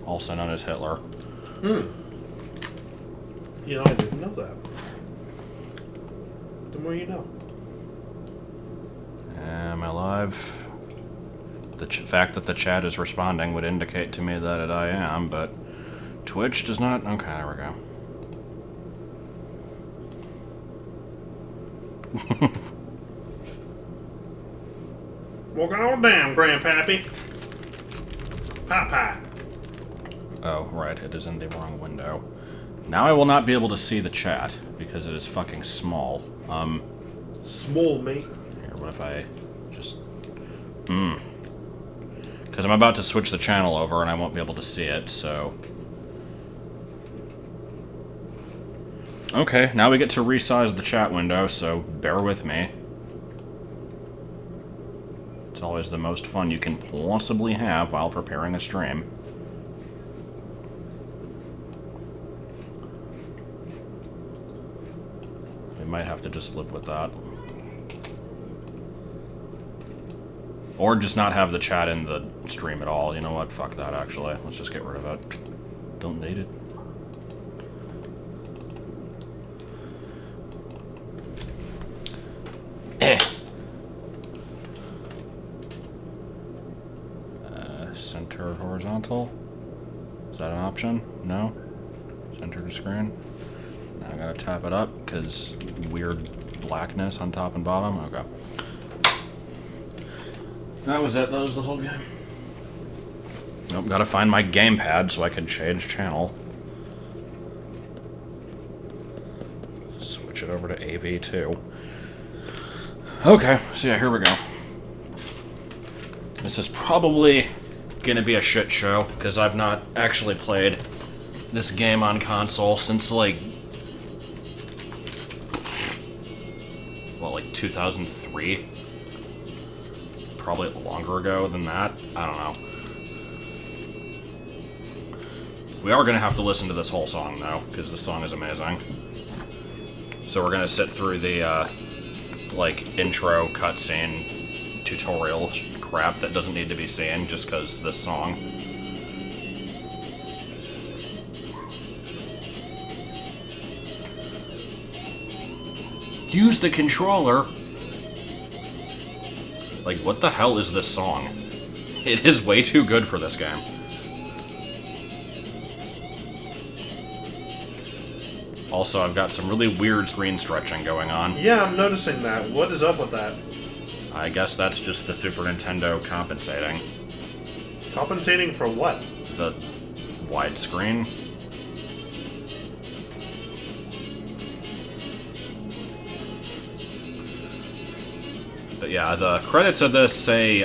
Also known as Hitler. You know, I didn't know that. The more you know. Am I live? The fact that the chat is responding would indicate to me that I am, but Twitch does not. Okay, there we go. Well, goddamn, Grandpappy. Pie. Oh, right, it is in the wrong window. Now I will not be able to see the chat, because it is fucking small. Small, mate. Here, what if I just... Because I'm about to switch the channel over, and I won't be able to see it, so... Okay, now we get to resize the chat window, so bear with me. It's always the most fun you can possibly have while preparing a stream. We might have to just live with that. Or just not have the chat in the stream at all. You know what? Fuck that, actually. Let's just get rid of it. Don't need it. Center horizontal? Is that an option? No? Center to screen? Now I gotta tap it up, because weird blackness on top and bottom. Okay. That was it. That was the whole game. Nope, gotta find my gamepad so I can change channel. Switch it over to AV2. Okay, so yeah, here we go. This is probably gonna be a shit show, because I've not actually played this game on console since, like... Well, like 2003? Probably longer ago than that. I don't know. We are gonna have to listen to this whole song, though, because this song is amazing. So we're gonna sit through the, like, intro cutscene tutorial crap that doesn't need to be seen just because this song. Use the controller. Like, what the hell is this song? It is way too good for this game. Also, I've got some really weird screen stretching going on. Yeah, I'm noticing that. What is up with that? I guess that's just the Super Nintendo compensating. Compensating for what? The widescreen. But yeah, the credits of this say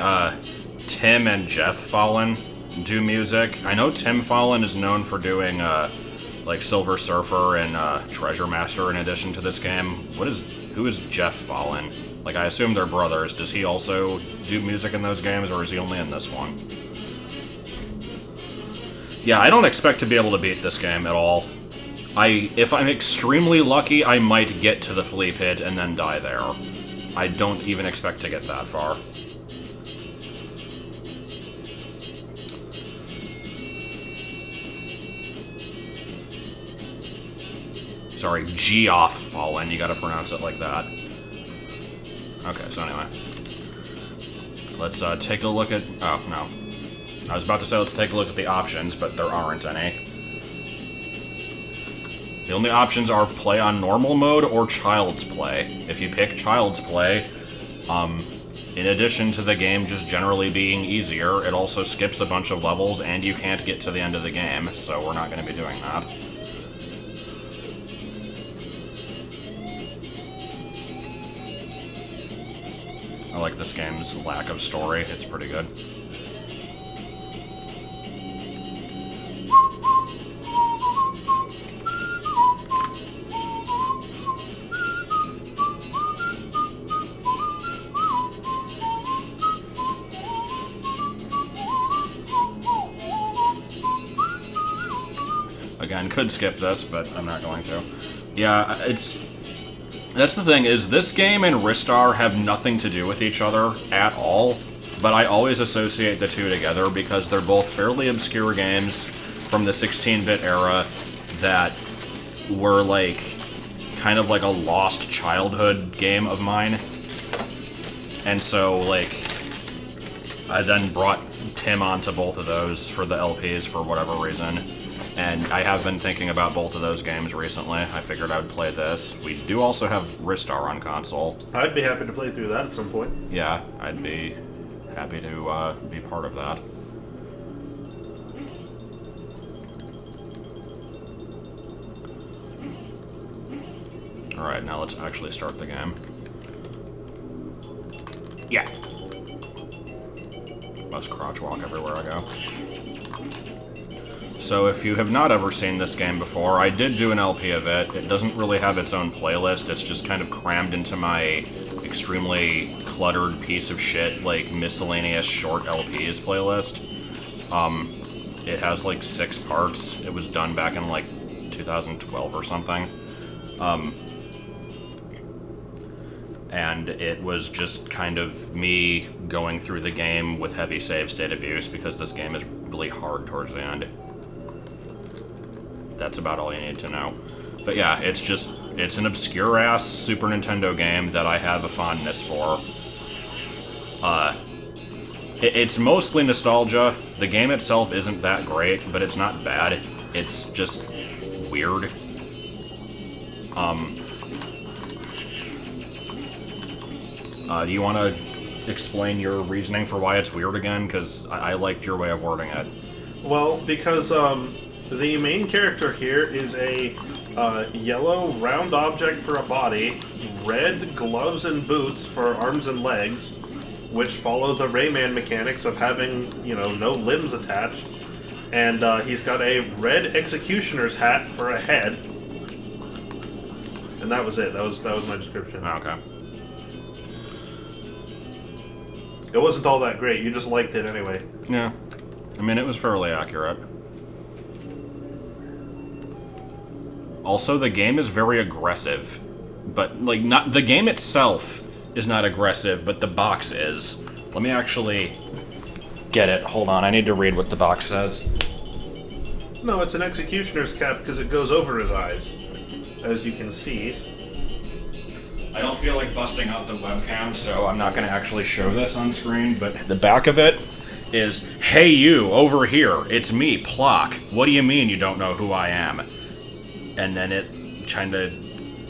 Tim and Jeff Fallon do music. I know Tim Fallon is known for doing like Silver Surfer and Treasure Master in addition to this game. Who is Jeff Fallon? Like, I assume they're brothers. Does he also do music in those games, or is he only in this one? Yeah, I don't expect to be able to beat this game at all. If I'm extremely lucky, I might get to the flea pit and then die there. I don't even expect to get that far. Sorry, Geoff Fallen, you gotta pronounce it like that. Okay, so anyway. Let's take a look at... Oh, no. I was about to say let's take a look at the options, but there aren't any. The only options are play on normal mode or child's play. If you pick child's play, in addition to the game just generally being easier, it also skips a bunch of levels and you can't get to the end of the game, so we're not going to be doing that. I like this game's lack of story, it's pretty good. Again, could skip this, but I'm not going to. Yeah, That's the thing, is this game and Ristar have nothing to do with each other at all, but I always associate the two together because they're both fairly obscure games from the 16-bit era that were like kind of like a lost childhood game of mine. And so like I then brought Tim onto both of those for the LPs for whatever reason. And I have been thinking about both of those games recently. I figured I would play this. We do also have Ristar on console. I'd be happy to play through that at some point. Yeah, I'd be happy to be part of that. Alright, now let's actually start the game. Yeah. Must crouch walk everywhere I go. So if you have not ever seen this game before, I did do an LP of it. It doesn't really have its own playlist. It's just kind of crammed into my extremely cluttered piece of shit, like, miscellaneous short LPs playlist. It has, like, 6 parts. It was done back in, like, 2012 or something. And it was just kind of me going through the game with heavy save state abuse because this game is really hard towards the end. That's about all you need to know. But yeah, it's an obscure-ass Super Nintendo game that I have a fondness for. It's mostly nostalgia. The game itself isn't that great, but it's not bad. It's just weird. Do you want to explain your reasoning for why it's weird again? Because I liked your way of wording it. Well, because, the main character here is a yellow round object for a body, red gloves and boots for arms and legs, which follows the Rayman mechanics of having, no limbs attached, and he's got a red executioner's hat for a head, and that was it. That was my description. Oh, okay. It wasn't all that great. You just liked it anyway. Yeah. I mean, it was fairly accurate. Also, the game is very aggressive, but, like, not the game itself is not aggressive, but the box is. Let me actually get it. Hold on, I need to read what the box says. No, it's an executioner's cap because it goes over his eyes, as you can see. I don't feel like busting out the webcam, so I'm not going to actually show this on screen, but the back of it is, "Hey you, over here, it's me, Plok. What do you mean you don't know who I am?" And then it kind of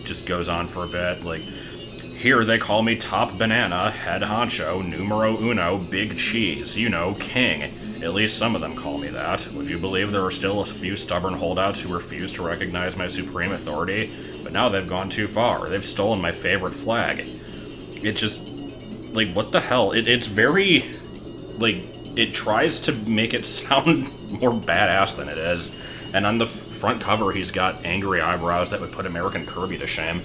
just goes on for a bit, like, "Here they call me Top Banana, Head Honcho, Numero Uno, Big Cheese, King. At least some of them call me that. Would you believe there are still a few stubborn holdouts who refuse to recognize my supreme authority? But now they've gone too far. They've stolen my favorite flag." It just, like, what the hell? It's very, like, it tries to make it sound more badass than it is. And on the front cover, he's got angry eyebrows that would put American Kirby to shame.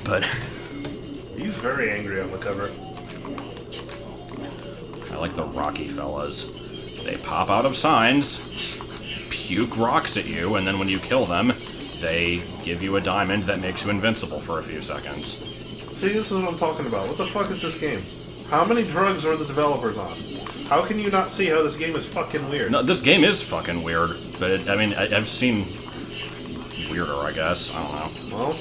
But He's very angry on the cover. I like the Rocky fellas. They pop out of signs, puke rocks at you, and then when you kill them, they give you a diamond that makes you invincible for a few seconds. See, this is what I'm talking about. What the fuck is this game? How many drugs are the developers on? How can you not see how this game is fucking weird? No, this game is fucking weird, but I've seen weirder, I guess. I don't know. Well,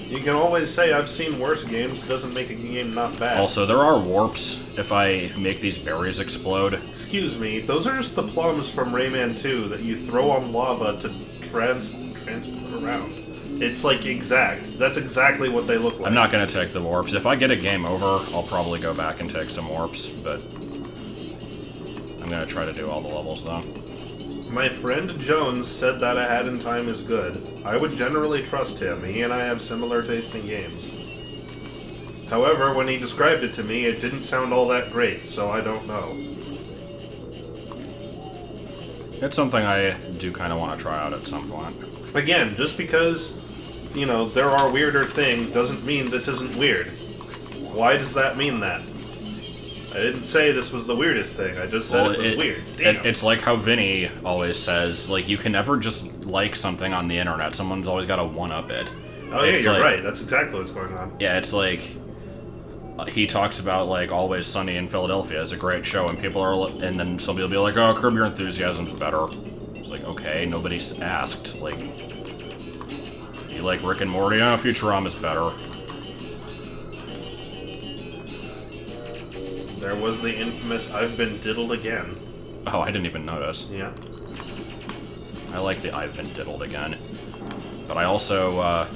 you can always say I've seen worse games. It doesn't make a game not bad. Also, there are warps if I make these berries explode. Excuse me, those are just the plums from Rayman 2 that you throw on lava to transport around. It's like exact. That's exactly what they look like. I'm not gonna take the warps. If I get a game over, I'll probably go back and take some warps, but I'm gonna try to do all the levels though. My friend Jones said that A Hat in Time is good. I would generally trust him. He and I have similar taste in games. However, when he described it to me, it didn't sound all that great, so I don't know. It's something I do kind of want to try out at some point. Again, just because, there are weirder things doesn't mean this isn't weird. Why does that mean that? I didn't say this was the weirdest thing, I just said it was weird. Damn. It's like how Vinny always says, like, you can never just like something on the internet. Someone's always got to one-up it. Oh yeah, you're right. That's exactly what's going on. Yeah, it's like he talks about like Always Sunny in Philadelphia is a great show, and people are, and then somebody will be like, "Oh, Curb Your Enthusiasm's better." It's like, okay, nobody's asked. Like, you like Rick and Morty? Oh, Futurama's better. There was the infamous "I've been diddled again." Oh, I didn't even notice. Yeah. I like the "I've been diddled again," but I also,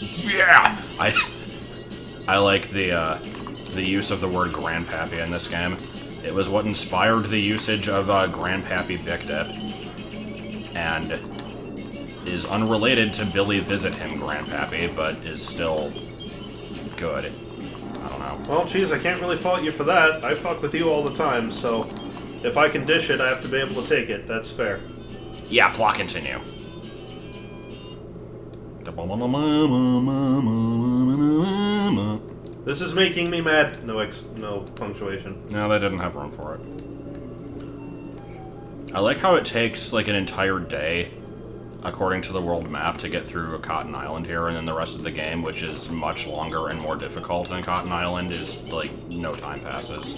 yeah, I like the use of the word Grandpappy in this game. It was what inspired the usage of Grandpappy Big Dip, and is unrelated to Billy Visit Him Grandpappy, but is still good. I don't know. Well, geez, I can't really fault you for that. I fuck with you all the time, so if I can dish it, I have to be able to take it. That's fair. Yeah, Plok, continue. This is making me mad. No punctuation. No, they didn't have room for it. I like how it takes like an entire day, according to the world map, to get through Cotton Island here, and then the rest of the game, which is much longer and more difficult than Cotton Island, is like no time passes.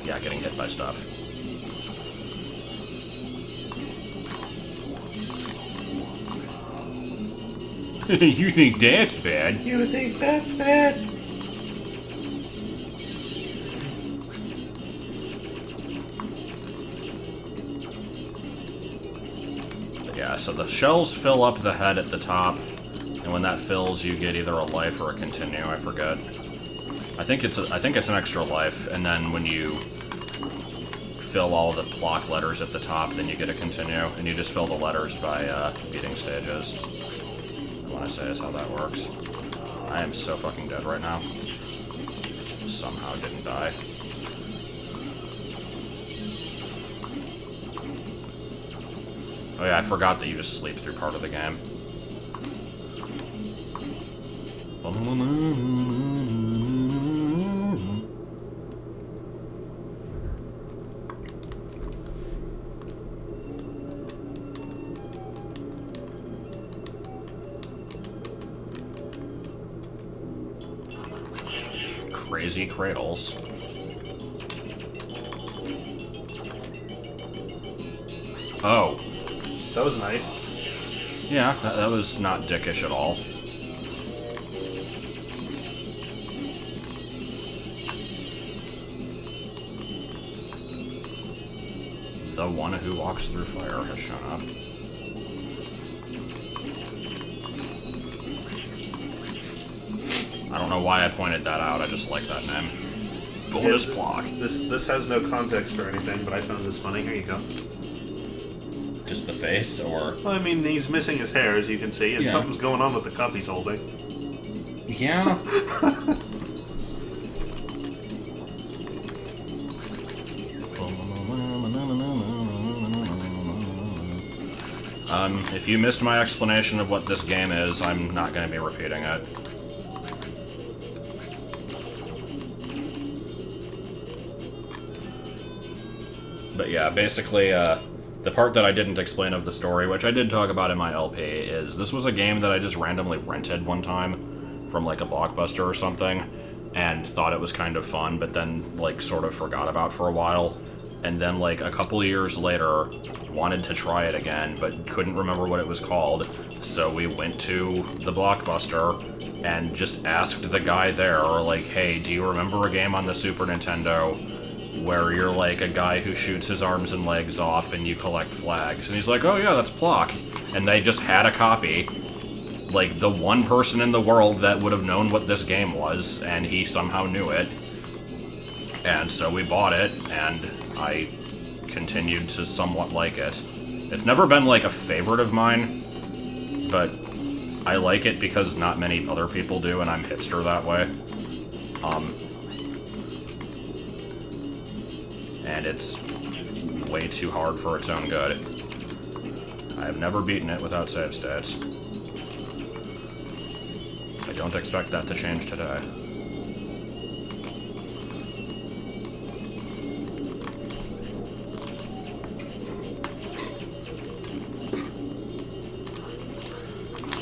Yeah, getting hit by stuff. You think that's bad? You think that's bad? Yeah, so the shells fill up the head at the top, and when that fills, you get either a life or a continue. I forget. I think it's an extra life, and then when you fill all the Plok letters at the top, then you get a continue, and you just fill the letters by beating stages. I want to say is how that works. I am so fucking dead right now. Somehow didn't die. Oh yeah, I forgot that you just sleep through part of the game. Crazy cradles. Oh. That was nice. Yeah, that was not dickish at all. The one who walks through fire has shown up. I don't know why I pointed that out, I just like that name. Bonus Plok. This has no context or anything, but I found this funny. Here you go. Just the face, or...? Well, I mean, he's missing his hair, as you can see, and Yeah. something's going on with the cup he's holding. Yeah. If you missed my explanation of what this game is, I'm not going to be repeating it. But yeah, basically, the part that I didn't explain of the story, which I did talk about in my LP, is this was a game that I just randomly rented one time from like a Blockbuster or something, and thought it was kind of fun, but then like sort of forgot about for a while, and then like a couple years later wanted to try it again, but couldn't remember what it was called, so we went to the Blockbuster and just asked the guy there, like, hey, do you remember a game on the Super Nintendo where you're like a guy who shoots his arms and legs off and you collect flags? And he's like, oh yeah, that's Plok. And they just had a copy. Like, the one person in the world that would have known what this game was, and he somehow knew it. And so we bought it, and I continued to somewhat like it. It's never been like a favorite of mine, but I like it because not many other people do, and I'm hipster that way. And it's way too hard for its own good. I have never beaten it without save states. I don't expect that to change today.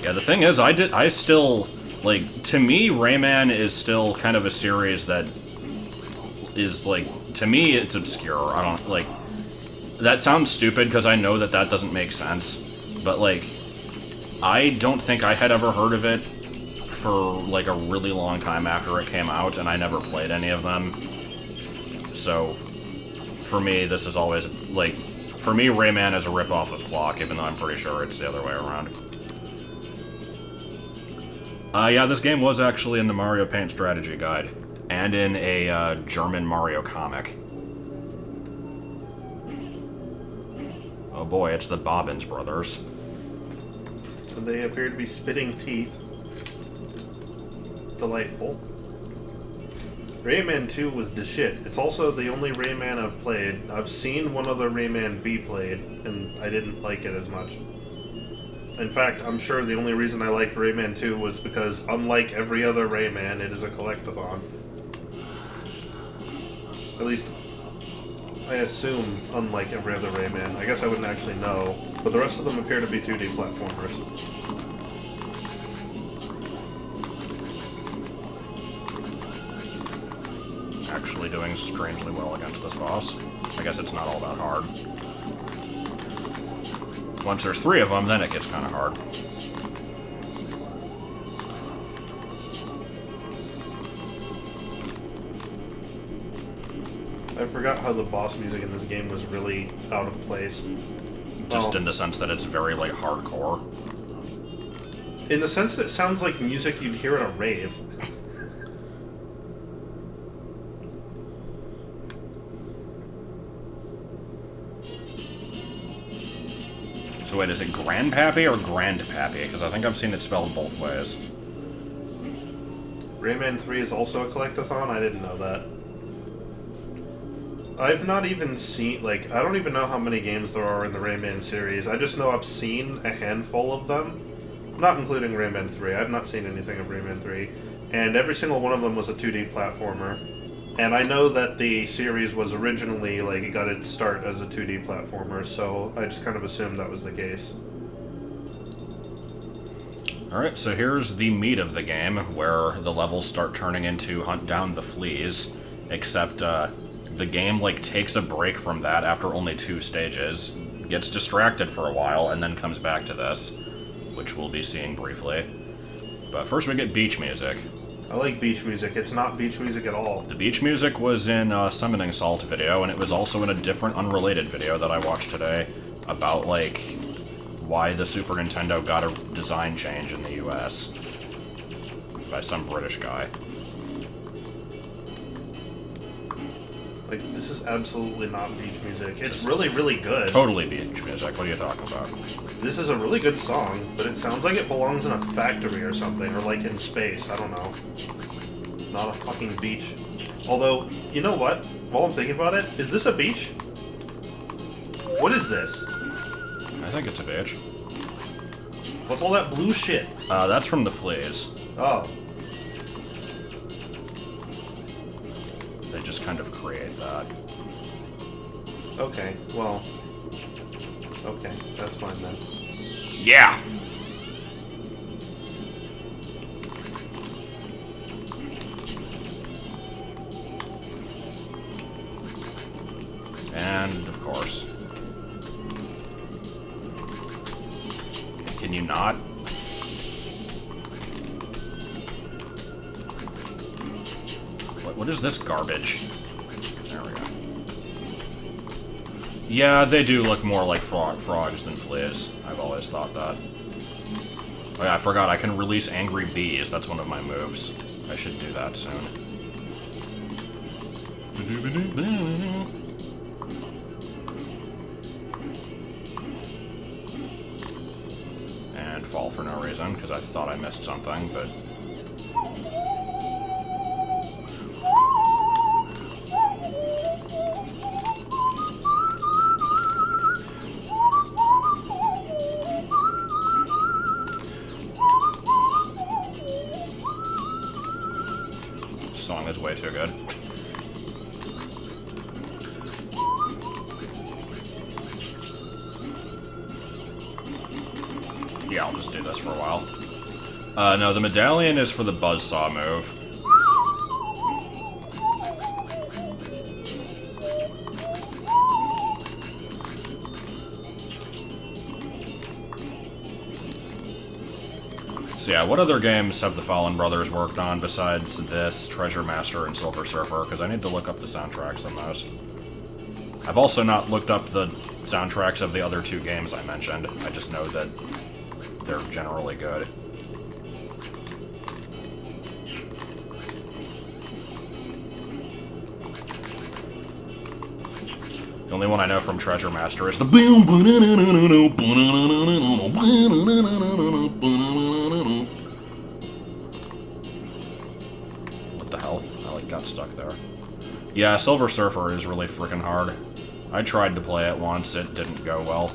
Yeah, the thing is, I still, like, to me, Rayman is still kind of a series that is, like, to me, it's obscure. I don't, like, that sounds stupid because I know that that doesn't make sense, but, like, I don't think I had ever heard of it for, like, a really long time after it came out, and I never played any of them. So, for me, this is always, like, for me, Rayman is a ripoff of Plok, even though I'm pretty sure it's the other way around. Yeah, this game was actually in the Mario Paint Strategy Guide, and in a German Mario comic. Oh boy, it's the Bobbins brothers. And they appear to be spitting teeth. Delightful. Rayman 2 was the shit. It's also the only Rayman I've played. I've seen one other Rayman be played, and I didn't like it as much. In fact, I'm sure the only reason I liked Rayman 2 was because, unlike every other Rayman, it is a collectathon. At least, I assume, unlike every other Rayman. I guess I wouldn't actually know, but the rest of them appear to be 2D platformers. Actually doing strangely well against this boss. I guess it's not all that hard. Once there's 3 of them, then it gets kind of hard. I forgot how the boss music in this game was really out of place. Just in the sense that it's very, like, hardcore. In the sense that it sounds like music you'd hear at a rave. So wait, is it Grandpappy or Grandpappy? Because I think I've seen it spelled both ways. Rayman 3 is also a collectathon? I didn't know that. I've not even seen, like, I don't even know how many games there are in the Rayman series. I just know I've seen a handful of them. Not including Rayman 3. I've not seen anything of Rayman 3. And every single one of them was a 2D platformer. And I know that the series was originally, like, it got its start as a 2D platformer, so I just kind of assumed that was the case. Alright, so here's the meat of the game, where the levels start turning into hunt down the fleas, except, the game, like, takes a break from that after only 2 stages, gets distracted for a while, and then comes back to this, which we'll be seeing briefly. But first we get beach music. I like beach music. It's not beach music at all. The beach music was in a Summoning Salt video, and it was also in a different unrelated video that I watched today about, like, why the Super Nintendo got a design change in the US by some British guy. Like, this is absolutely not beach music. It's really, really good. Totally beach music. What are you talking about? This is a really good song, but it sounds like it belongs in a factory or something, or like in space. I don't know. Not a fucking beach. Although, you know what? While I'm thinking about it, is this a beach? What is this? I think it's a beach. What's all that blue shit? That's from the fleas. Oh. They just kind of create that. Okay, well. Okay, that's fine then. Yeah! And, of course. Can you not? What is this garbage? There we go. Yeah, they do look more like frogs than fleas. I've always thought that. Oh yeah, I forgot, I can release angry bees. That's one of my moves. I should do that soon. And fall for no reason, because I thought I missed something, but... song is way too good. Yeah, I'll just do this for a while. No, the medallion is for the buzzsaw move. So yeah, what other games have the Fallen Brothers worked on besides this, Treasure Master, and Silver Surfer? Because I need to look up the soundtracks on those. I've also not looked up the soundtracks of the other two games I mentioned. I just know that they're generally good. The only one I know from Treasure Master is the what the hell? I like got stuck there. Yeah, Silver Surfer is really freaking hard. I tried to play it once, it didn't go well.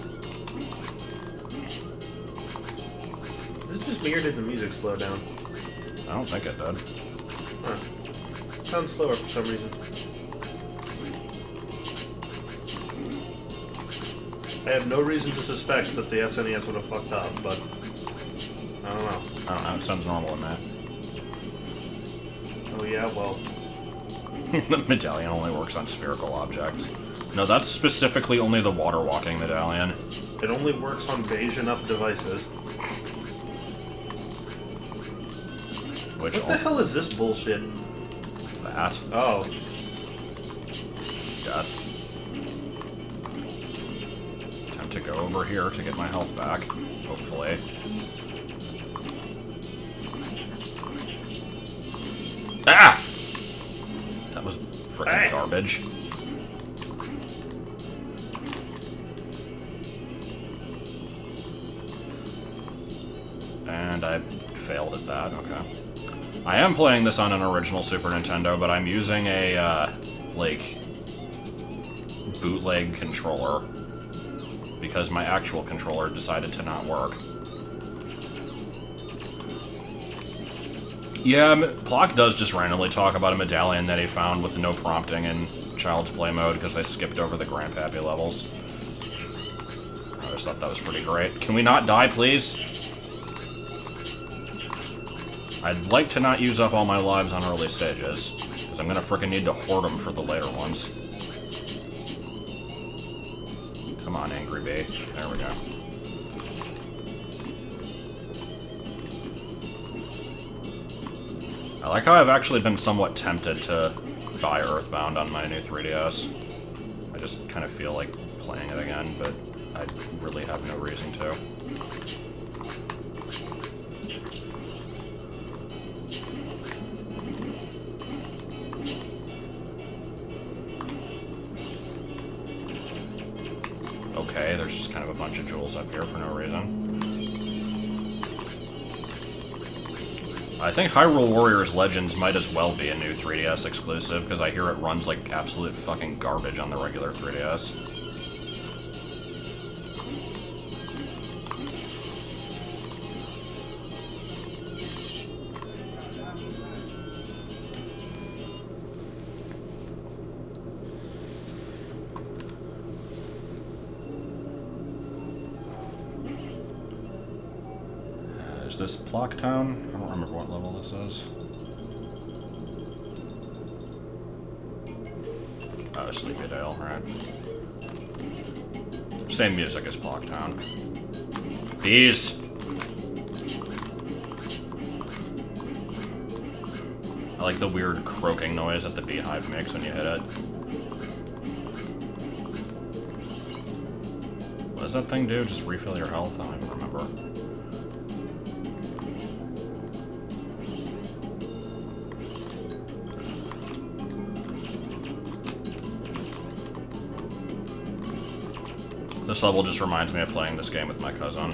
Is it just me or did the music slow down? I don't think it did. Huh. Sounds slower for some reason. I have no reason to suspect that the SNES would have fucked up, but I don't know. I don't know, it sounds normal in that. Oh yeah, well. The medallion only works on spherical objects. No, that's specifically only the water walking medallion. It only works on beige enough devices. Which what the hell is this bullshit? That. Oh. Death. Time to go over here to get my health back, hopefully. Ah! That was frickin' garbage. And I failed at that, okay. I am playing this on an original Super Nintendo, but I'm using a, like, bootleg controller. Because my actual controller decided to not work. Yeah, Plok does just randomly talk about a medallion that he found with no prompting in Child's Play mode because I skipped over the Grandpappy levels. I just thought that was pretty great. Can we not die, please? I'd like to not use up all my lives on early stages, because I'm gonna frickin' need to hoard them for the later ones. Come on, Angry Bee. There we go. I like how I've actually been somewhat tempted to buy Earthbound on my new 3DS. I just kind of feel like playing it again, but I really have no reason to. Okay, there's just kind of a bunch of jewels up here for no reason. I think Hyrule Warriors Legends might as well be a new 3DS exclusive, because I hear it runs like absolute fucking garbage on the regular 3DS. Is this Plok Town? I don't remember what level this is. Oh, Sleepy Dale, right. Same music as Plok Town. Bees! I like the weird croaking noise that the beehive makes when you hit it. What does that thing do? Just refill your health? I don't even remember. This level just reminds me of playing this game with my cousin.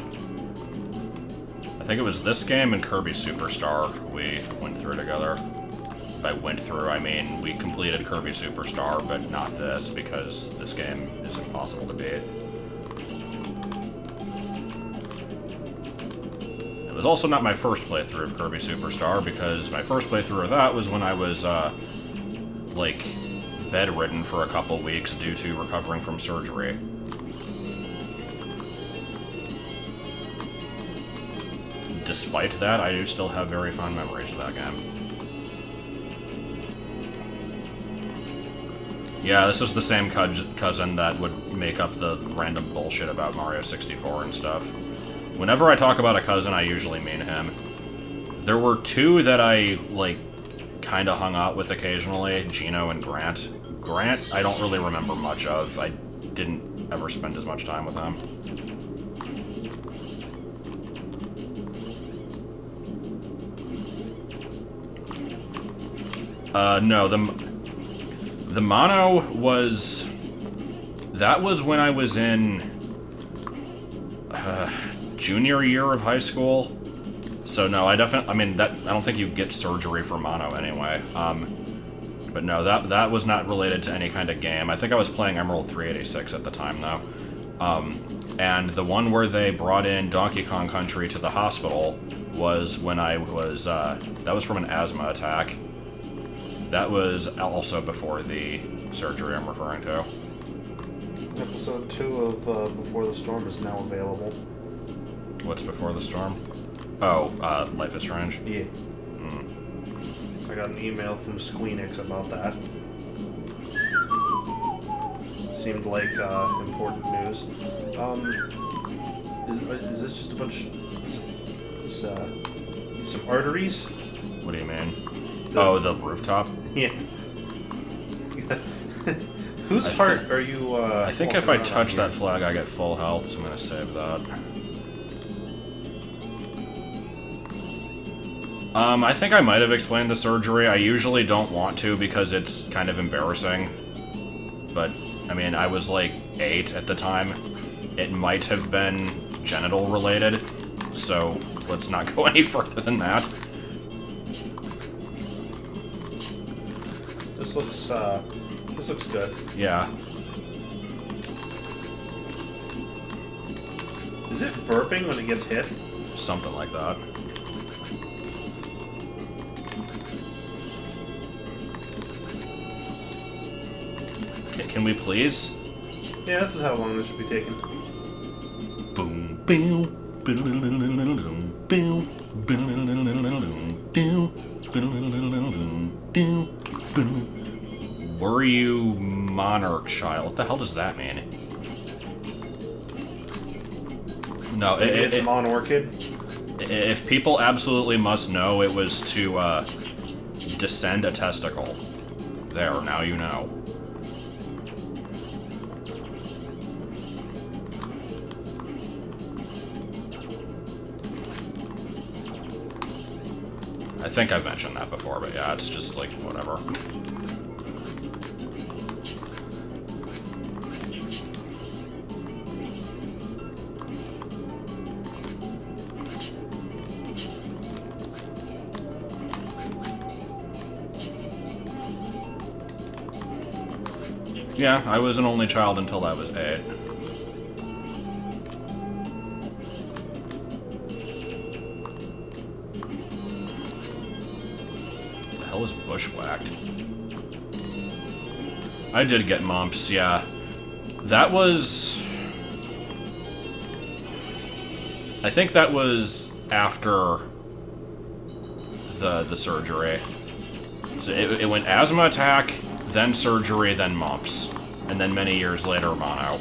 I think it was this game and Kirby Superstar we went through together. By went through, I mean we completed Kirby Superstar, but not this, because this game is impossible to beat. It was also not my first playthrough of Kirby Superstar, because my first playthrough of that was when I was, like, bedridden for a couple weeks due to recovering from surgery. Despite that, I do still have very fond memories of that game. Yeah, this is the same cousin that would make up the random bullshit about Mario 64 and stuff. Whenever I talk about a cousin, I usually mean him. There were two that I, like, kinda hung out with occasionally, Gino and Grant. Grant, I don't really remember much of. I didn't ever spend as much time with him. No, the mono was... That was when I was in... junior year of high school. So no, I mean, I don't think you get surgery for mono anyway. But no, that was not related to any kind of game. I think I was playing Emerald 386 at the time, though. And the one where they brought in Donkey Kong Country to the hospital was when I was, that was from an asthma attack. That was also before the surgery I'm referring to. Episode 2 of Before the Storm is now available. What's Before the Storm? Oh, Life is Strange? Yeah. I got an email from Squeenix about that. Seemed like important news. Is this just a bunch... some arteries? What do you mean? The rooftop? Yeah. Whose heart are you, I think if I touch that flag, I get full health, so I'm gonna save that. I think I might have explained the surgery. I usually don't want to because it's kind of embarrassing. But, I mean, I was like 8 at the time. It might have been genital related, so let's not go any further than that. This looks good. Yeah. Is it burping when it gets hit? Something like that. Can we please? Yeah, this is how long this should be taking. Boom, boom, boom, boom, boom. Were you monarch child? What the hell does that mean? No, it's Mon Orchid. If people absolutely must know, it was to descend a testicle. There, now you know. I think I've mentioned that before, but yeah, it's just like, whatever. Yeah, I was an only child until I was 8. The hell is bushwhacked? I did get mumps, yeah. That was... I think that was after the surgery. So it went asthma attack, then surgery, then mumps. And then many years later, mono.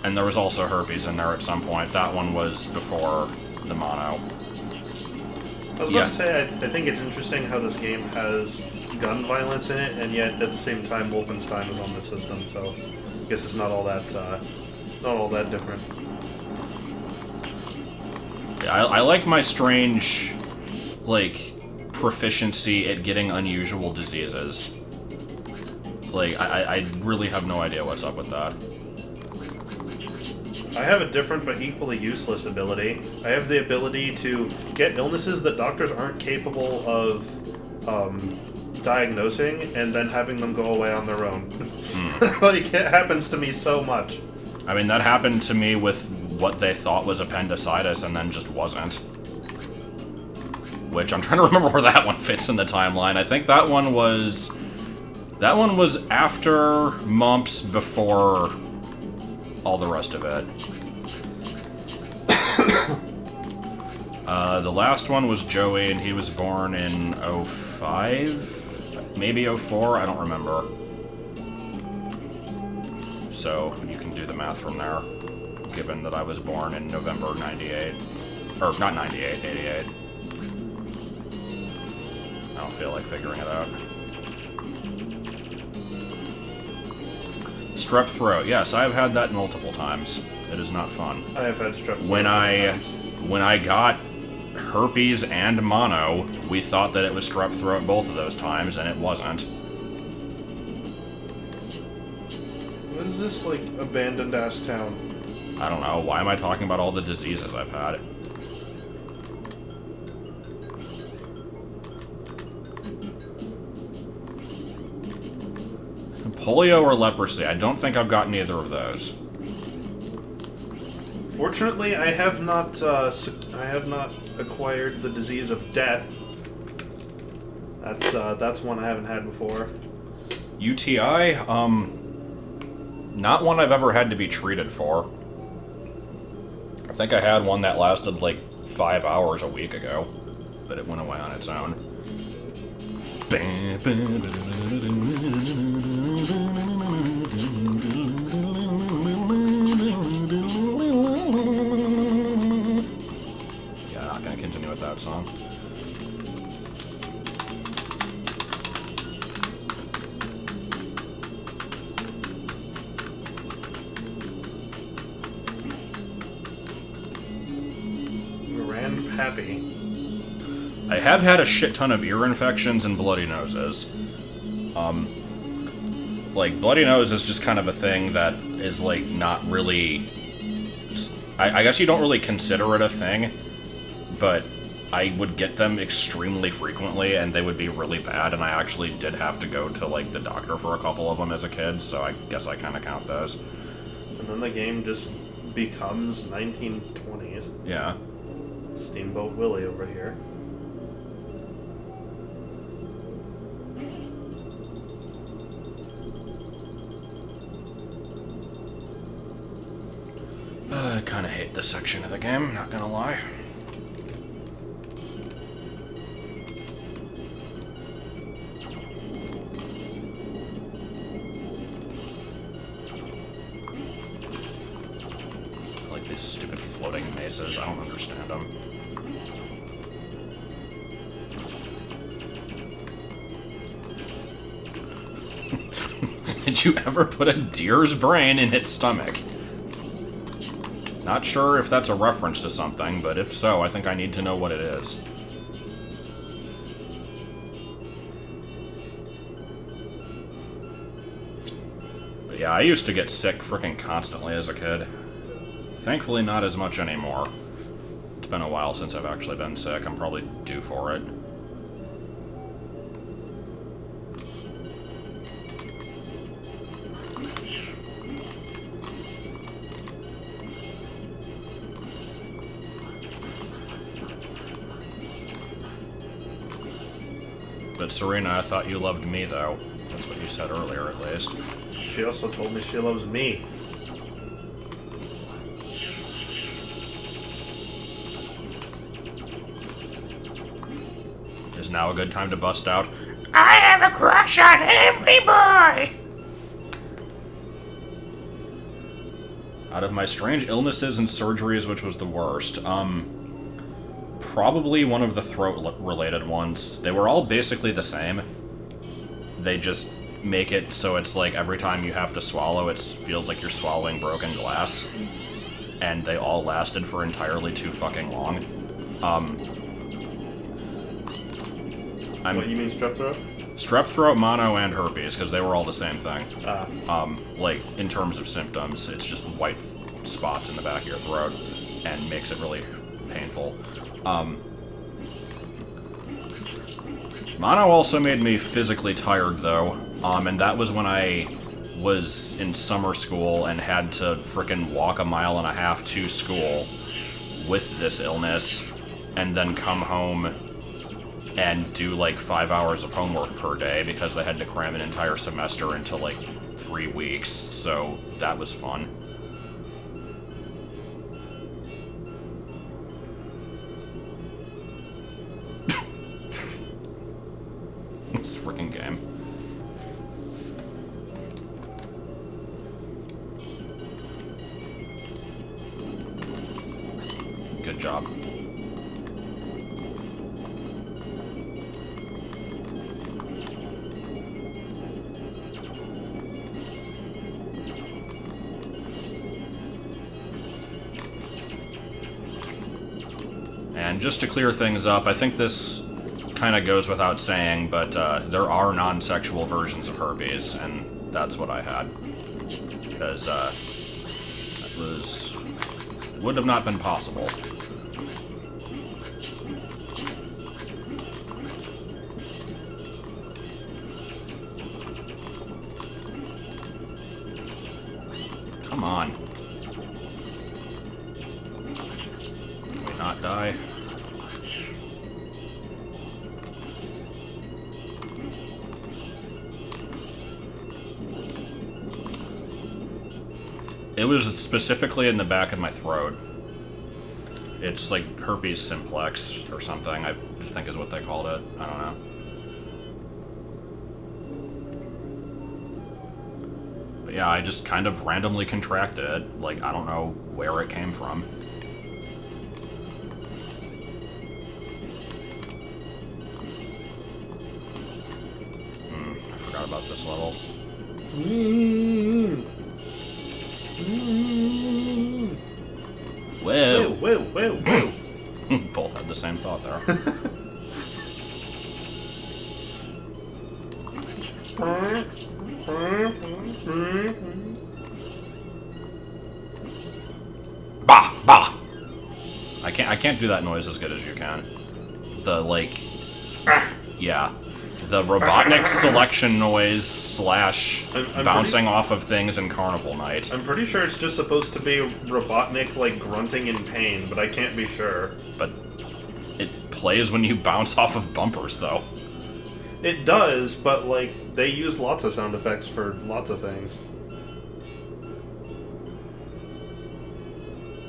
And there was also herpes in there at some point. That one was before the mono. I was about to say, I think it's interesting how this game has gun violence in it, and yet at the same time Wolfenstein is on the system, so I guess it's not all that different. Yeah, I like my strange, like, proficiency at getting unusual diseases. Like, I really have no idea what's up with that. I have a different but equally useless ability. I have the ability to get illnesses that doctors aren't capable of diagnosing and then having them go away on their own. Like, it happens to me so much. I mean, that happened to me with what they thought was appendicitis and then just wasn't. which I'm trying to remember where that one fits in the timeline. I think that one was after mumps, before all the rest of it. The last one was Joey, and he was born in 05? Maybe 04? I don't remember. So, you can do the math from there, given that I was born in November 98. Or, not 98, 88. I don't feel like figuring it out. Strep throat. Yes, I've had that multiple times. It is not fun. I have had strep throat. When I got herpes and mono, we thought that it was strep throat both of those times, and it wasn't. What is this, like, abandoned-ass town? I don't know. Why am I talking about all the diseases I've had? Polio or leprosy? I don't think I've gotten either of those. Fortunately, I have not acquired the disease of death. That's one I haven't had before. UTI? Not one I've ever had to be treated for. I think I had one that lasted like 5 hours a week ago, but it went away on its own. Yeah, not gonna continue with that song. Happy. I have had a shit ton of ear infections and bloody noses. Like, bloody nose is just kind of a thing that is, like, not really... I guess you don't really consider it a thing, but I would get them extremely frequently, and they would be really bad, and I actually did have to go to, like, the doctor for a couple of them as a kid, so I guess I kind of count those. And then the game just becomes 1920s. Yeah. Steamboat Willie over here. I kind of hate this section of the game, not gonna lie. I like these stupid floating mazes, I don't understand them. Did you ever put a deer's brain in its stomach? Not sure if that's a reference to something, but if so, I think I need to know what it is. But yeah, I used to get sick frickin' constantly as a kid. Thankfully, not as much anymore. It's been a while since I've actually been sick. I'm probably due for it. But Serena, I thought you loved me, though. That's what you said earlier, at least. She also told me she loves me. Is now a good time to bust out, I have a crush on every boy! Out of my strange illnesses and surgeries, which was the worst, probably one of the throat-related ones. They were all basically the same. They just make it so it's like every time you have to swallow, it feels like you're swallowing broken glass. And they all lasted for entirely too fucking long. What, you mean strep throat? Strep throat, mono, and herpes, because they were all the same thing. Ah. Like, in terms of symptoms, it's just white spots in the back of your throat, and makes it really painful. Mono also made me physically tired, though, and that was when I was in summer school and had to frickin' walk 1.5 miles to school with this illness, and then come home and do like 5 hours of homework per day because they had to cram an entire semester into like 3 weeks, so that was fun. This freaking game. Good job. And just to clear things up, I think this kind of goes without saying, but there are non-sexual versions of herpes, and that's what I had. Because that would have not been possible. Come on. Can we not die? It was specifically in the back of my throat. It's like herpes simplex or something, I think is what they called it. I don't know. But yeah, I just kind of randomly contracted it. Like, I don't know where it came from. I forgot about this level. Whoa. Whoa. Both had the same thought there. Bah! Bah! I can't do that noise as good as you can. The, like... Yeah. The Robotnik selection noise slash I'm bouncing off of things in Carnival Night. I'm pretty sure it's just supposed to be Robotnik, like, grunting in pain, but I can't be sure. But it plays when you bounce off of bumpers, though. It does, but, like, they use lots of sound effects for lots of things.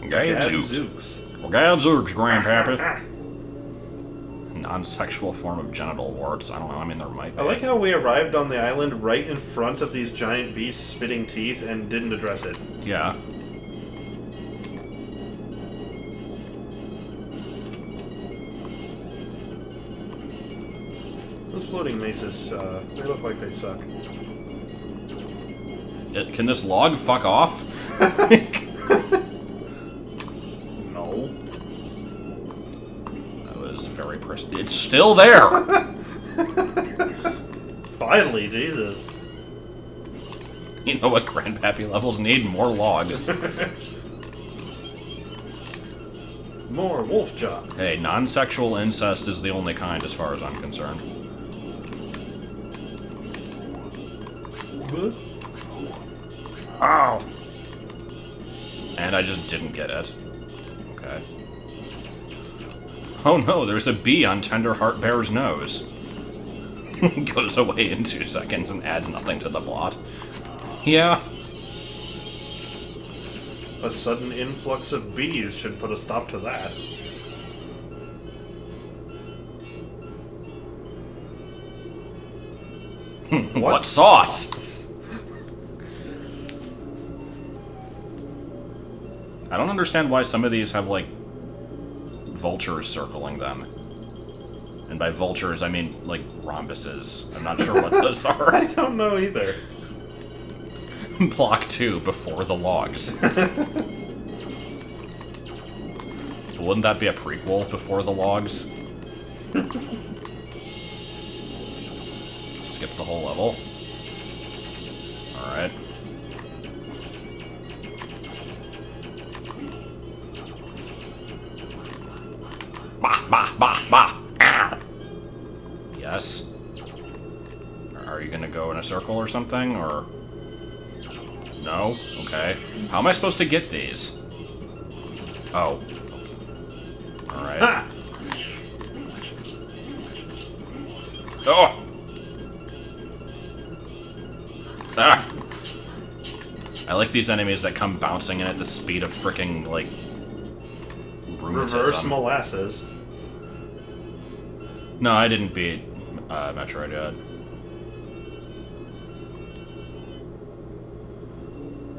Gadzooks. Well, Gadzooks, Grandpappy. Non-sexual form of genital warts. I don't know, I mean, there might be. I like how we arrived on the island right in front of these giant beasts spitting teeth and didn't address it. Yeah. Those floating maces, they look like they suck. Can this log fuck off? No. That was very it's still there! Finally, Jesus. You know what Grandpappy levels need? More logs. More wolf jaw. Hey, non-sexual incest is the only kind as far as I'm concerned. Ow! And I just didn't get it. Okay. Oh no, there's a bee on Tenderheart Bear's nose. Goes away in 2 seconds and adds nothing to the plot. Yeah. A sudden influx of bees should put a stop to that. What sauce? I don't understand why some of these have, like, vultures circling them. And by vultures, I mean, like, rhombuses. I'm not sure what those are. I don't know either. Plok 2, before the logs. Wouldn't that be a prequel, Before the Logs? Skip the whole level. Alright. Bah, bah, bah, bah! Ow! Yes. Are you gonna go in a circle or something, or...? No? Okay. How am I supposed to get these? Oh. Alright. Oh! Ah! I like these enemies that come bouncing in at the speed of frickin', like, rheumatism. Reverse molasses. No, I didn't beat Metroid yet.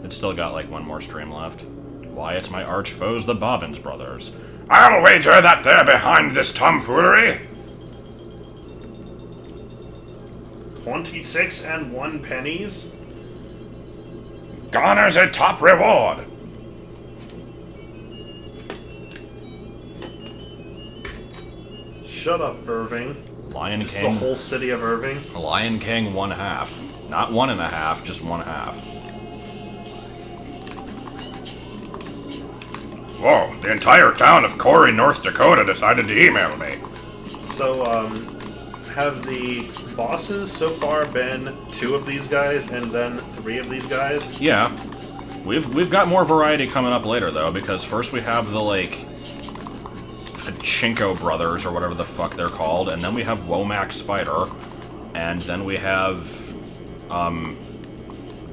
It's still got, like, one more stream left. Why, it's my arch foes, the Bobbins brothers. I'll wager that they're behind this tomfoolery! 26 and 1 pennies? Garners a top reward! Shut up, Irving. Lion This is King. the whole city of Irving. Lion King 1/2. Not 1.5, just 1/2. Whoa, the entire town of Corey, North Dakota decided to email me. So, have the bosses so far been 2 of these guys and then 3 of these guys? Yeah. We've got more variety coming up later, though, because first we have the, like, Pachinko Brothers, or whatever the fuck they're called, and then we have Womack Spider, and then we have,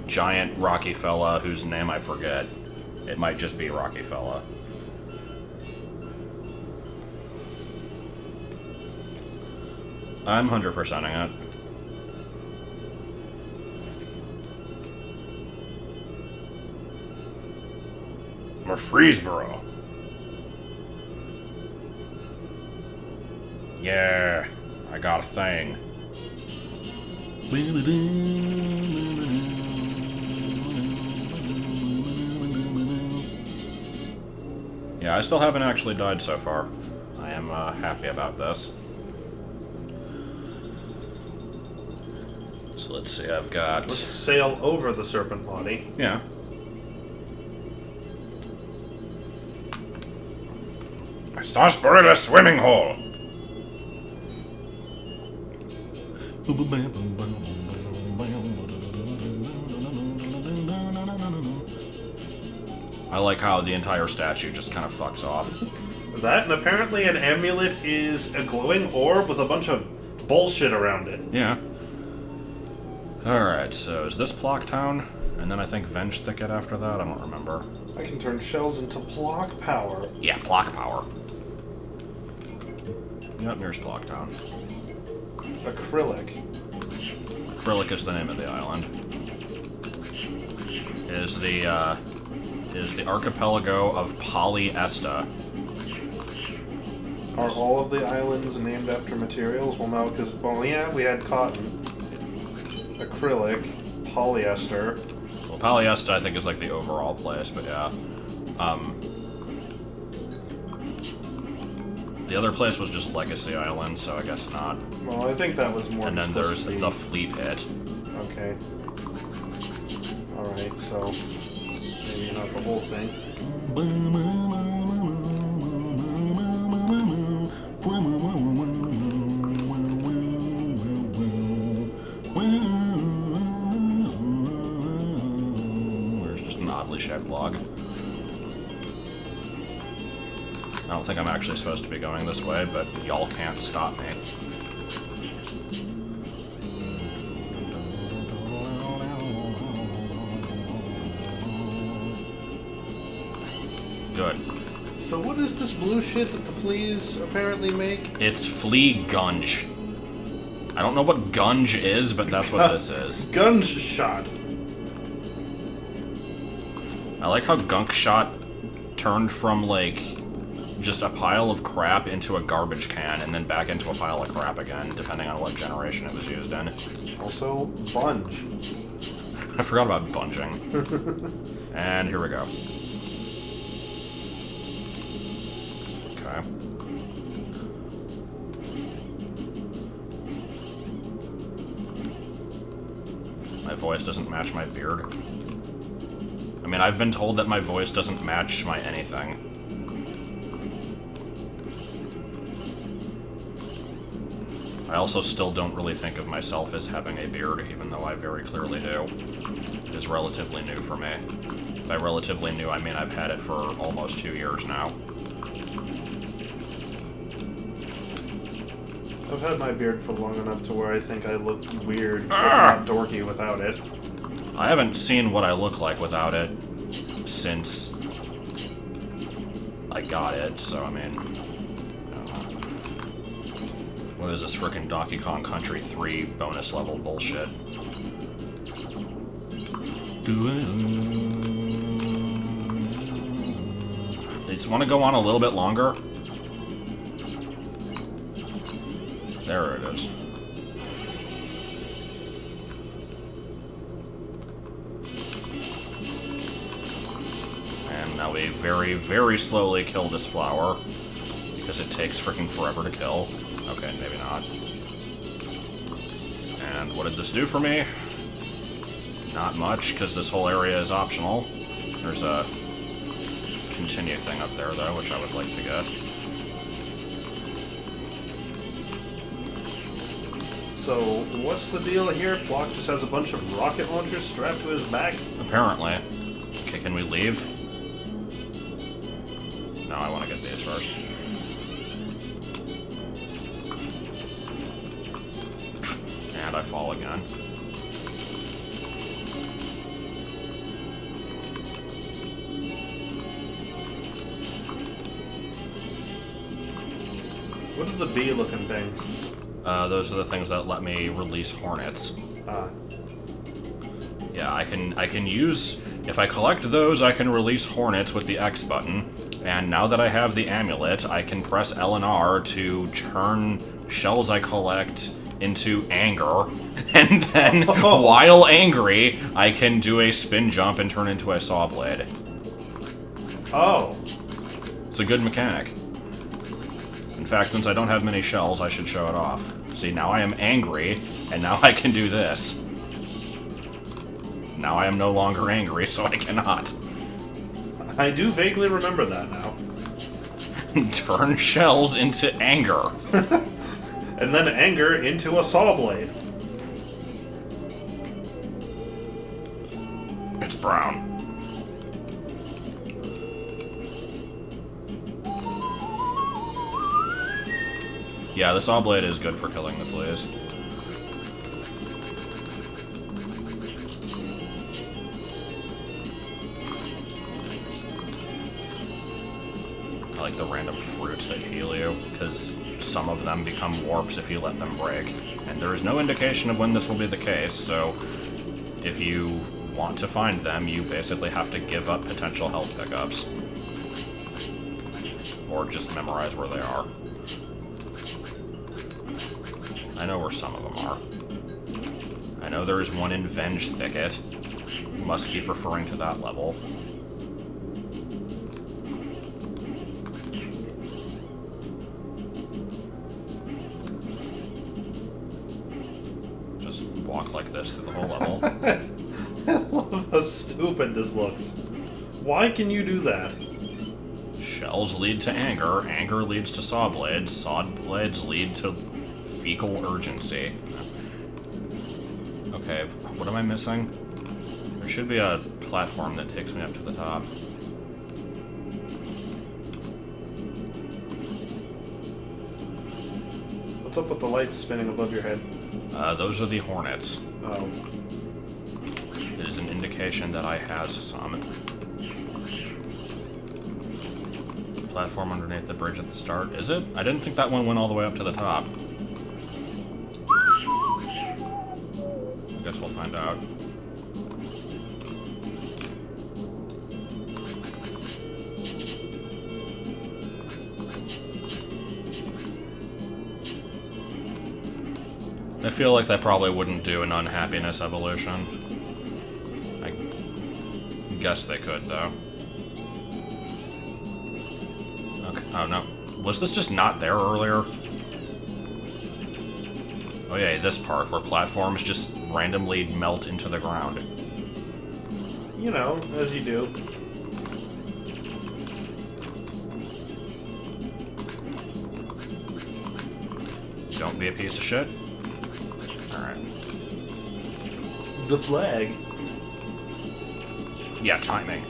giant Rocky fella whose name I forget. It might just be Rocky fella. I'm 100%ing it. Murfreesboro. Yeah, I got a thing. Yeah, I still haven't actually died so far. I am happy about this. So let's see, I've got... Let's sail over the serpent body. Yeah. A sarsaparilla swimming hole! I like how the entire statue just kind of fucks off. That, and apparently an amulet is a glowing orb with a bunch of bullshit around it. Yeah. Alright, so is this Plok Town? And then I think Venge Thicket after that? I don't remember. I can turn shells into Plok power. Yeah, Plok Power. Yep, here's Plok Town. Acrylic. Acrylic is the name of the island. Is the archipelago of Polyesta. Are all of the islands named after materials? Well, no, because, well, yeah, we had cotton, acrylic, polyester. Well, Polyesta, I think, is like the overall place, but yeah. The other place was just Legacy Island, so I guess not. Well, I think that was more. And then there's the Flea Pit. Okay. Alright, so maybe not the whole thing. There's just an oddly shaped log. I don't think I'm actually supposed to be going this way, but y'all can't stop me. Good. So what is this blue shit that the fleas apparently make? It's flea gunge. I don't know what gunge is, but that's what this is. Gun shot. I like how gunk shot turned from, like, just a pile of crap into a garbage can, and then back into a pile of crap again, depending on what generation it was used in. Also, bunge. I forgot about bunging. And here we go. Okay. My voice doesn't match my beard. I mean, I've been told that my voice doesn't match my anything. I also still don't really think of myself as having a beard, even though I very clearly do. It is relatively new for me. By relatively new, I mean I've had it for almost 2 years now. I've had my beard for long enough to where I think I look weird, if not dorky, without it. I haven't seen what I look like without it since I got it, so I mean... I don't know. What is this frickin' Donkey Kong Country 3 bonus level bullshit? They just want to go on a little bit longer. There it is. And now we very, very slowly kill this flower. Because it takes freaking forever to kill. Okay, maybe not. And what did this do for me? Not much, because this whole area is optional. There's a continue thing up there, though, which I would like to get. So, what's the deal here? Plok just has a bunch of rocket launchers strapped to his back? Apparently. Okay, can we leave? No, I want to get these first. And I fall again. What are the bee-looking things? Those are the things that let me release hornets. Yeah, I can use... If I collect those, I can release hornets with the X button. And now that I have the amulet, I can press L and R to turn shells I collect into anger. And then, while angry, I can do a spin jump and turn into a saw blade. Oh. It's a good mechanic. In fact, since I don't have many shells, I should show it off. See, now I am angry, and now I can do this. Now I am no longer angry, so I cannot. I do vaguely remember that now. Turn shells into anger. And then anger into a saw blade. It's brown. Yeah, the saw blade is good for killing the fleas. I like the random fruits that heal you, because some of them become warps if you let them break. And there is no indication of when this will be the case, so if you want to find them, you basically have to give up potential health pickups. Or just memorize where they are. I know where some of them are. I know there is one in Venge Thicket. Must keep referring to that level. Just walk like this through the whole level. I love how stupid this looks. Why can you do that? Shells lead to anger, anger leads to saw blades lead to fecal urgency. Okay, what am I missing? There should be a platform that takes me up to the top. What's up with the lights spinning above your head? Those are the hornets. Oh. It is an indication that I has some. Platform underneath the bridge at the start. Is it? I didn't think that one went all the way up to the top. I guess we'll find out. I feel like that probably wouldn't do an unhappiness evolution. I guess they could, though. Okay. Oh, no. Was this just not there earlier? Oh yeah, this part where platforms just randomly melt into the ground. You know, as you do. Don't be a piece of shit. Alright. The flag. Yeah, timing.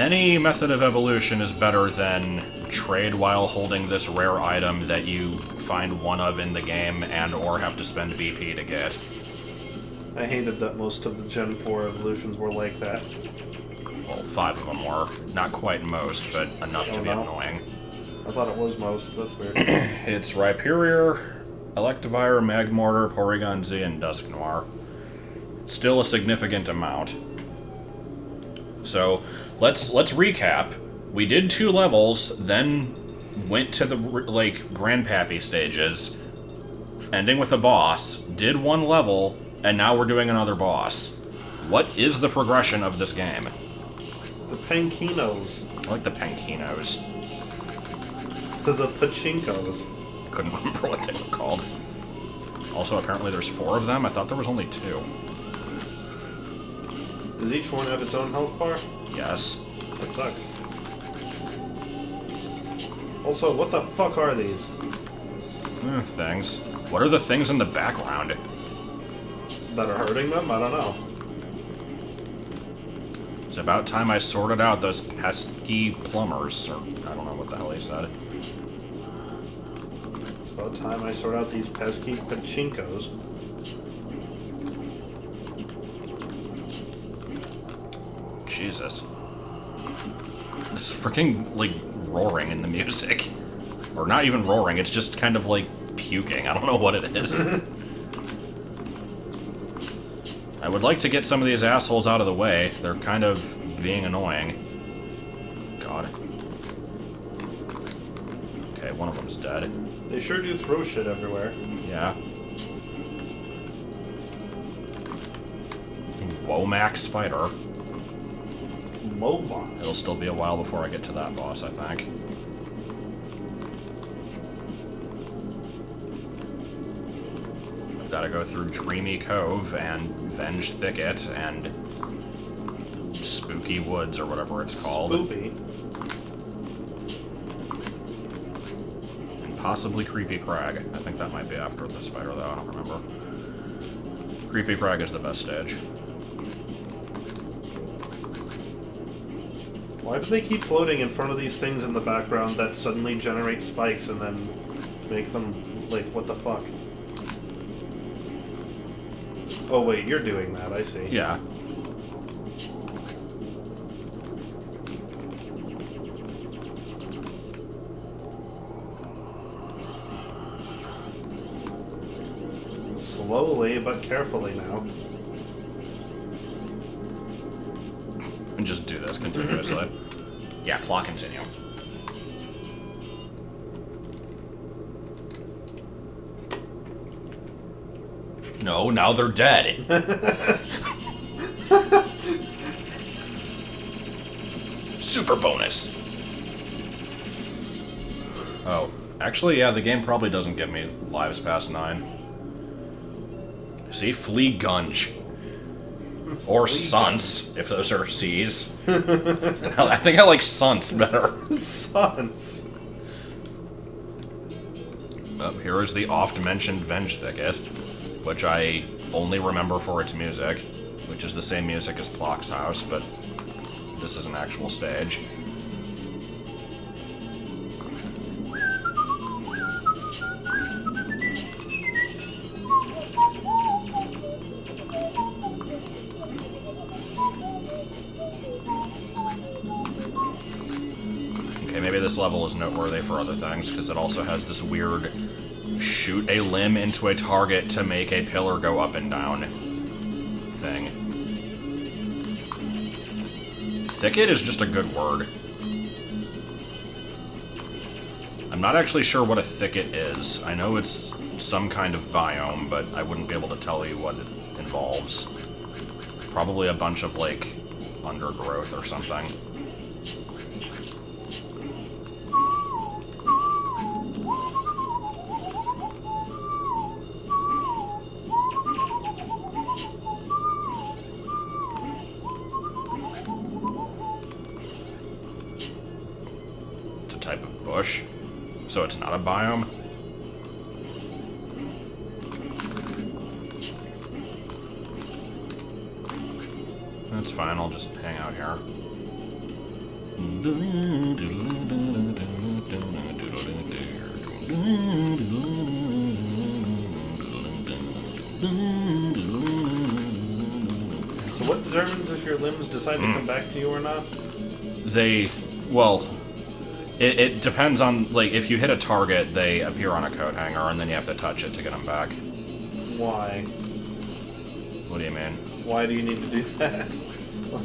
Any method of evolution is better than trade while holding this rare item that you find one of in the game and or have to spend BP to get. I hated that most of the Gen 4 evolutions were like that. Well, 5 of them were. Not quite most, but enough to be annoying. I thought it was most. That's weird. It's Rhyperior, Electivire, Magmortar, Porygon Z, and Dusk Noir. Still a significant amount. So, let's recap. We did 2 levels, then went to the, Grandpappy stages, ending with a boss, did 1 level, and now we're doing another boss. What is the progression of this game? The Pankinos. I like the Pankinos. The Pachinkos. I couldn't remember what they were called. Also, apparently there's 4 of them. I thought there was only 2. Does each one have its own health bar? Yes. That sucks. Also, what the fuck are these? Things. What are the things in the background? That are hurting them? I don't know. It's about time I sorted out those pesky plumbers, or I don't know what the hell he said. It's about time I sort out these pesky pachinkos. Jesus. This freaking, roaring in the music. Or not even roaring, it's just kind of, puking. I don't know what it is. I would like to get some of these assholes out of the way. They're kind of being annoying. God. Okay, one of them's dead. They sure do throw shit everywhere. Yeah. Womack Spider. Mobile. It'll still be a while before I get to that boss, I think. I've got to go through Dreamy Cove and Venge Thicket and Spooky Woods, or whatever it's called. Spoopy. And possibly Creepy Crag. I think that might be after the spider, though. I don't remember. Creepy Crag is the best stage. Why do they keep floating in front of these things in the background that suddenly generate spikes and then make them, what the fuck? Oh wait, you're doing that, I see. Yeah. Slowly but carefully now. And just do this continuously. Yeah, plot continue. No, now they're dead. Super bonus. Oh, actually, yeah, the game probably doesn't give me lives past 9. See, Flea Gunge. Or Sunts, if those are C's. I think I like Sunts better. Suns. Here is the oft-mentioned Venge Thicket, which I only remember for its music, which is the same music as Plok's house, but this is an actual stage. Maybe this level is noteworthy for other things, because it also has this weird shoot a limb into a target to make a pillar go up and down thing. Thicket is just a good word. I'm not actually sure what a thicket is. I know it's some kind of biome, but I wouldn't be able to tell you what it involves. Probably a bunch of, undergrowth or something. Type of bush, so it's not a biome. That's fine, I'll just hang out here. So what determines if your limbs decide to come back to you or not? Well, it depends on, like, if you hit a target, they appear on a coat hanger, and then you have to touch it to get them back. Why? What do you mean? Why do you need to do that?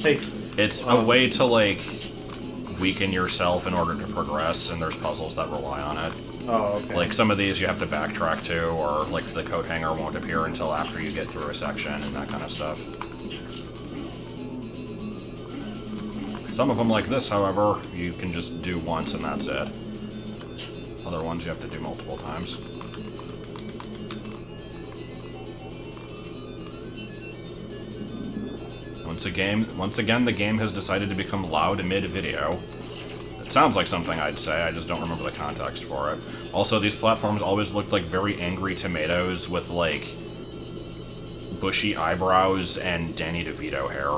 Like... It's a way to, like, weaken yourself in order to progress, and there's puzzles that rely on it. Oh, okay. Like, some of these you have to backtrack to, or, like, the coat hanger won't appear until after you get through a section, and that kind of stuff. Some of them, like this, however, you can just do once and that's it. Other ones you have to do multiple times. Once again, the game has decided to become loud mid-video. It sounds like something I'd say, I just don't remember the context for it. Also, these platforms always looked like very angry tomatoes with, like, bushy eyebrows and Danny DeVito hair.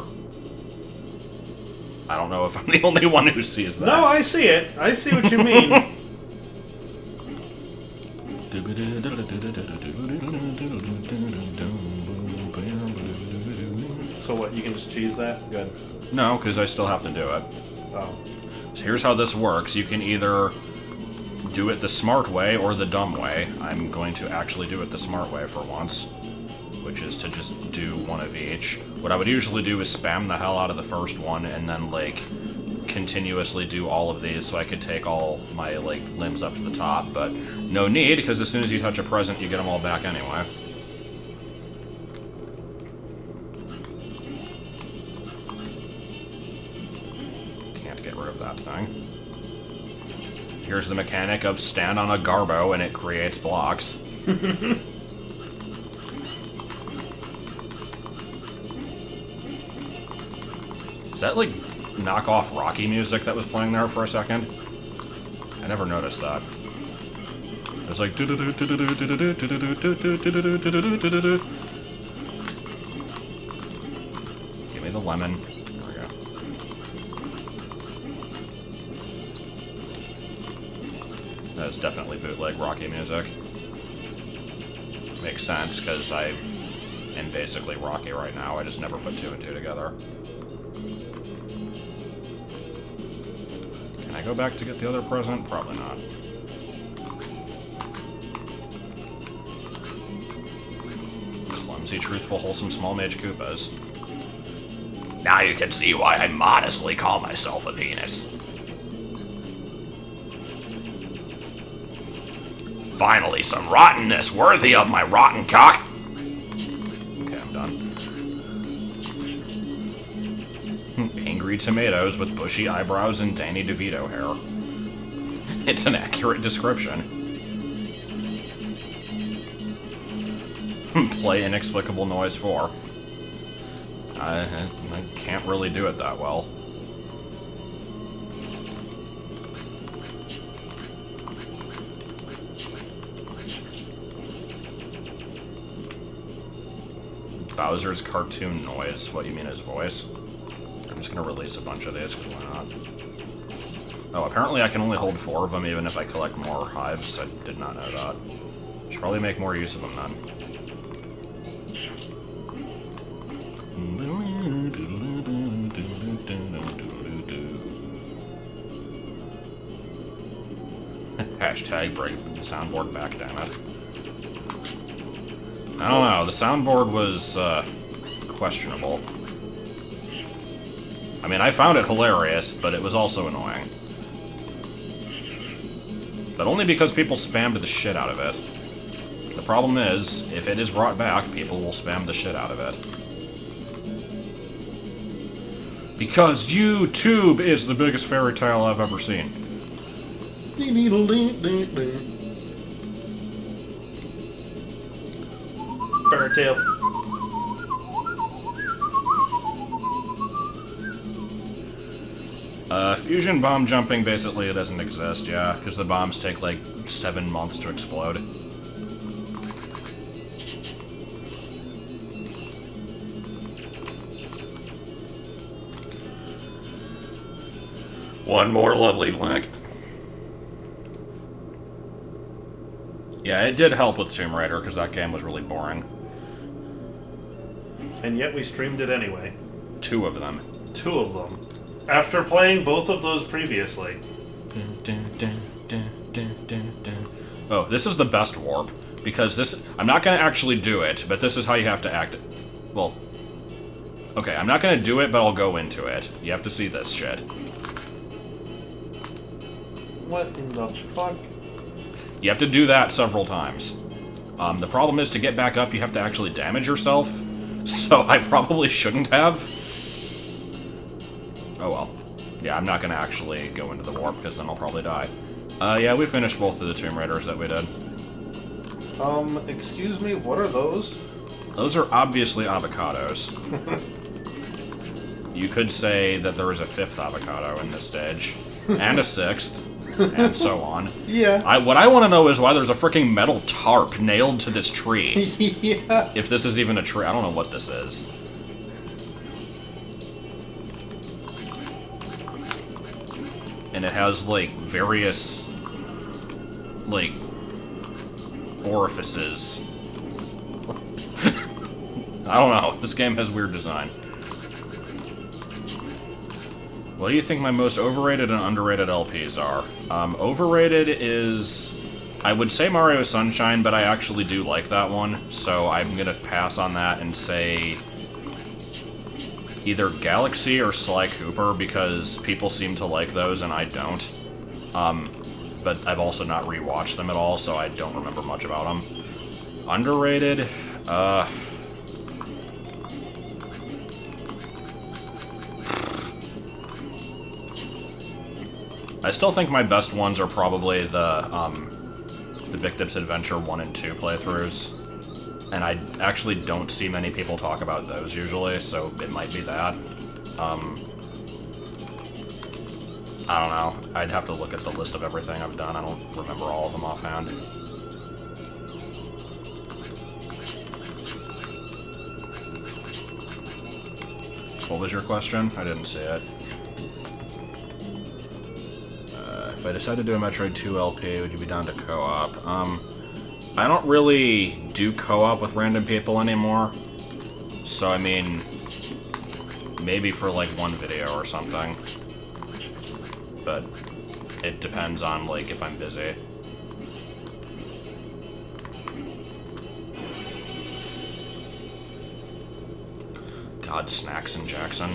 I don't know if I'm the only one who sees that. No, I see it. I see what you mean. So what, you can just cheese that? Good. No, because I still have to do it. Oh. So here's how this works. You can either do it the smart way or the dumb way. I'm going to actually do it the smart way for once, which is to just do one of each. What I would usually do is spam the hell out of the first one and then, like, continuously do all of these so I could take all my, like, limbs up to the top, but no need, because as soon as you touch a present, you get them all back anyway. Can't get rid of that thing. Here's the mechanic of stand on a garbo and it creates blocks. Is that, like, knockoff Rocky music that was playing there for a second? I never noticed that. It was like... Give me the lemon. There we go. That is definitely bootleg Rocky music. Makes sense, because I am basically Rocky right now. I just never put two and two together. Can I go back to get the other present? Probably not. Clumsy, truthful, wholesome, small mage Koopas. Now you can see why I modestly call myself a penis. Finally, some rottenness worthy of my rotten cock. Okay, I'm done. Angry tomatoes with bushy eyebrows and Danny DeVito hair. It's an accurate description. Play inexplicable noise 4. I can't really do it that well. Bowser's cartoon noise. What you mean his voice? I'm just gonna release a bunch of these, because why not? Oh, apparently I can only hold 4 of them even if I collect more hives. I did not know that. Should probably make more use of them then. Hashtag break the soundboard back, damn it. I don't know, the soundboard was, questionable. I mean, I found it hilarious, but it was also annoying. But only because people spammed the shit out of it. The problem is, if it is brought back, people will spam the shit out of it. Because YouTube is the biggest fairy tale I've ever seen. Fairy tale. Fusion bomb jumping basically doesn't exist, yeah, because the bombs take like 7 months to explode. One more lovely flag. Yeah, it did help with Tomb Raider, because that game was really boring. And yet we streamed it anyway. 2 of them. 2 of them. After playing both of those previously. Oh, this is the best warp, because this... I'm not going to actually do it, but this is how you have to act it. Well... Okay, I'm not going to do it, but I'll go into it. You have to see this shit. What in the fuck? You have to do that several times. The problem is, to get back up, you have to actually damage yourself. So I probably shouldn't have. Oh well. Yeah, I'm not going to actually go into the warp, because then I'll probably die. Yeah, we finished both of the Tomb Raiders that we did. Excuse me, what are those? Those are obviously avocados. You could say that there is a 5th avocado in this stage. And a 6th. And so on. Yeah. What I want to know is why there's a freaking metal tarp nailed to this tree. Yeah. If this is even a tree. I don't know what this is. And it has, like, various, like, orifices. I don't know. This game has weird design. What do you think my most overrated and underrated LPs are? Overrated is... I would say Mario Sunshine, but I actually do like that one, so I'm gonna pass on that and say... either Galaxy or Sly Cooper, because people seem to like those and I don't. But I've also not rewatched them at all, so I don't remember much about them. Underrated? I still think my best ones are probably the Big Dip's Adventure 1 and 2 playthroughs. And I actually don't see many people talk about those usually, so it might be that. I don't know. I'd have to look at the list of everything I've done. I don't remember all of them offhand. What was your question? I didn't see it. If I decide to do a Metroid 2 LP, would you be down to co-op? I don't really do co-op with random people anymore. So, I mean, maybe for like one video or something. But it depends on, like, if I'm busy. God, Snacks and Jackson.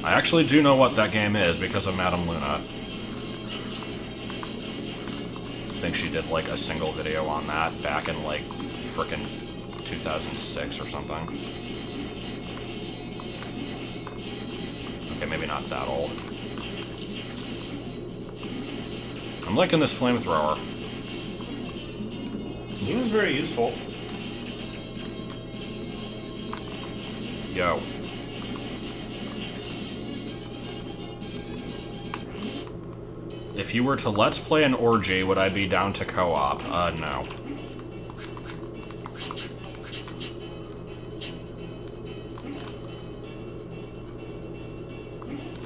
I actually do know what that game is because of Madame Luna. I think she did, like, a single video on that back in, like, frickin' 2006 or something. Okay, maybe not that old. I'm liking this flamethrower. Seems very useful. Yo. If you were to Let's Play an orgy, would I be down to co-op? No.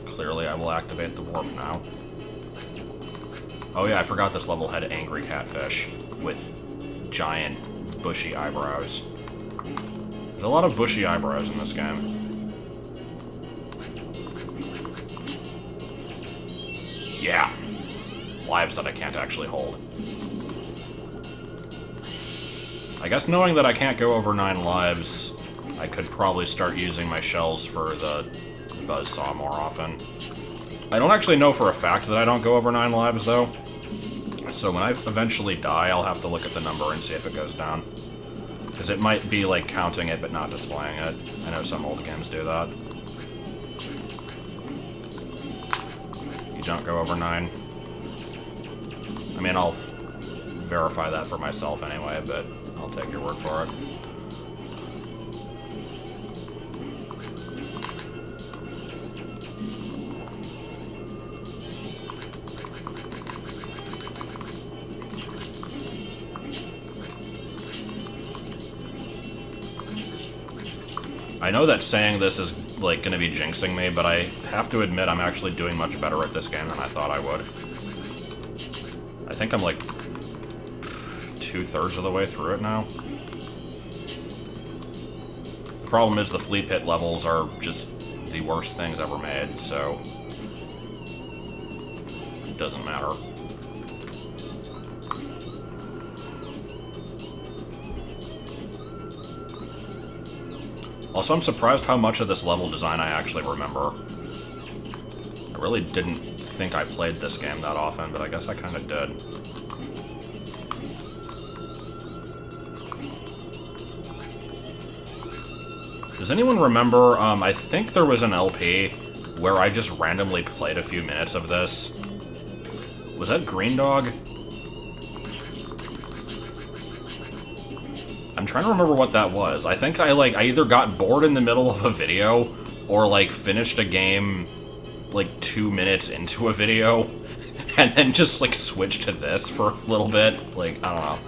Clearly, I will activate the warp now. Oh yeah, I forgot this level had angry catfish with giant, bushy eyebrows. There's a lot of bushy eyebrows in this game. Yeah. Lives that I can't actually hold. I guess knowing that I can't go over 9 lives, I could probably start using my shells for the buzzsaw more often. I don't actually know for a fact that I don't go over 9 lives, though. So when I eventually die, I'll have to look at the number and see if it goes down. Because it might be, like, counting it but not displaying it. I know some old games do that. You don't go over 9. I mean, I'll verify that for myself anyway, but I'll take your word for it. I know that saying this is like, gonna be jinxing me, but I have to admit I'm actually doing much better at this game than I thought I would. I think I'm, like, 2/3 of the way through it now. The problem is the flea pit levels are just the worst things ever made, so it doesn't matter. Also, I'm surprised how much of this level design I actually remember. I really didn't think I played this game that often, but I guess I kind of did. Does anyone remember, I think there was an LP where I just randomly played a few minutes of this. Was that Green Dog? I'm trying to remember what that was. I think I either got bored in the middle of a video, or, like, finished a game, like, 2 minutes into a video, and then just, like, switched to this for a little bit. Like, I don't know.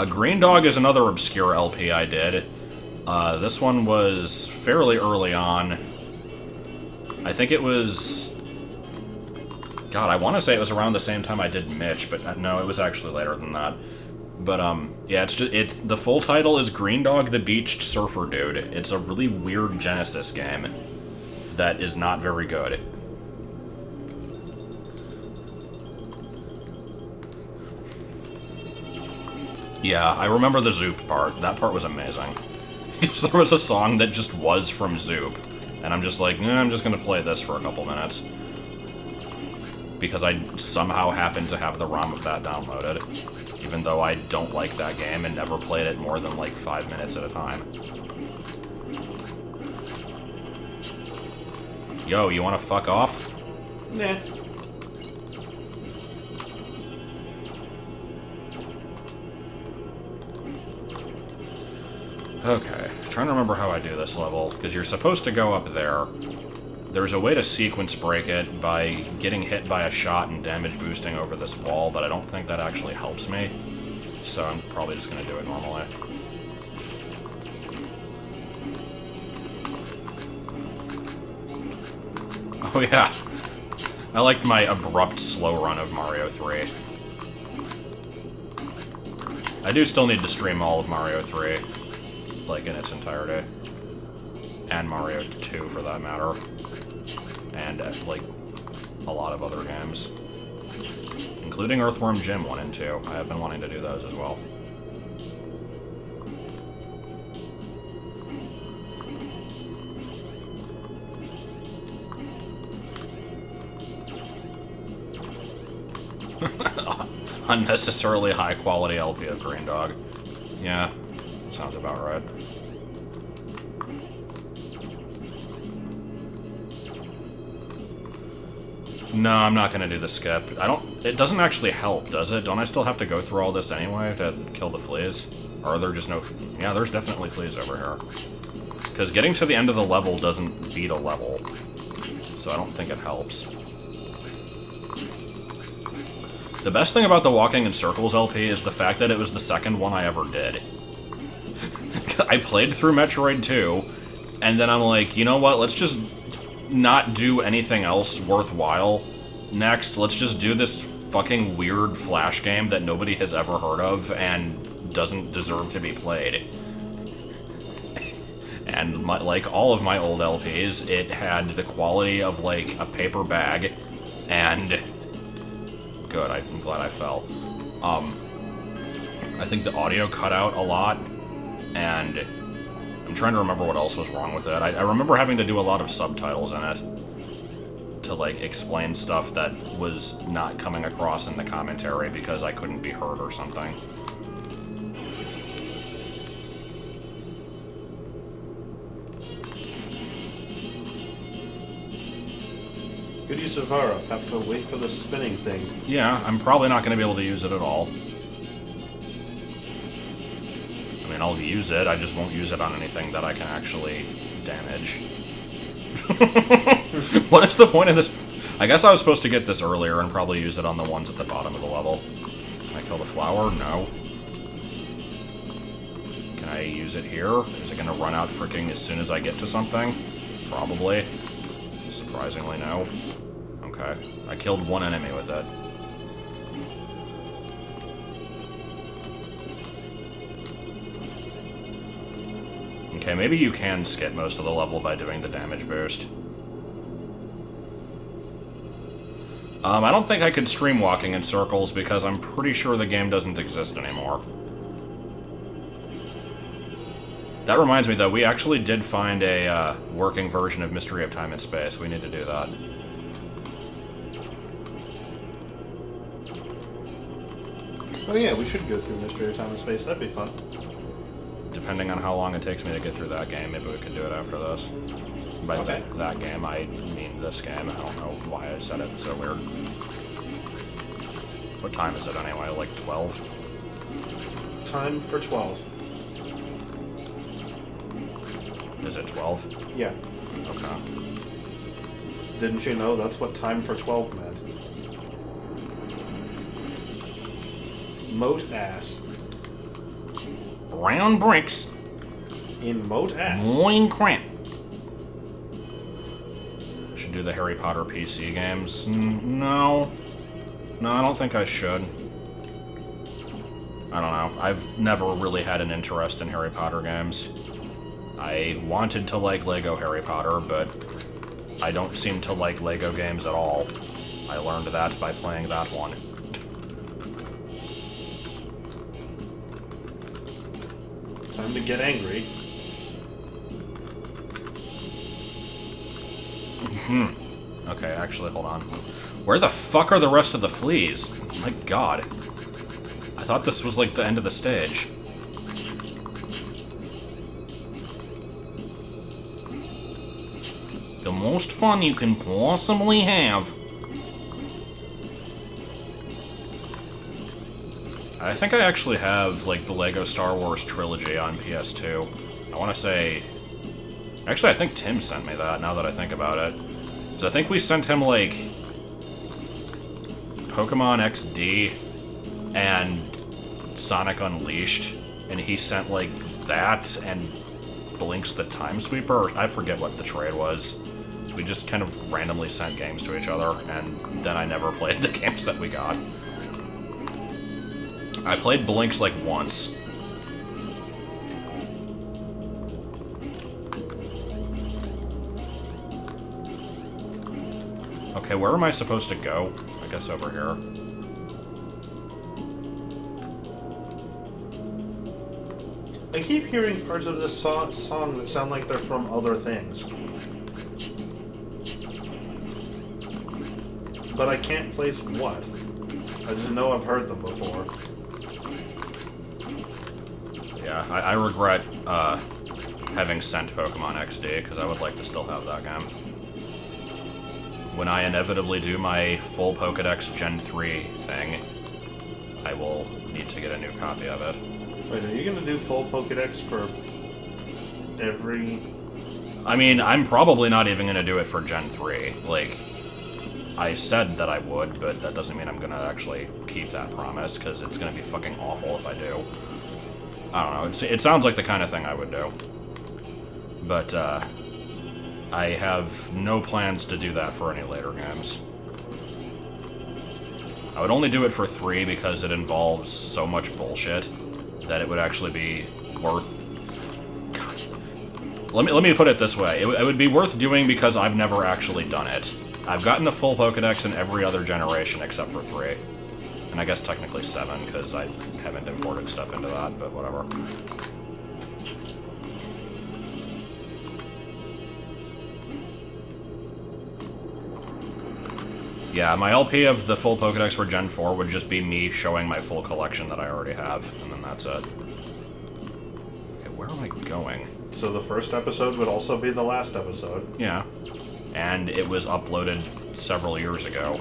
Green Dog is another obscure LP I did. This one was fairly early on. I think it was... God, I want to say it was around the same time I did Mitch, but no, it was actually later than that. But, yeah, the full title is Green Dog the Beached Surfer Dude. It's a really weird Genesis game that is not very good. Yeah, I remember the Zoop part. That part was amazing. Because there was a song that just was from Zoop, and I'm just like, I'm just gonna play this for a couple minutes. Because I somehow happened to have the ROM of that downloaded, even though I don't like that game and never played it more than like 5 minutes at a time. Yo, you wanna fuck off? Nah. Okay, trying to remember how I do this level, because you're supposed to go up there. There's a way to sequence break it by getting hit by a shot and damage boosting over this wall, but I don't think that actually helps me. So I'm probably just going to do it normally. Oh yeah. I liked my abrupt slow run of Mario 3. I do still need to stream all of Mario 3, like in its entirety. And Mario 2 for that matter. And, like, a lot of other games. Including Earthworm Jim 1 and 2. I have been wanting to do those as well. Unnecessarily high-quality LP of Green Dog. Yeah, sounds about right. No, I'm not gonna do the skip. It doesn't actually help, does it? Don't I still have to go through all this anyway to kill the fleas? Or are there just no... Yeah, there's definitely fleas over here. Because getting to the end of the level doesn't beat a level. So I don't think it helps. The best thing about the Walking in Circles LP is the fact that it was the second one I ever did. I played through Metroid 2, and then I'm like, you know what, let's just not do anything else worthwhile next. Let's just do this fucking weird Flash game that nobody has ever heard of and doesn't deserve to be played. And like all of my old LPs, it had the quality of like a paper bag, and good, I'm glad I fell. I think the audio cut out a lot, and I'm trying to remember what else was wrong with it. I remember having to do a lot of subtitles in it to, like, explain stuff that was not coming across in the commentary because I couldn't be heard or something. Good use of power-up. Have to wait for the spinning thing. Yeah, I'm probably not going to be able to use it at all. I mean, I'll use it, I just won't use it on anything that I can actually damage. What is the point of this? I guess I was supposed to get this earlier and probably use it on the ones at the bottom of the level. Can I kill the flower? No. Can Can I use it here? Is it gonna run out freaking as soon as I get to something? Probably. Surprisingly, no. Okay. I killed one enemy with it. Okay, maybe you can skip most of the level by doing the damage boost. I don't think I could stream walking in circles because I'm pretty sure the game doesn't exist anymore. That reminds me, though, we actually did find a working version of Mystery of Time and Space. We need to do that. Oh yeah, we should go through Mystery of Time and Space. That'd be fun. Depending on how long it takes me to get through that game, maybe we could do it after this. By Okay. that game, I mean this game. I don't know why I said it so weird. What time is it anyway? Like 12? Time for 12. Is it 12? Yeah. Okay. Didn't you know that's what time for 12 meant? Moat ass. Brown bricks. In moat ass. Loin cramp. Should do the Harry Potter PC games. No. No, I don't think I should. I don't know. I've never really had an interest in Harry Potter games. I wanted to like Lego Harry Potter, but I don't seem to like Lego games at all. I learned that by playing that one. Time to get angry. Okay, actually, hold on. Where the fuck are the rest of the fleas? My god. I thought this was like the end of the stage. The most fun you can possibly have. I think I actually have, like, the Lego Star Wars trilogy on PS2. I want to say... Actually, I think Tim sent me that, now that I think about it. So I think we sent him, like... Pokemon XD and Sonic Unleashed, and he sent, like, that and Blinks the Time Sweeper. I forget what the trade was. We just kind of randomly sent games to each other, and then I never played the games that we got. I played Blinks, like, once. Okay, where am I supposed to go? I guess over here. I keep hearing parts of this song that sound like they're from other things. But I can't place what. I just know I've heard them before. Yeah, I regret having sent Pokemon XD, because I would like to still have that game. When I inevitably do my full Pokedex Gen 3 thing, I will need to get a new copy of it. Wait, are you gonna do full Pokedex for every... I mean, I'm probably not even gonna do it for Gen 3. Like, I said that I would, but that doesn't mean I'm gonna actually keep that promise, because it's gonna be fucking awful if I do. I don't know, it sounds like the kind of thing I would do. But, I have no plans to do that for any later games. I would only do it for 3 because it involves so much bullshit that it would actually be worth... God. Let me put it this way. It would be worth doing because I've never actually done it. I've gotten the full Pokedex in every other generation except for 3. And I guess technically 7, because I haven't imported stuff into that, but whatever. Yeah, my LP of the full Pokedex for Gen 4 would just be me showing my full collection that I already have, and then that's it. Okay, where am I going? So the first episode would also be the last episode. Yeah. And it was uploaded several years ago.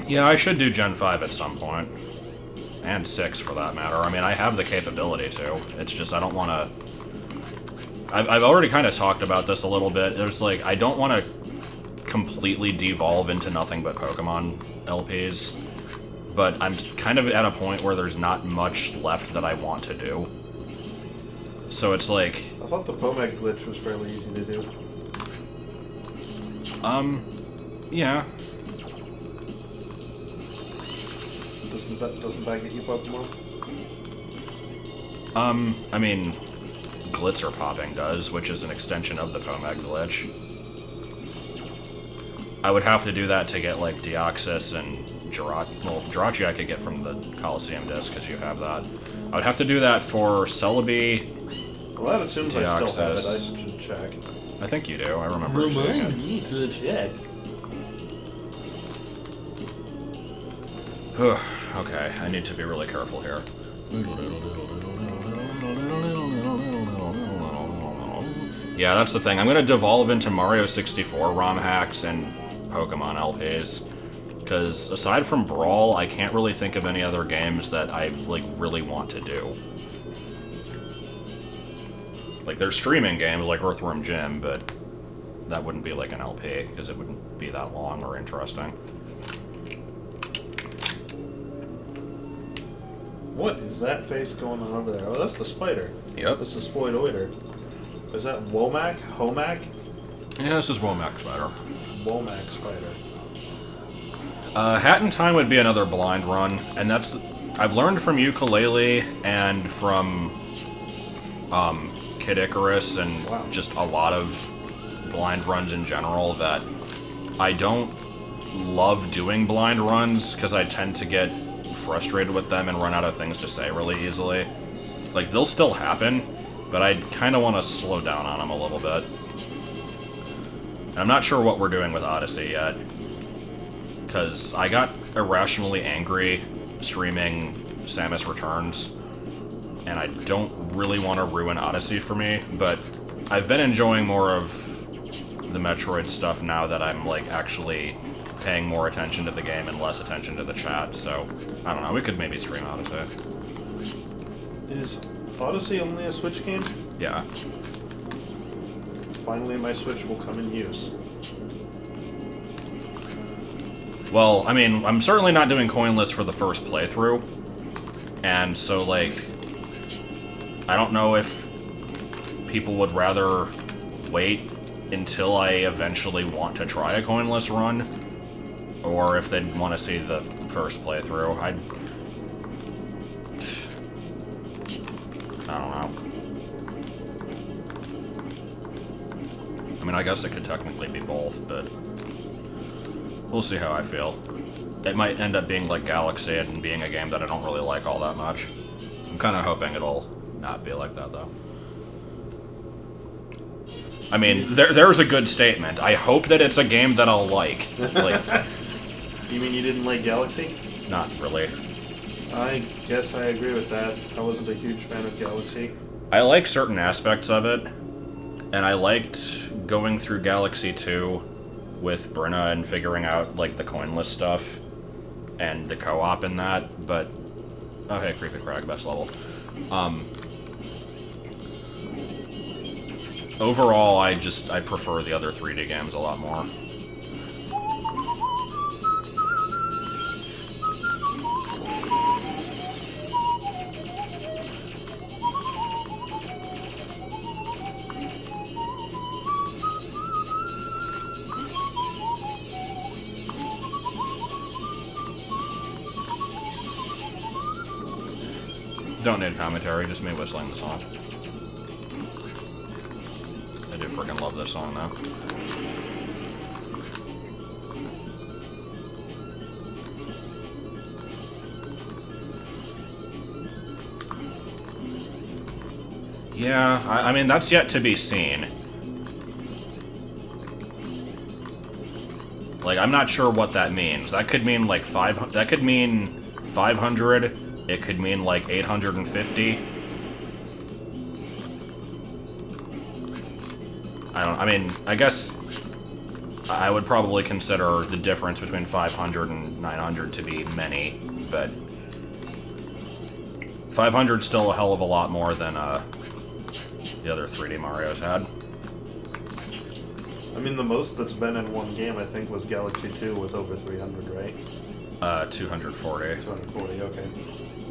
Yeah, I should do Gen 5 at some point. And 6, for that matter. I mean, I have the capability to. It's just I don't want to... I've already kind of talked about this a little bit. There's like, I don't want to completely devolve into nothing but Pokemon LPs, but I'm kind of at a point where there's not much left that I want to do. So it's like... I thought the Pomeg glitch was fairly easy to do. Yeah. Doesn't that get you Pokemon? I mean, Glitzer popping does, which is an extension of the Pomeg glitch. I would have to do that to get, like, Deoxys and Jirachi. Well, Jirachi I could get from the Coliseum disc, because you have that. I would have to do that for Celebi. Well, that assumes Deoxys. I still have it. I should check. I think you do. I remember seeing it. Remind me to check. Okay, I need to be really careful here. Yeah, that's the thing. I'm gonna devolve into Mario 64 ROM hacks and Pokemon LPs. Because aside from Brawl, I can't really think of any other games that I, like, really want to do. Like, there's streaming games like Earthworm Jim, but that wouldn't be like an LP, because it wouldn't be that long or interesting. What is that face going on over there? Oh, that's the spider. Yep. This is Sploidoider. Is that Womack? Homack? Yeah, this is Womack Spider. Womack spider. Hat in Time would be another blind run, and that's... I've learned from Ukulele and from Kid Icarus and just a lot of blind runs in general that I don't love doing blind runs because I tend to get frustrated with them and run out of things to say really easily. Like, they'll still happen, but I kind of want to slow down on them a little bit. And I'm not sure what we're doing with Odyssey yet, because I got irrationally angry streaming Samus Returns, and I don't really want to ruin Odyssey for me, but I've been enjoying more of the Metroid stuff now that I'm, like, actually paying more attention to the game and less attention to the chat, so I don't know, we could maybe stream Odyssey. Is Odyssey only a Switch game? Yeah. Finally, my Switch will come in use. Well, I mean, I'm certainly not doing coinless for the first playthrough, and so, like, I don't know if people would rather wait until I eventually want to try a coinless run, or if they'd want to see the first playthrough. I don't know. I mean, I guess it could technically be both, but we'll see how I feel. It might end up being like Galaxy and being a game that I don't really like all that much. I'm kind of hoping it'll not be like that, though. I mean, there's a good statement. I hope that it's a game that I'll like. Like, You mean you didn't like Galaxy? not really. I guess I agree with that. I wasn't a huge fan of Galaxy. I like certain aspects of it, and I liked going through Galaxy 2 with Brenna and figuring out, like, the coinless stuff and the co-op in that, but... Oh, hey, Creepy Crag, best level. Overall, I prefer the other 3D games a lot more. Don't need commentary, just me whistling the song. I do freaking love this song, though. Yeah, I mean, that's yet to be seen. Like, I'm not sure what that means. That could mean, like, that could mean 500... It could mean, like, 850. I mean, I guess I would probably consider the difference between 500 and 900 to be many, but 500's still a hell of a lot more than the other 3D Marios had. I mean, the most that's been in one game, I think, was Galaxy 2 with over 300, right? 240. 240, okay.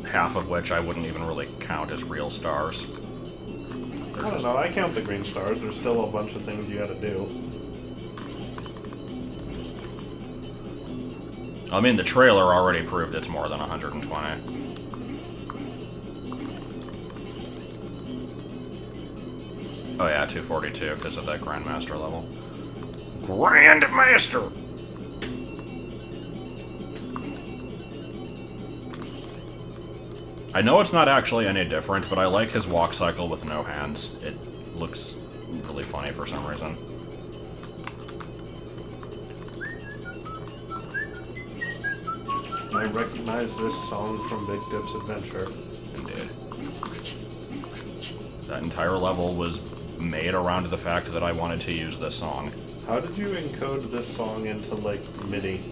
Half of which I wouldn't even really count as real stars. I don't know, I count the green stars. There's still a bunch of things you gotta do. I mean, the trailer already proved it's more than 120. Oh yeah, 242 because of that Grandmaster level. Grandmaster! I know it's not actually any different, but I like his walk cycle with no hands. It looks really funny for some reason. I recognize this song from Big Dip's Adventure. Indeed. That entire level was made around the fact that I wanted to use this song. How did you encode this song into, like, MIDI?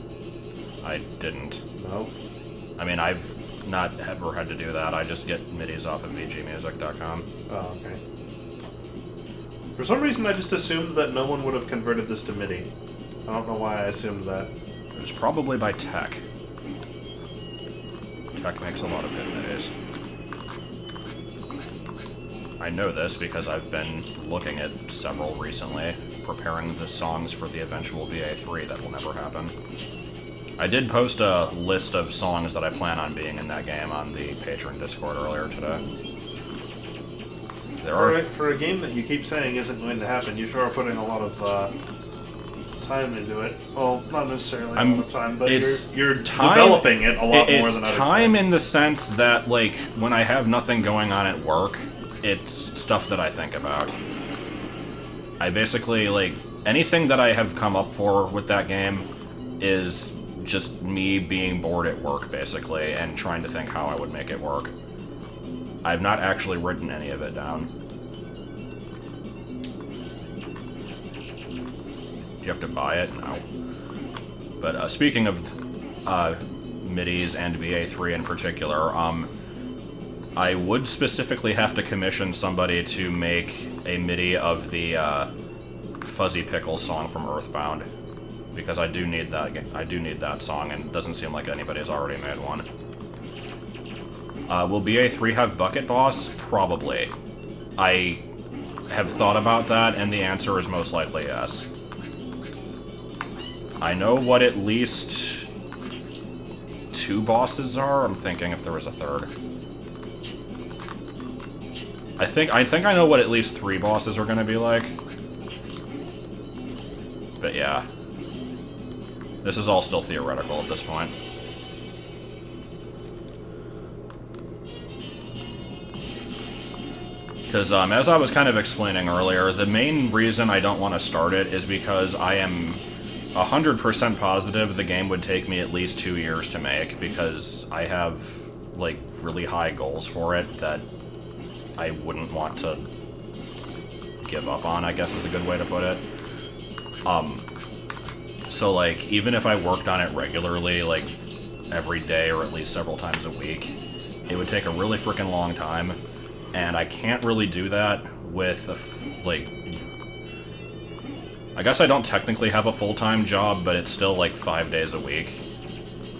I didn't. No? I mean, I've not ever had to do that. I just get MIDIs off of vgmusic.com. Oh, okay. For some reason, I just assumed that no one would have converted this to MIDI. I don't know why I assumed that. It was probably by Tech. Tech makes a lot of good MIDIs. I know this because I've been looking at several recently, preparing the songs for the eventual BA3 that will never happen. I did post a list of songs that I plan on being in that game on the Patreon Discord earlier today. For a game that you keep saying isn't going to happen, you sure are putting a lot of time into it. Well, not necessarily a lot of time, but you're developing it a lot more than I It's time in the sense that, like, when I have nothing going on at work, it's stuff that I think about. I basically, like, anything that I have come up for with that game is just me being bored at work, basically, and trying to think how I would make it work. I've not actually written any of it down. Do you have to buy it? No. But speaking of MIDIs and BA3 in particular, I would specifically have to commission somebody to make a MIDI of the Fuzzy Pickle song from Earthbound, because I do need that. I do need that song, and it doesn't seem like anybody's already made one. Will BA3 have Bucket Boss? Probably. I have thought about that, and the answer is most likely yes. I know what at least 2 bosses are. I'm thinking if there was a third. I think I know what at least 3 bosses are gonna be like. But yeah. This is all still theoretical at this point. Because, as I was kind of explaining earlier, the main reason I don't want to start it is because I am 100% positive the game would take me at least 2 years to make, because I have, like, really high goals for it that I wouldn't want to give up on, I guess is a good way to put it. So, like, even if I worked on it regularly, like, every day or at least several times a week, it would take a really freaking long time, and I can't really do that with, I guess I don't technically have a full-time job, but it's still, like, 5 days a week.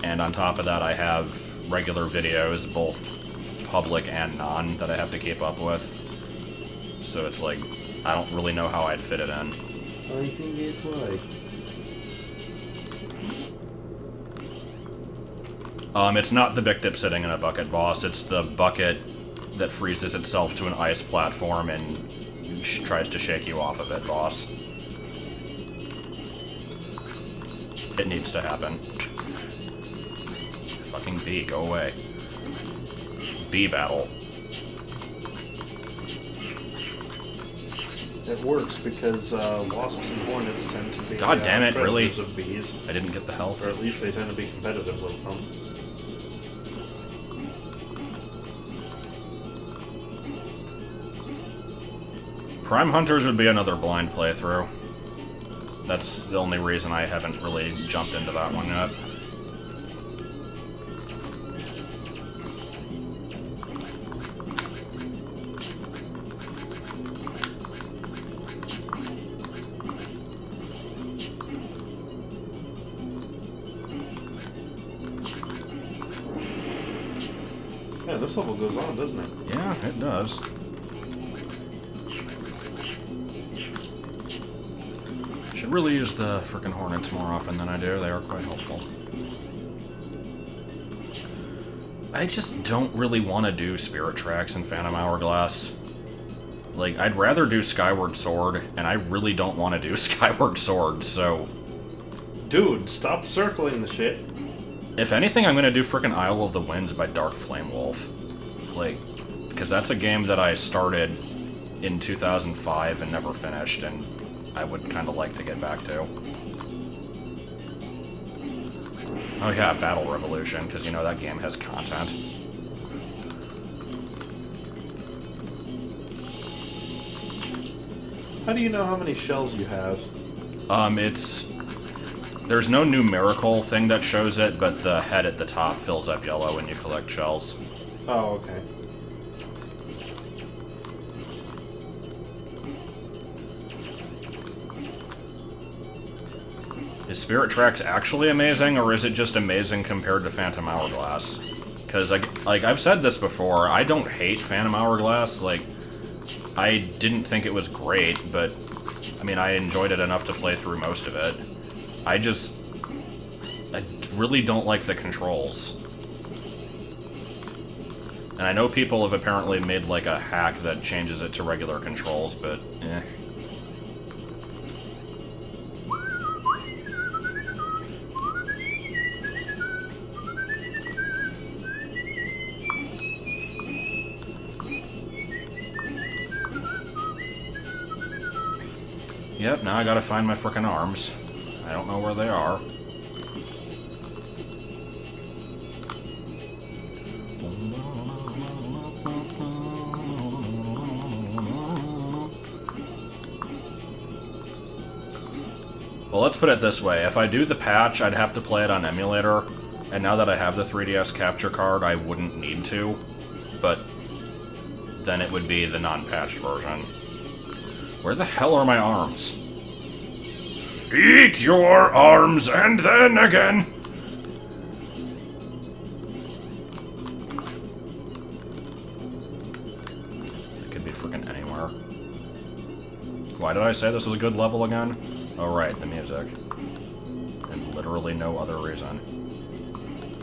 And on top of that, I have regular videos, both public and non, that I have to keep up with. So it's like, I don't really know how I'd fit it in. I think it's like... It's not the Big Dip sitting in a bucket boss, it's the bucket that freezes itself to an ice platform and tries to shake you off of it, boss. It needs to happen. Fucking bee, go away. Bee battle. It works because wasps and hornets tend to be God damn it, really? predators of bees. I didn't get the health. Or at least they tend to be competitive with them. Prime Hunters would be another blind playthrough. That's the only reason I haven't really jumped into that one yet. man, this level goes on, doesn't it? Yeah, it does. Should really use the frickin' Hornets more often than I do. They are quite helpful. I just don't really want to do Spirit Tracks and Phantom Hourglass. Like, I'd rather do Skyward Sword, and I really don't want to do Skyward Sword, so... Dude, stop circling the shit. If anything, I'm gonna do frickin' Isle of the Winds by Dark Flame Wolf. Like, because that's a game that I started in 2005 and never finished, and I would kind of like to get back to. Oh yeah, Battle Revolution, because you know that game has content. How do you know how many shells you have? There's no numerical thing that shows it, but the head at the top fills up yellow when you collect shells. Oh, okay. Is Spirit Tracks actually amazing, or is it just amazing compared to Phantom Hourglass? Because, like I've said this before, I don't hate Phantom Hourglass. Like, I didn't think it was great, but, I mean, I enjoyed it enough to play through most of it. I really don't like the controls. And I know people have apparently made, like, a hack that changes it to regular controls, but, eh. Yep, now I gotta find my frickin' arms. I don't know where they are. Well, let's put it this way. If I do the patch, I'd have to play it on emulator, and now that I have the 3DS capture card, I wouldn't need to, but then it would be the non-patched version. Where the hell are my arms? Eat your arms, and then again! It could be freaking anywhere. Why did I say this was a good level again? Oh right, the music. And literally no other reason.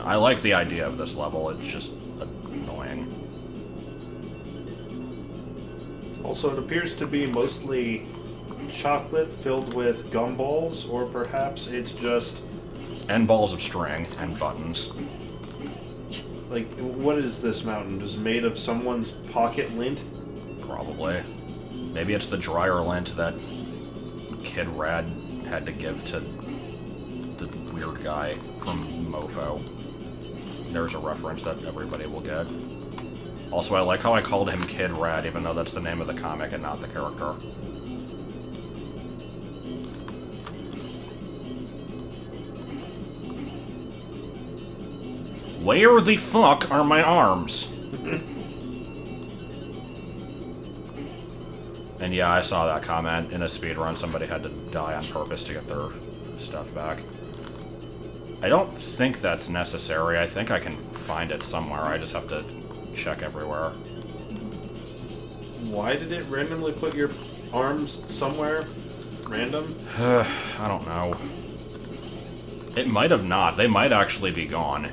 I like the idea of this level, it's just annoying. Also, it appears to be mostly chocolate filled with gumballs, or perhaps it's just... And balls of string, and buttons. Like, what is this mountain? Just made of someone's pocket lint? Probably. Maybe it's the dryer lint that Kid Rad had to give to the weird guy from Mofo. There's a reference that everybody will get. Also, I like how I called him Kid Rad, even though that's the name of the comic and not the character. Where the fuck are my arms? And yeah, I saw that comment in a speedrun. Somebody had to die on purpose to get their stuff back. I don't think that's necessary. I think I can find it somewhere. I just have to check everywhere. Why did it randomly put your arms somewhere? Random? I don't know. It might have not. They might actually be gone.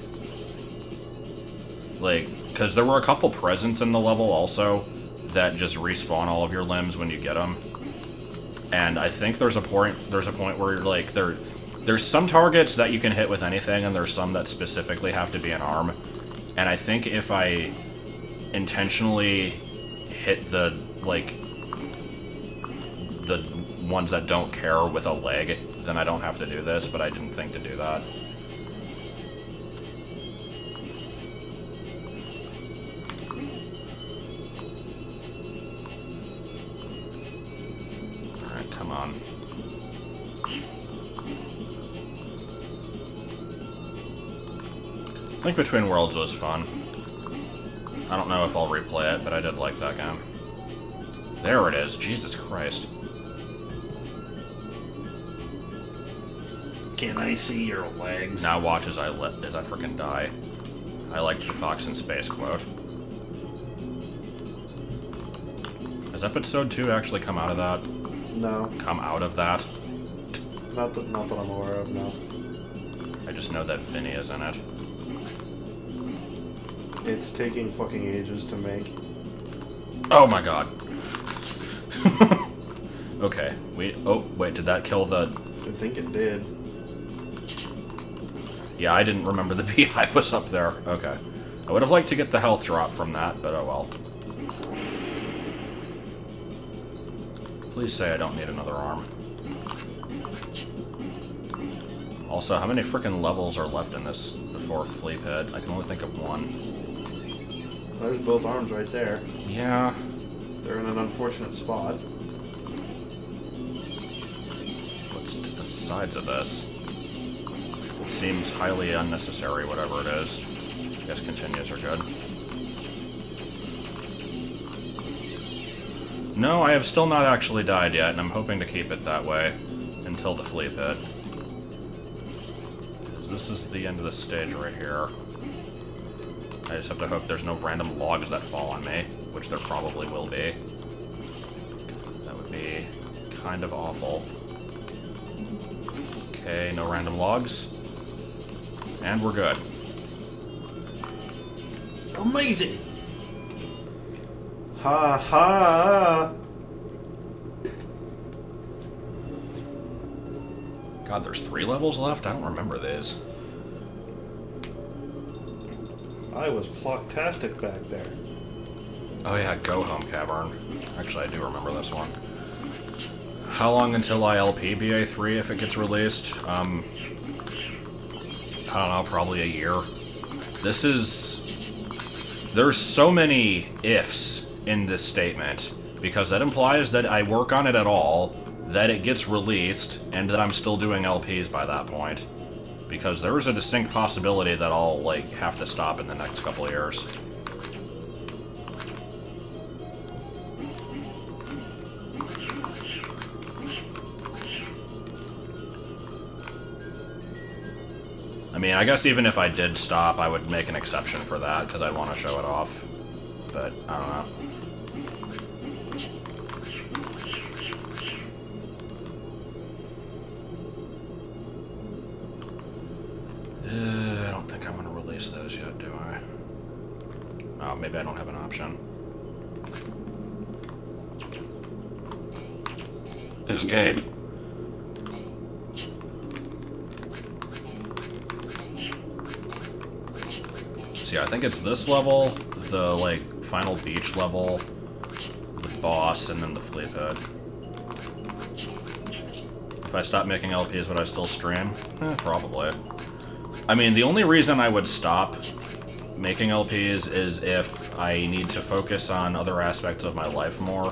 Like, because there were a couple presents in the level also that just respawn all of your limbs when you get them. And I think there's a point where you're like, there's some targets that you can hit with anything, and there's some that specifically have to be an arm. And I think if I intentionally hit the ones that don't care with a leg, then I don't have to do this, but I didn't think to do that. Alright, come on. Link Between Worlds was fun. I don't know if I'll replay it, but I did like that game. There it is. Jesus Christ. Can I see your legs? Now watch as I frickin' die. I liked the Fox in Space quote. Does episode 2 actually come out of that? No. Come out of that? Not that I'm aware of, no. I just know that Vinny is in it. It's taking fucking ages to make. Oh my god. Okay, oh, wait, did that kill the... I think it did. Yeah, I didn't remember the beehive was up there. Okay. I would have liked to get the health drop from that, but oh well. Please say I don't need another arm. Also, how many frickin' levels are left in this, the 4th flea pit? I can only think of one. There's both arms right there. Yeah. They're in an unfortunate spot. What's to the sides of this? It seems highly unnecessary, whatever it is. I guess continues are good. No, I have still not actually died yet, and I'm hoping to keep it that way until the flea pit. This is the end of the stage right here. I just have to hope there's no random logs that fall on me, which there probably will be. That would be kind of awful. Okay, no random logs. And we're good. Amazing! Ha ha! God, there's 3 levels left? I don't remember these. I was Ploktastic back there. Oh yeah, Go Home Cavern. Actually, I do remember this one. How long until ILP BA3 if it gets released? I don't know, probably a year. This is... There's so many ifs in this statement, because that implies that I work on it at all, that it gets released, and that I'm still doing LPs by that point. Because there is a distinct possibility that I'll, like, have to stop in the next couple of years. I mean, I guess even if I did stop, I would make an exception for that, because I'd want to show it off. But, I don't know. I don't think I want to release those yet, do I? Oh, maybe I don't have an option. Escape. So yeah, I think it's this level, the, like, final beach level, the boss, and then the flea pit. If I stop making LPs, would I still stream? Probably. I mean, the only reason I would stop making LPs is if I need to focus on other aspects of my life more,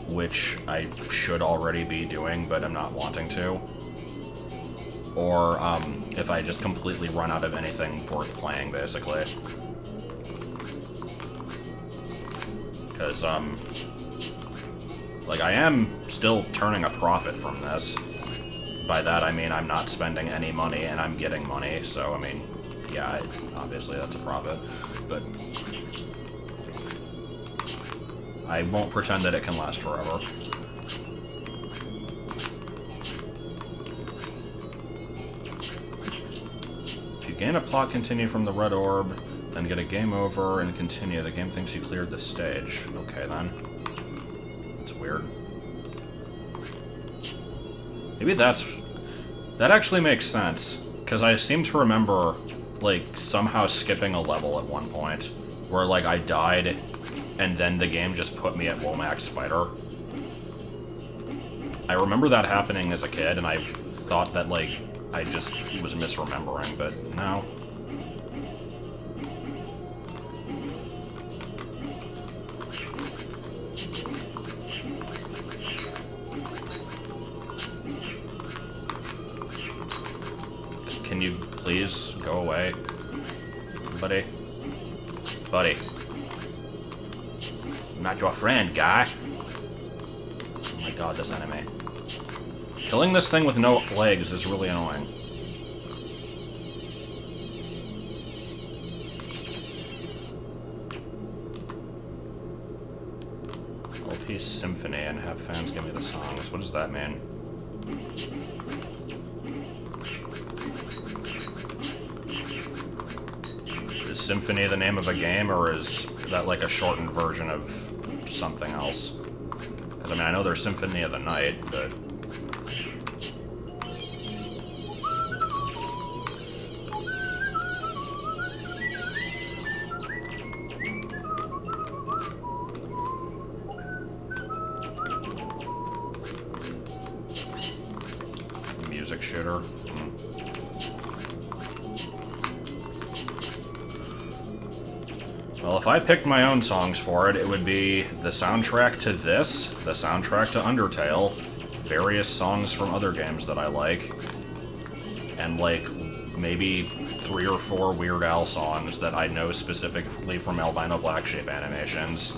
which I should already be doing, but I'm not wanting to. Or, if I just completely run out of anything worth playing, basically. Because, like, I am still turning a profit from this. By that, I mean I'm not spending any money, and I'm getting money, so, I mean, yeah, obviously that's a profit. But I won't pretend that it can last forever. If you gain a plot continue from the red orb, then get a game over and continue. The game thinks you cleared the stage. Okay, then. That's weird. Maybe that actually makes sense, because I seem to remember, like, somehow skipping a level at one point, where, like, I died, and then the game just put me at Womack Spider. I remember that happening as a kid, and I thought that, like, I just was misremembering, but no. Can you please go away, buddy? Buddy. I'm not your friend, guy. Oh my god, this enemy. Killing this thing with no legs is really annoying. Symphony and have fans give me the songs. What does that mean? Is Symphony the name of a game, or is that like a shortened version of something else? Because, I mean, I know there's Symphony of the Night, but... Music shooter. Well, if I picked my own songs for it, it would be the soundtrack to this, the soundtrack to Undertale, various songs from other games that I like, and, like, maybe 3 or 4 Weird Al songs that I know specifically from Albino Black Sheep animations,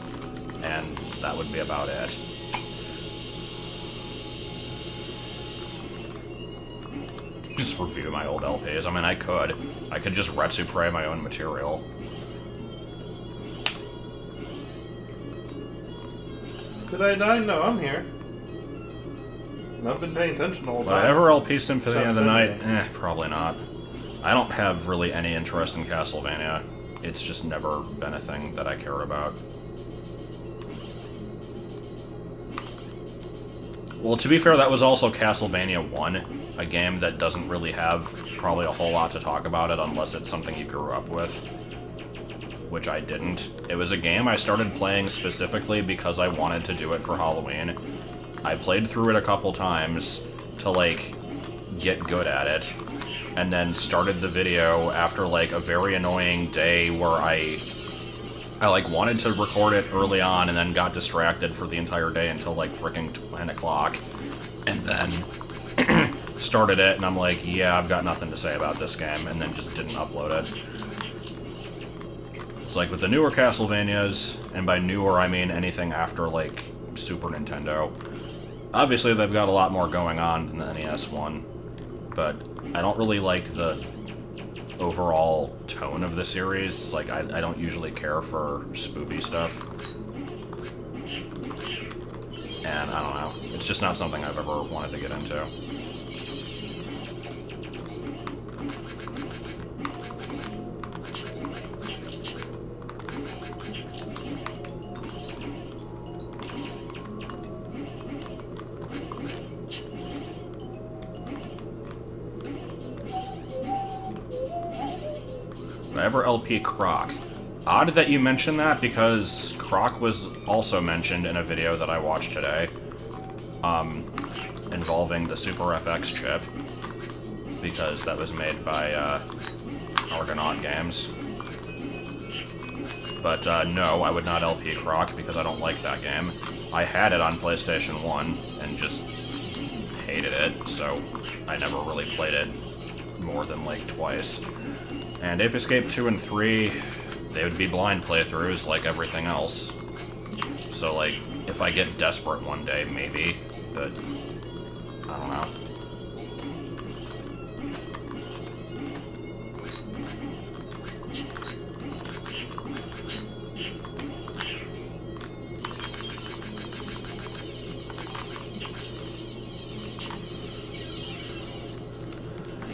and that would be about it. Just review my old LPs. I mean, I could. I could just Retsupre my own material. Did I die? No, I'm here. I've been paying attention the whole time. Ever LP Symphony of the Night? Probably not. I don't have really any interest in Castlevania. It's just never been a thing that I cared about. Well, to be fair, that was also Castlevania 1, a game that doesn't really have probably a whole lot to talk about it unless it's something you grew up with. Which I didn't. It was a game I started playing specifically because I wanted to do it for Halloween. I played through it a couple times to, like, get good at it, and then started the video after, like, a very annoying day where I like, wanted to record it early on and then got distracted for the entire day until, like, frickin' 10 o'clock, and then started it, and I'm like, yeah, I've got nothing to say about this game, and then just didn't upload it. It's like with the newer Castlevanias, and by newer I mean anything after, like, Super Nintendo. Obviously they've got a lot more going on than the NES one, but I don't really like the overall tone of the series. Like, I don't usually care for spoopy stuff. And I don't know, it's just not something I've ever wanted to get into. Ever LP Croc. Odd that you mentioned that, because Croc was also mentioned in a video that I watched today, involving the Super FX chip, because that was made by Argonaut Games. But no, I would not LP Croc because I don't like that game. I had it on PlayStation 1 and just hated it, so I never really played it more than, like, twice. And Ape Escape 2 and 3, they would be blind playthroughs like everything else. So, like, if I get desperate one day, maybe, but I don't know.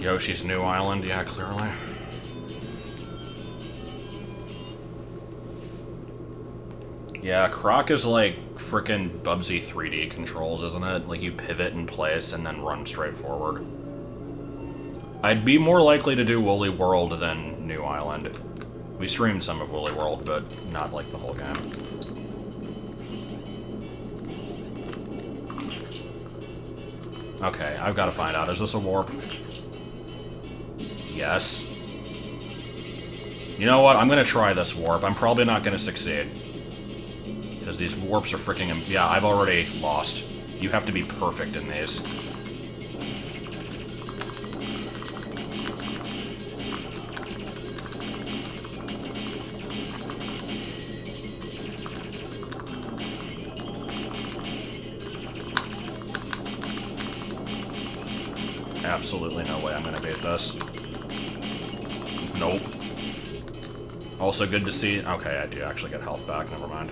Yoshi's New Island, yeah, clearly. Yeah, Croc is like frickin' Bubsy 3D controls, isn't it? Like, you pivot in place and then run straight forward. I'd be more likely to do Woolly World than New Island. We streamed some of Woolly World, but not like the whole game. Okay, I've got to find out. Is this a warp? Yes. You know what? I'm gonna try this warp. I'm probably not gonna succeed. Because these warps are freaking... Yeah, I've already lost. You have to be perfect in these. Absolutely no way I'm gonna beat this. Nope. Also good to see... Okay, I do actually get health back, never mind.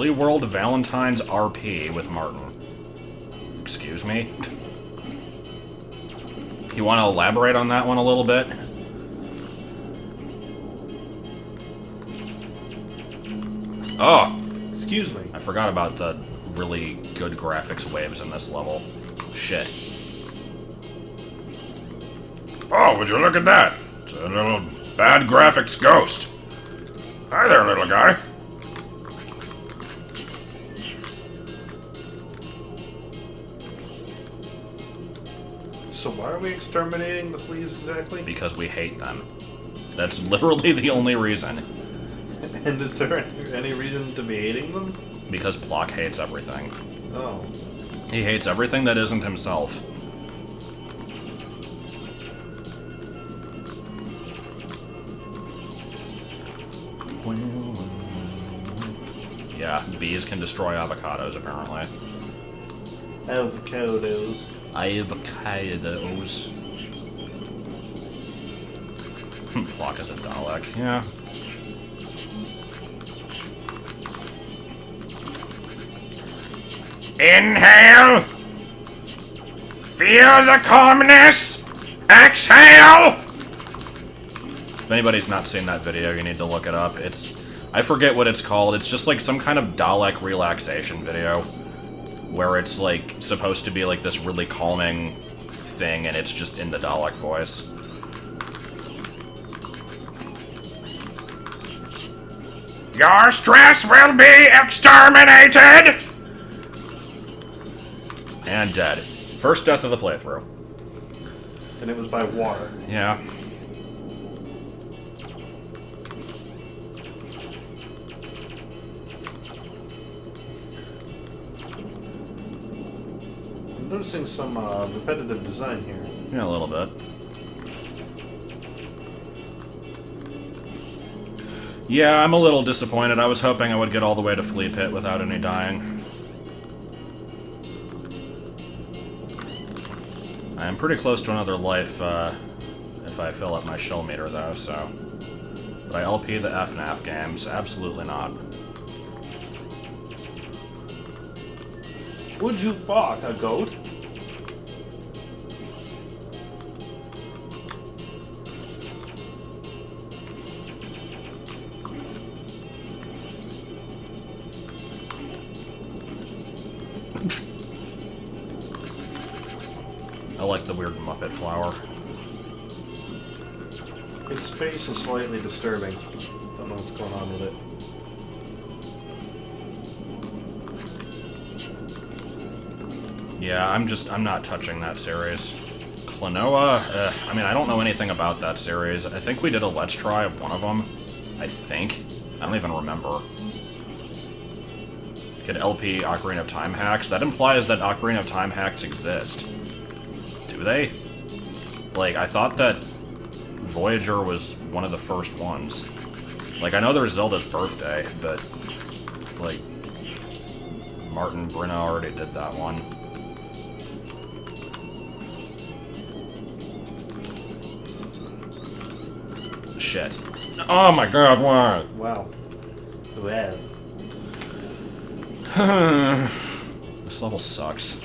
Silly World Valentine's RP with Martin. Excuse me? You want to elaborate on that one a little bit? Oh! Excuse me. I forgot about the really good graphics waves in this level. Shit. Oh, would you look at that? It's a little bad graphics ghost. Hi there, little guy. So why are we exterminating the fleas exactly? Because we hate them. That's literally the only reason. And is there any reason to be hating them? Because Plok hates everything. Oh. He hates everything that isn't himself. Yeah, bees can destroy avocados, apparently. Avocados. Avocados. Plok is a Dalek, yeah. Inhale! Feel the calmness! Exhale! If anybody's not seen that video, you need to look it up. I forget what it's called. It's just like some kind of Dalek relaxation video. Where it's like supposed to be like this really calming thing, and it's just in the Dalek voice. Your stress will be exterminated! And dead. First death of the playthrough. And it was by water. Yeah. I'm noticing some repetitive design here. Yeah, a little bit. Yeah, I'm a little disappointed. I was hoping I would get all the way to Flea Pit without any dying. I am pretty close to another life, if I fill up my shell meter, though, so... Would I LP the FNAF games? Absolutely not. Would you fuck a goat? I like the weird Muppet flower. Its face is slightly disturbing. Don't know what's going on with it. Yeah, I'm not touching that series. Klonoa, I mean, I don't know anything about that series. I think we did a Let's Try of one of them. I think. I don't even remember. Could LP Ocarina of Time hacks? That implies that Ocarina of Time hacks exist. Do they? Like, I thought that Voyager was one of the first ones. Like, I know there's Zelda's Birthday, but, like, Martin Brenna already did that one. Shit. Oh my god, why? Wow. Well. This level sucks.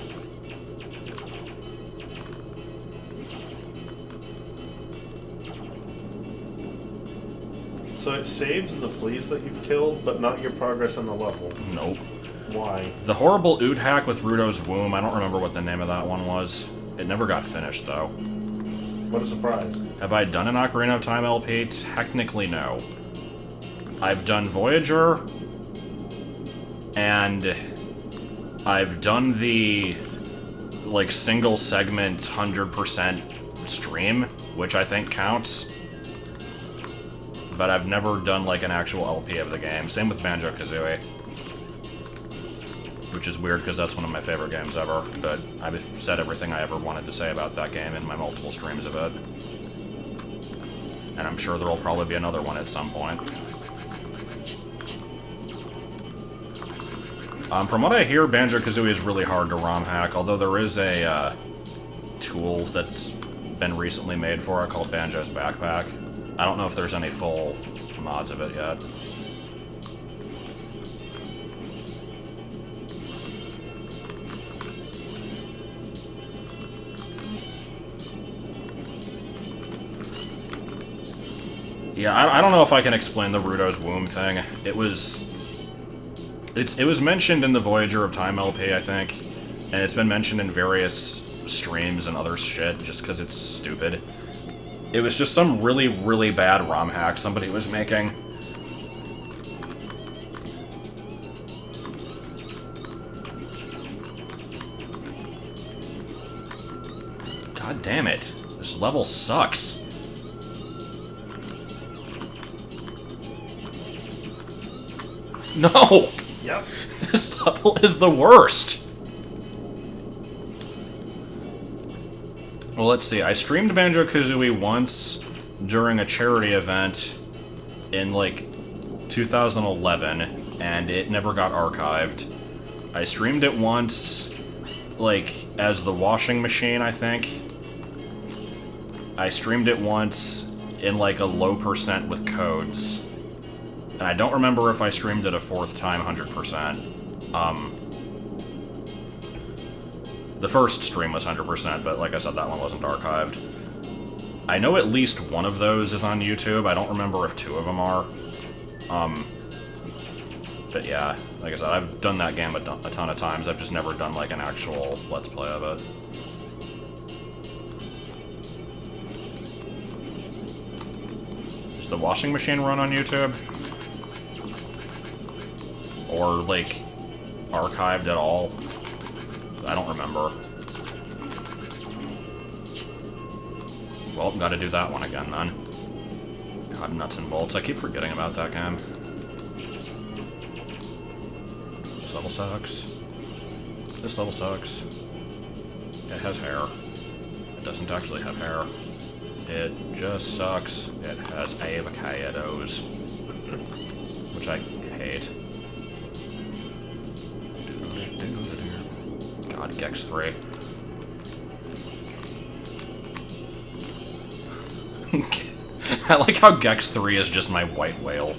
So it saves the fleas that you've killed, but not your progress in the level. Nope. Why? The horrible oot hack with Rudo's womb, I don't remember what the name of that one was. It never got finished, though. What a surprise. Have I done an Ocarina of Time LP? Technically, no. I've done Voyager, and I've done the, like, single segment 100% stream, which I think counts. But I've never done, like, an actual LP of the game. Same with Banjo-Kazooie. Which is weird, because that's one of my favorite games ever. But I've said everything I ever wanted to say about that game in my multiple streams of it. And I'm sure there will probably be another one at some point. From what I hear, Banjo-Kazooie is really hard to ROM hack, although there is a tool that's been recently made for it called Banjo's Backpack. I don't know if there's any full mods of it yet. Yeah, I don't know if I can explain the Rudo's womb thing. It was mentioned in the Voyager of Time LP, I think, and it's been mentioned in various streams and other shit just because it's stupid. It was just some really, really bad ROM hack somebody was making. God damn it. This level sucks. No! Yep. This level is the worst! Well, let's see. I streamed Banjo-Kazooie once during a charity event in, like, 2011, and it never got archived. I streamed it once, like, as the washing machine, I think. I streamed it once in, like, a low percent with codes. And I don't remember if I streamed it a fourth time 100%. The first stream was 100%, but like I said, that one wasn't archived. I know at least one of those is on YouTube. I don't remember if two of them are. But yeah, like I said, I've done that game a ton of times. I've just never done like an actual Let's Play of it. Does the washing machine run on YouTube? Or, like, archived at all? I don't remember. Well, gotta do that one again, then. God, nuts and bolts. I keep forgetting about that game. This level sucks. This level sucks. It has hair. It doesn't actually have hair. It just sucks. It has avocados. Which I hate. God, Gex 3. I like how Gex 3 is just my white whale.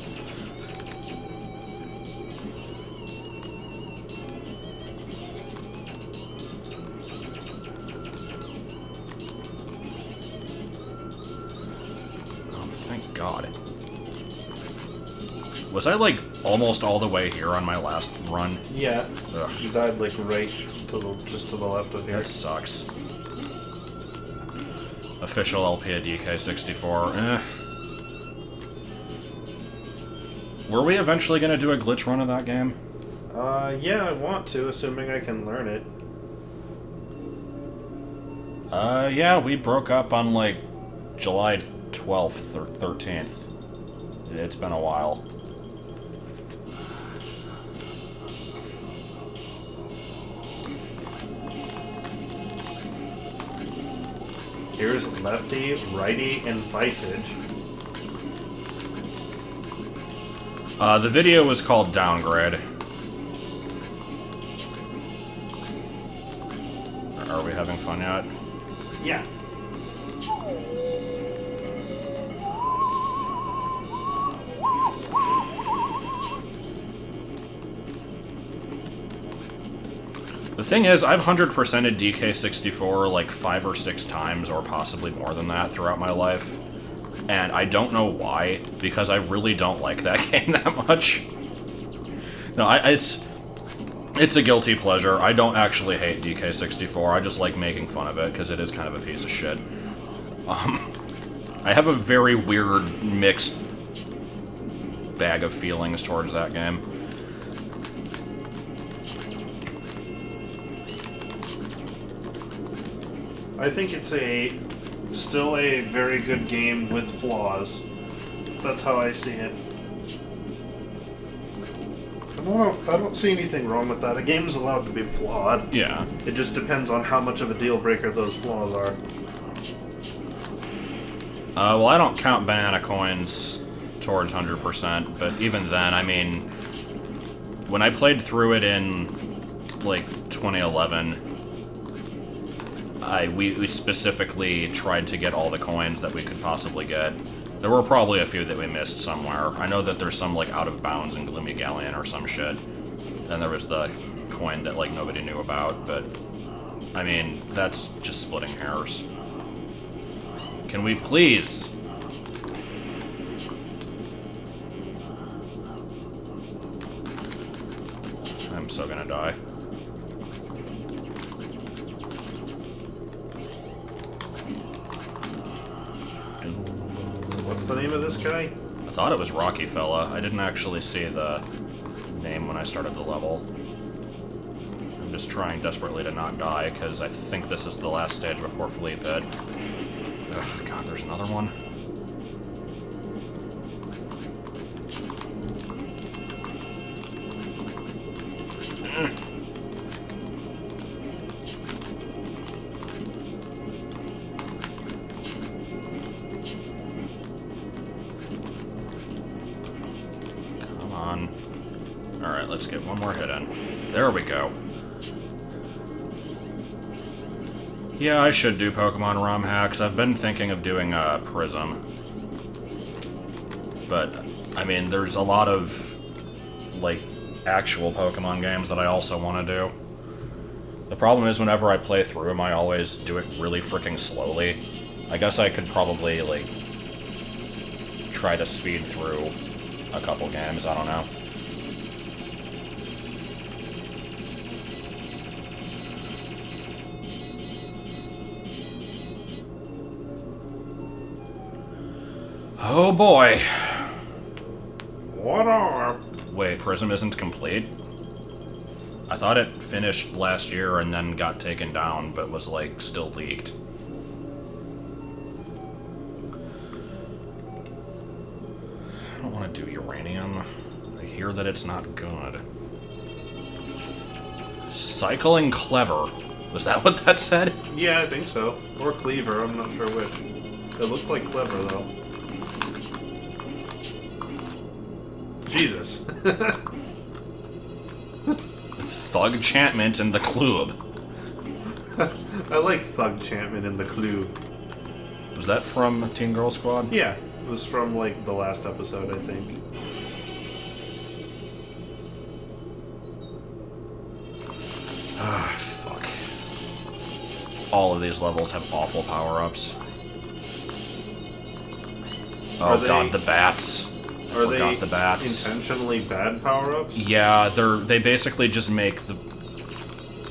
Oh, thank God. Was I, like, almost all the way here on my last run? Yeah. Ugh. You died, like, right to the, just to the left of here. That sucks. Official LP of DK64. Eh. Were we eventually gonna do a glitch run of that game? Yeah, I want to, assuming I can learn it. Yeah, we broke up on, like, July 12th or 13th. It's been a while. Here's lefty, righty, and Visage. The video was called Downgrade. Are we having fun yet? Yeah. The thing is, I've 100%ed DK64 like 5 or 6 times, or possibly more than that, throughout my life. And I don't know why, because I really don't like that game that much. No, it's a guilty pleasure. I don't actually hate DK64, I just like making fun of it, because it is kind of a piece of shit. I have a very weird, mixed bag of feelings towards that game. I think it's still a very good game with flaws. That's how I see it. I don't see anything wrong with that. A game's allowed to be flawed. Yeah. It just depends on how much of a deal breaker those flaws are. Well, I don't count banana coins towards 100%, but even then, I mean, when I played through it in, like, 2011, we specifically tried to get all the coins that we could possibly get. There were probably a few that we missed somewhere. I know that there's some, like, out of bounds in Gloomy Galleon or some shit. And there was the coin that, like, nobody knew about, but, I mean, that's just splitting hairs. Can we please I'm so gonna die. So what's the name of this guy? I thought it was Rocky Fella. I didn't actually see the name when I started the level. I'm just trying desperately to not die, because I think this is the last stage before Flea Pit. Ugh, God, there's another one. Come on. Alright, let's get one more hit in. There we go. Yeah, I should do Pokemon ROM hacks. I've been thinking of doing Prism. But, I mean, there's a lot of, like, actual Pokemon games that I also want to do. The problem is whenever I play through them, I always do it really freaking slowly. I guess I could probably, like, try to speed through a couple games, I don't know. Oh boy. What are? Wait, Prism isn't complete? I thought it finished last year and then got taken down, but was, like, still leaked. I don't want to do Uranium. I hear that it's not good. Cycling Clever. Was that what that said? Yeah, I think so. Or Cleaver, I'm not sure which. It looked like Clever, though. Jesus. Thug Chantment in the Club. I like Thug Chantment in the Clue. Was that from Teen Girl Squad? Yeah, it was from, like, the last episode, I think. Ah, fuck. All of these levels have awful power-ups. Oh god, the bats. I forgot the bats. Intentionally bad power-ups? Yeah, they basically just make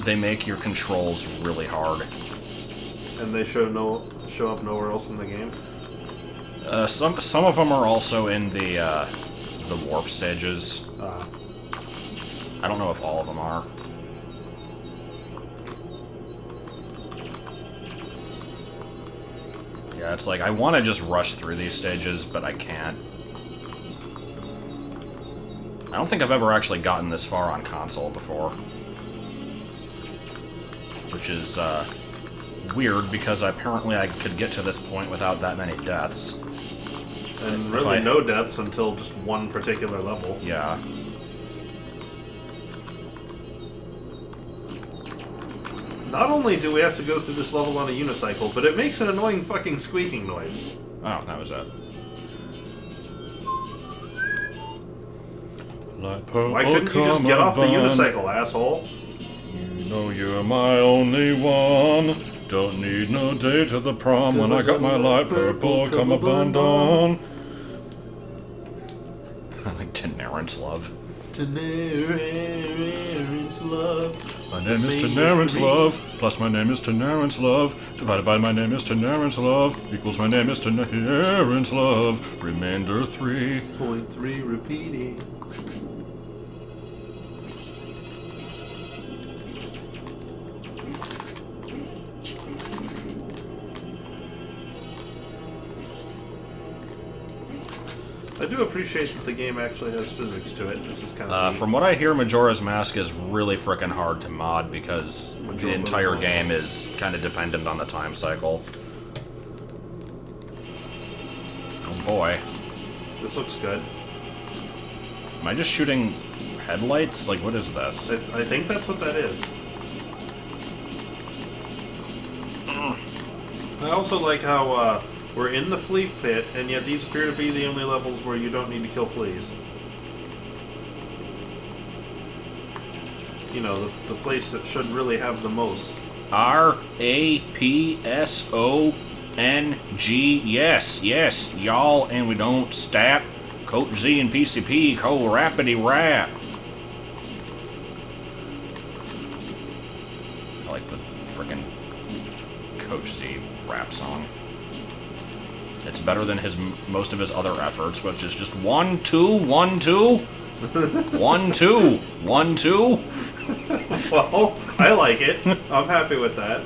they make your controls really hard. And they show up nowhere else in the game? Some of them are also in the warp stages. I don't know if all of them are. Yeah, it's like, I want to just rush through these stages, but I can't. I don't think I've ever actually gotten this far on console before. Which is, weird, because apparently I could get to this point without that many deaths. And really no deaths until just one particular level. Yeah. Not only do we have to go through this level on a unicycle, but it makes an annoying fucking squeaking noise. Oh, that was it. Why couldn't you just get off the unicycle, asshole? You know you're my only one. Don't need no day to the prom when I got my light purple come abandon. I like Tenerant's Love. Tenerant's Love. My name is Tenerant's Love, plus my name is Tenerant's Love, divided by my name is Tenerant's Love, equals my name is Tenerant's Love, remainder 3. 0.3 repeating. I do appreciate that the game actually has physics to it. This is kind of from what I hear, Majora's Mask is really frickin' hard to mod because the entire game is kind of dependent on the time cycle. Oh boy. This looks good. Am I just shooting headlights? Like, what is this? I think that's what that is. I also like how, we're in the flea pit, and yet these appear to be the only levels where you don't need to kill fleas. You know, the place that should really have the most. R-A-P-S-O-N-G. Yes, yes, y'all, and we don't stop. Coach Z and PCP, co-rappity rap. Coach Z rap song. It's better than most of his other efforts, which is just 1, 2, 1, 2, 1, 2, 1, 2. Well, I like it. I'm happy with that.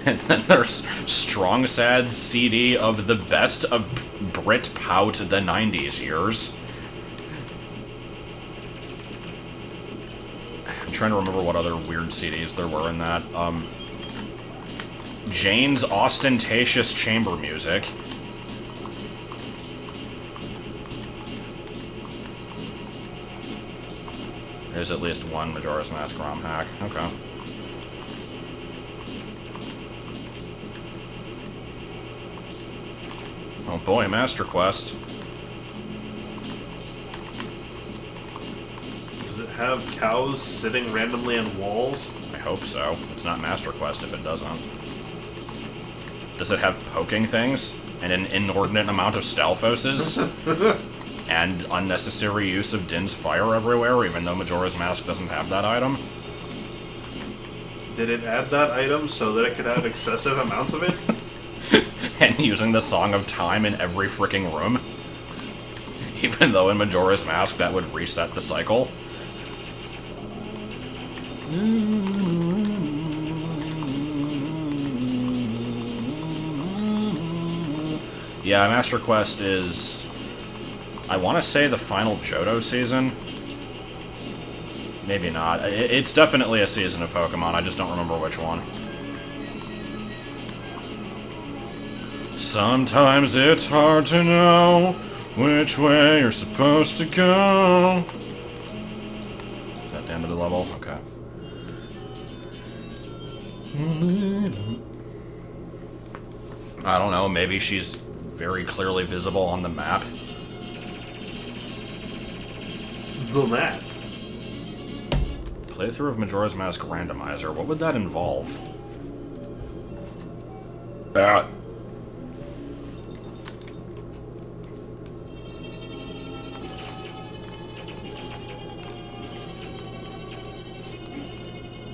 And then there's Strong Sad's CD of the best of Brit Pout the 90s years. I'm trying to remember what other weird CDs there were in that. Jane's Ostentatious Chamber Music. There's at least one Majora's Mask ROM hack. Okay. Oh boy, Master Quest. Does it have cows sitting randomly on walls? I hope so. It's not Master Quest if it doesn't. Does it have poking things? And an inordinate amount of Stalfoses? And unnecessary use of Din's fire everywhere, even though Majora's Mask doesn't have that item? Did it add that item so that it could have excessive amounts of it? And using the Song of Time in every freaking room? Even though in Majora's Mask that would reset the cycle? Yeah, Master Quest is... I want to say the final Johto season. Maybe not. It's definitely a season of Pokemon, I just don't remember which one. Sometimes it's hard to know which way you're supposed to go. Is that the end of the level? Okay. I don't know, maybe she's very clearly visible on the map. The map. Playthrough of Majora's Mask Randomizer. What would that involve? I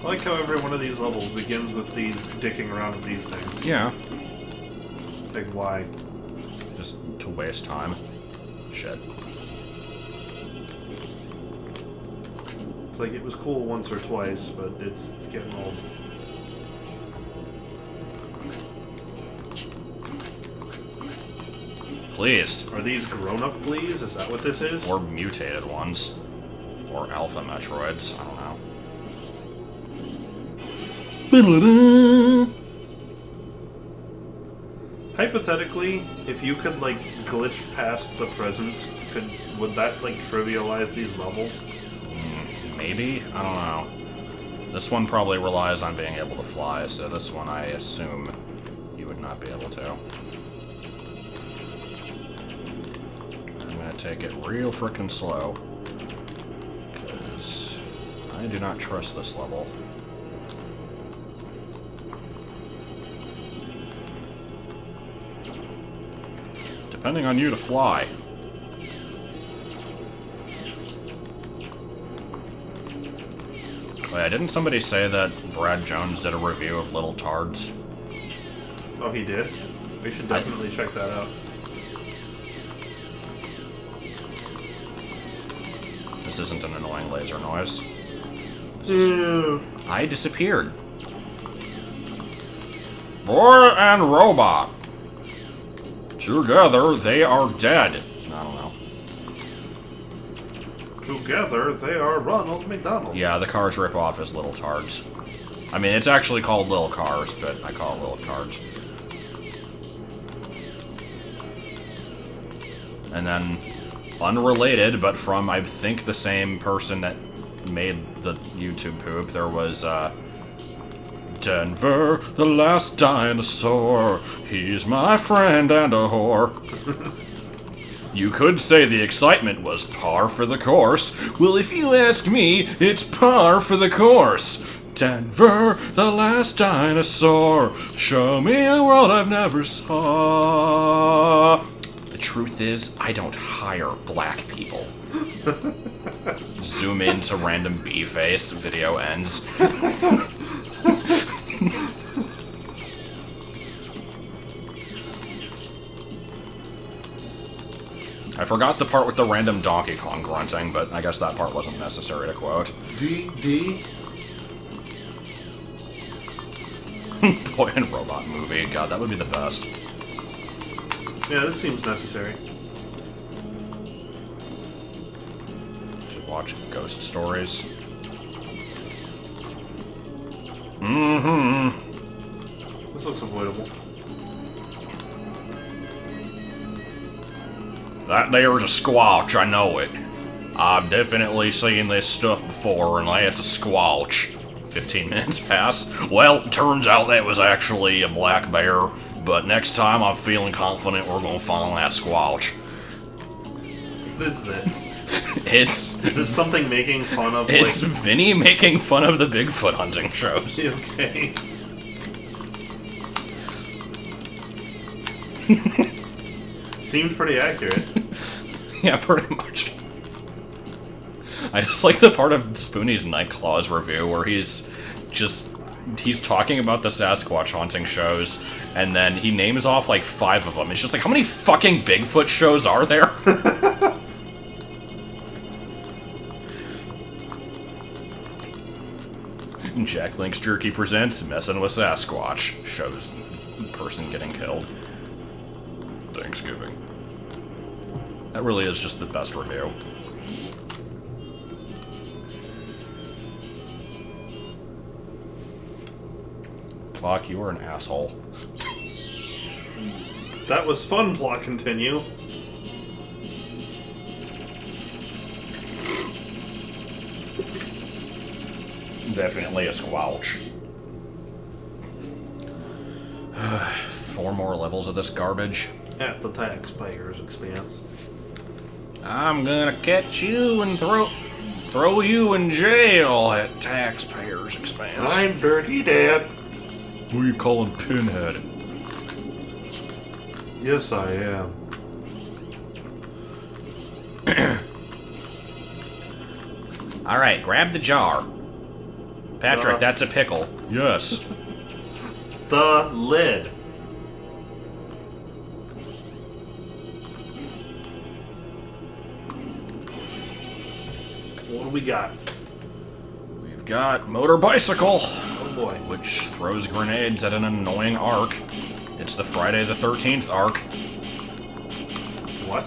like how every one of these levels begins with the dicking around with these things. Yeah. Like, why? Just to waste time. Shit. It's like, it was cool once or twice, but it's getting old. Please. Are these grown-up fleas? Is that what this is? Or mutated ones. Or alpha Metroids. I don't know. Hypothetically, if you could, like, glitch past the presents, would that, like, trivialize these levels? Maybe? I don't know. This one probably relies on being able to fly, so this one I assume you would not be able to. I'm gonna take it real frickin' slow. Because I do not trust this level. Depending on you to fly. Oh yeah, didn't somebody say that Brad Jones did a review of Little Tards? Oh, he did? We should definitely check that out. This isn't an annoying laser noise. Ew. I disappeared. Boy and robot. Together, they are dead. I don't know. Together, they are Ronald McDonald. Yeah, the Cars ripoff is Little Tards. I mean, it's actually called Little Cars, but I call it Little Tards. And then, unrelated, but from, I think, the same person that made the YouTube poop, there was, Denver, the last dinosaur. He's my friend and a whore. You could say the excitement was par for the course. Well, if you ask me, it's par for the course. Denver, the last dinosaur. Show me a world I've never saw. The truth is, I don't hire black people. Zoom into random bee face, video ends. I forgot the part with the random Donkey Kong grunting, but I guess that part wasn't necessary to quote. D. Boy and Robot movie, god, that would be the best. Yeah, this seems necessary. Should watch Ghost Stories. Mm-hmm. This looks avoidable. That there's a squelch, I know it. I've definitely seen this stuff before, and that's a squelch. 15 minutes pass. Well, turns out that was actually a black bear, but next time I'm feeling confident we're gonna find that squelch. What is this? It's... Is this something making fun of, It's Vinny making fun of the Bigfoot hunting shows. Okay. Seemed pretty accurate. Yeah, pretty much. I just like the part of Spoonie's Nightclaws review where he's talking about the Sasquatch haunting shows, and then he names off like 5 of them. It's just like, how many fucking Bigfoot shows are there? Jack Link's Jerky presents Messing with Sasquatch. Shows person getting killed. Thanksgiving. That really is just the best review. Plok, you are an asshole. That was fun, Plot continue. Definitely a squelch. 4 more levels of this garbage. At the taxpayer's expense. I'm gonna catch you and throw you in jail at taxpayers' expense. I'm Dirty Dad. Who are you calling Pinhead? Yes, I am. Alright, grab the jar. Patrick, The- that's a pickle. Yes. The lid. What do we got? We've got Motor Bicycle, Oh boy. which throws grenades at an annoying arc. It's the Friday the 13th arc. What?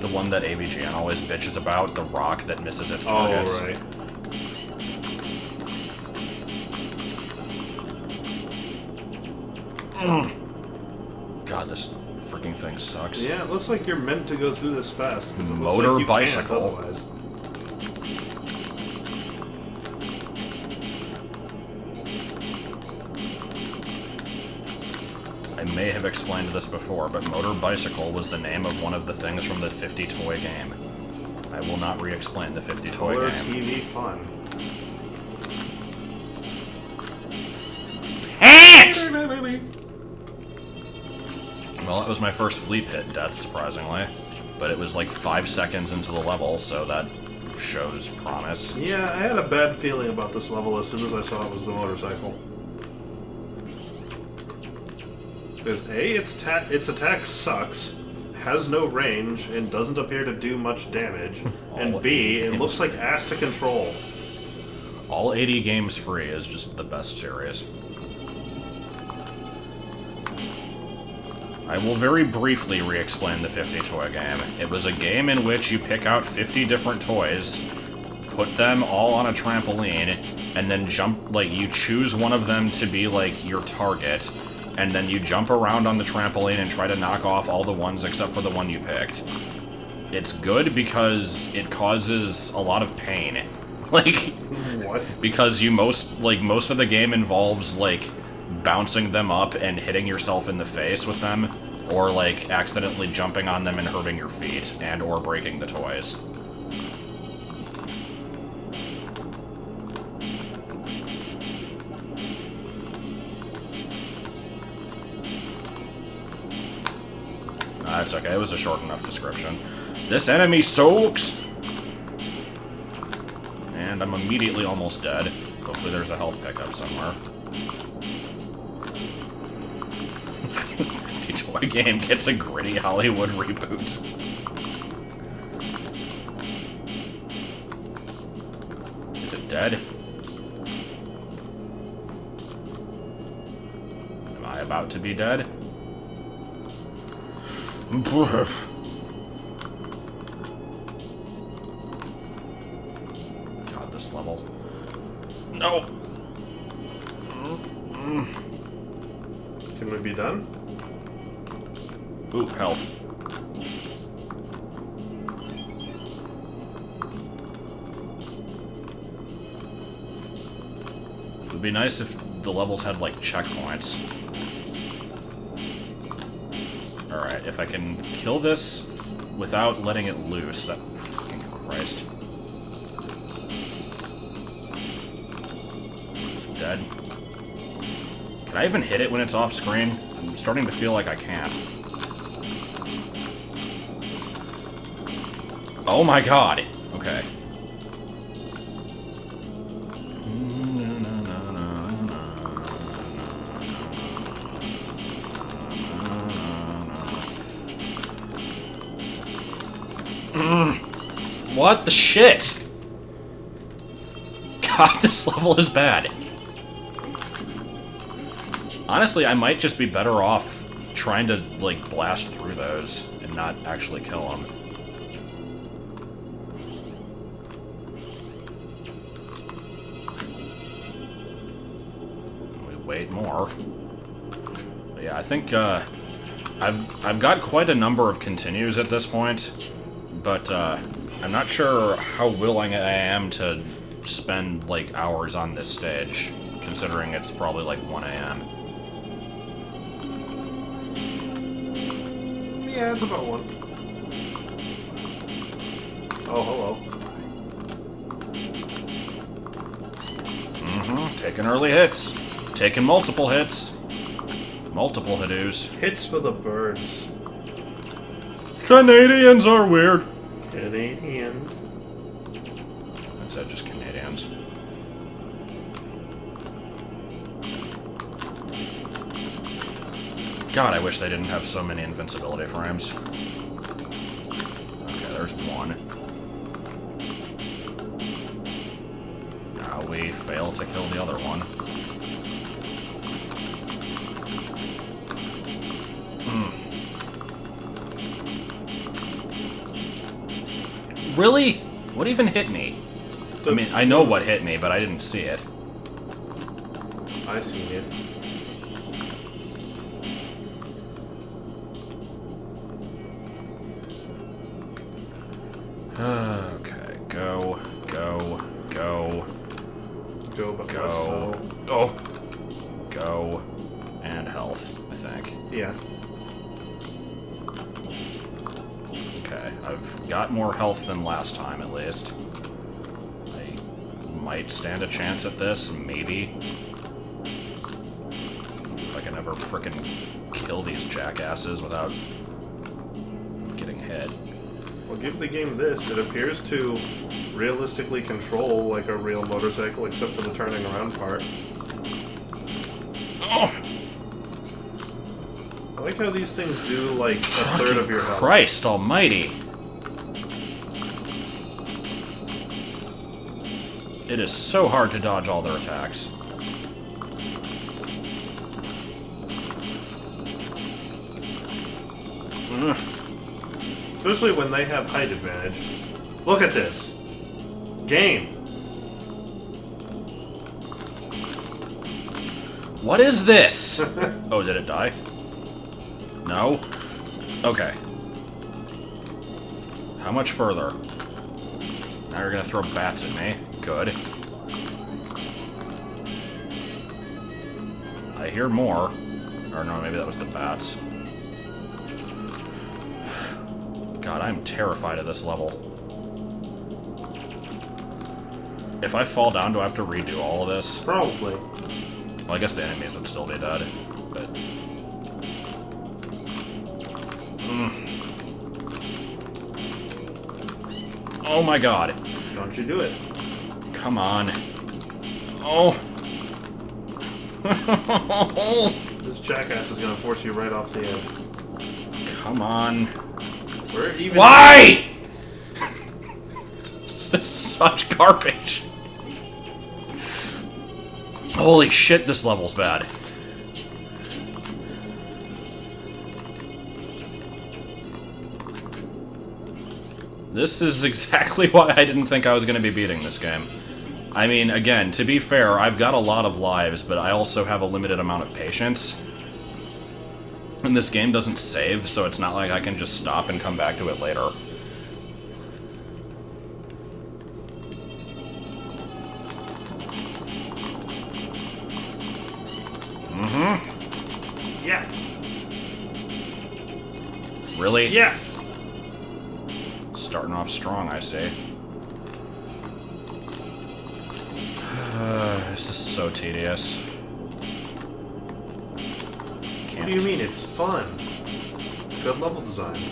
The one that AVGN always bitches about, the rock that misses its Oh, targets. right. God, this freaking thing sucks. Yeah, it looks like you're meant to go through this fast because it looks Motor like you bicycle. can't otherwise. I may have explained this before, but Motor Bicycle was the name of one of the things from the 50 toy game. I will not re-explain the 50 toy Color game. TV fun. Hanks! Well, that was my first flea pit death, surprisingly. But it was like 5 seconds into the level, so that shows promise. Yeah, I had a bad feeling about this level as soon as I saw it was the motorcycle. Because A, its attack sucks, has no range, and doesn't appear to do much damage. And B, it looks like ass to control. All 80 games free is just the best series. I will very briefly re-explain the 50 toy game. It was a game in which you pick out 50 different toys, put them all on a trampoline, and then you choose one of them to be, like, your target, and then you jump around on the trampoline and try to knock off all the ones except for the one you picked. It's good because it causes a lot of pain. Like, What? because most of the game involves, like, bouncing them up and hitting yourself in the face with them, or, like, accidentally jumping on them and hurting your feet, and or breaking the toys. it's okay. It was a short enough description. This enemy soaks! And I'm immediately almost dead. Hopefully there's a health pickup somewhere. 50 toy game gets a gritty Hollywood reboot. Is it dead? Am I about to be dead? God, this level. No! Can we be done? Ooh, health. It would be nice if the levels had, like, checkpoints. Alright, if I can kill this without letting it loose, that fucking Christ. Is it dead? Can I even hit it when it's off screen? I'm starting to feel like I can't. Oh my god! Okay. What the shit? God, this level is bad. Honestly, I might just be better off trying to, like, blast through those and not actually kill them. We wait more. But yeah, I think, I've got quite a number of continues at this point, but, I'm not sure how willing I am to spend, like, hours on this stage, considering it's probably, like, 1 AM. Yeah, it's about 1. Oh, hello. Mm-hmm. Taking early hits. Taking multiple hits. Multiple hit-oos. Hits for the birds. Canadians are weird. Canadians. That's it, just Canadians. God, I wish they didn't have so many invincibility frames. Okay, there's one. Now we fail to kill the other one. Really? What even hit me? I mean, I know what hit me, but I didn't see it. I've seen it. Okay, go, go, go. Go, but Go. so. Oh! Go. And health, I think. Yeah. Okay, I've got more health than last time, at least. I might stand a chance at this, maybe. If I can ever frickin' kill these jackasses without getting hit. Well, give the game this. It appears to realistically control like a real motorcycle, except for the turning around part. Oh! I like how these things do like a third of your health. Christ almighty! It is so hard to dodge all their attacks. Ugh. Especially when they have height advantage. Look at this. Game. What is this? Oh, did it die? No? Okay. How much further? Now you're gonna throw bats at me. Good. I hear more. Or no, maybe that was the bats. God, I'm terrified of this level. If I fall down, do I have to redo all of this? Probably. Well, I guess the enemies would still be dead, but... Oh my god. Don't you do it. Come on. Oh. This jackass is gonna force you right off the edge. Come on. We're even. Why? This is such garbage. Holy shit, this level's bad. This is exactly why I didn't think I was going to be beating this game. I mean, again, to be fair, I've got a lot of lives, but I also have a limited amount of patience. And this game doesn't save, so it's not like I can just stop and come back to it later. Mm-hmm. Yeah. Really? Yeah. Starting off strong, I see. This is so tedious. What do you mean? It's fun. It's good level design.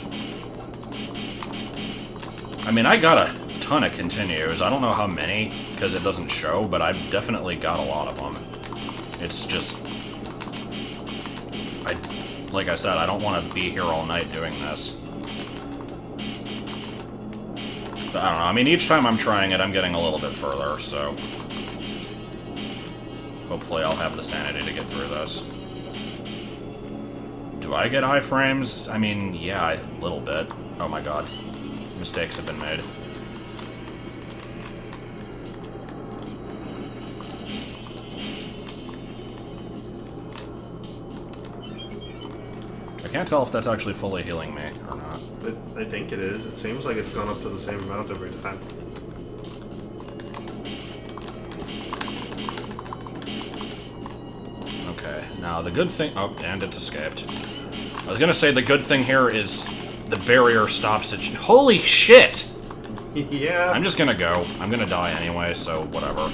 I mean, I got a ton of continues. I don't know how many, because it doesn't show, but I've definitely got a lot of them. It's just... like I said, I don't want to be here all night doing this. But I don't know, I mean, each time I'm trying it, I'm getting a little bit further, so... hopefully I'll have the sanity to get through this. Do I get iframes? I mean, yeah, a little bit. Oh my god. Mistakes have been made. I can't tell if that's actually fully healing me or not. I think it is. It seems like it's gone up to the same amount every time. Okay, now the good thing... oh, and it's escaped. I was gonna say the good thing here is the barrier stops it. Holy shit! Yeah. I'm just gonna go. I'm gonna die anyway, so whatever.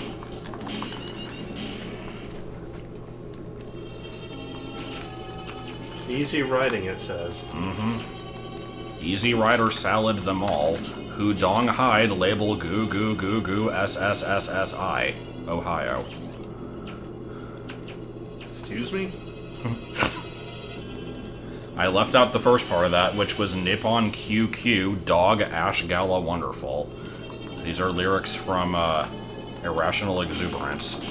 Easy riding, it says. Mm-hmm. Easy Rider salad them all. Who dong hide label goo goo goo goo SSSSI. Ohio. Excuse me? I left out the first part of that, which was Nippon QQ Dog Ash Gala Wonderful. These are lyrics from Irrational Exuberance.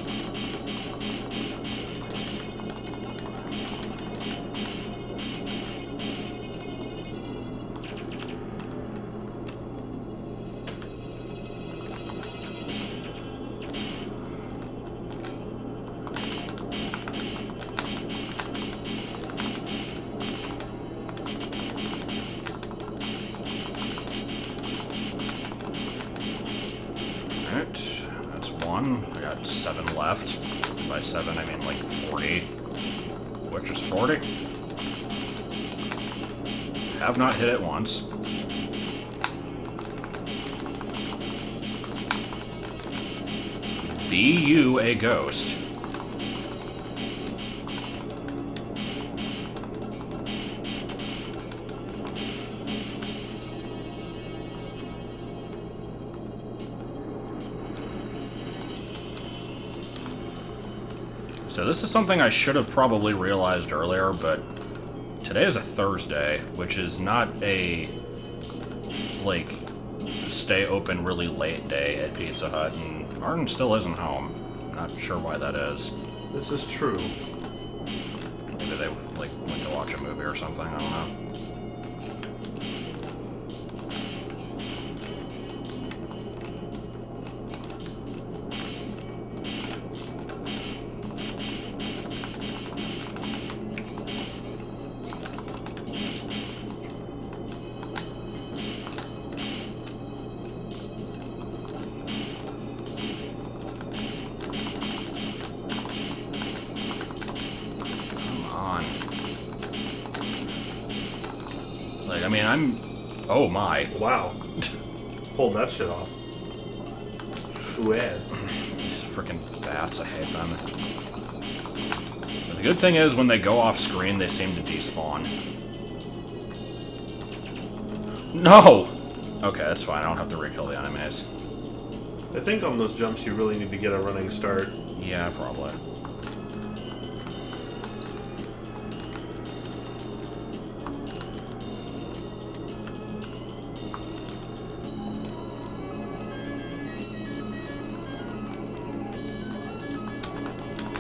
That's one. I got 7 left. By 7, I mean like 40. Which is 40. Have not hit it once. Be you a ghost? So this is something I should have probably realized earlier, but today is a Thursday, which is not a, like, stay open really late day at Pizza Hut, and Arden still isn't home. Not sure why that is. This is true. Maybe they, like, went to watch a movie or something, I don't know. Like, I mean, oh my. Wow. Pulled that shit off. Swear. These freaking bats, I hate them. But the good thing is, when they go off screen, they seem to despawn. No! Okay, that's fine. I don't have to re-kill the enemies. I think on those jumps you really need to get a running start. Yeah, probably.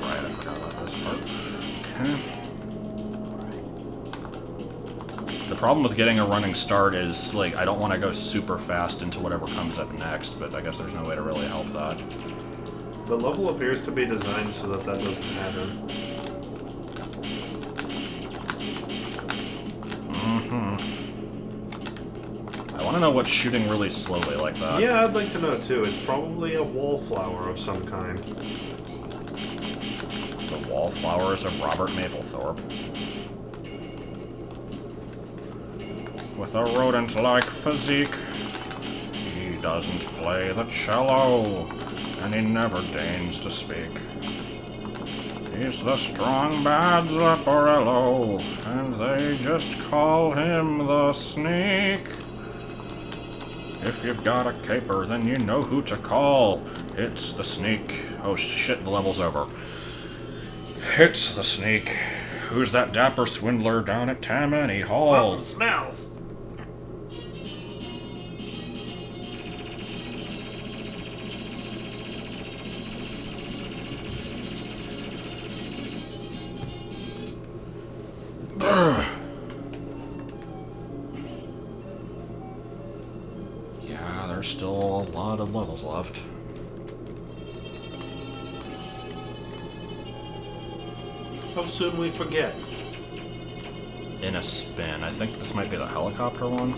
Right, I forgot about this part. Okay. The problem with getting a running start is, like, I don't want to go super fast into whatever comes up next, but I guess there's no way to really help that. The level appears to be designed so that that doesn't happen. I want to know what's shooting really slowly like that. Yeah, I'd like to know too. It's probably a wallflower of some kind. The wallflowers of Robert Mapplethorpe. With a rodent-like physique, he doesn't play the cello, and he never deigns to speak. He's the strong bad Zapparello, and they just call him the Sneak. If you've got a caper, then you know who to call. It's the Sneak. Oh shit, the level's over. It's the Sneak. Who's that dapper swindler down at Tammany Hall? Something smells. Yeah, there's still a lot of levels left. How soon we forget? In a spin. I think this might be the helicopter one.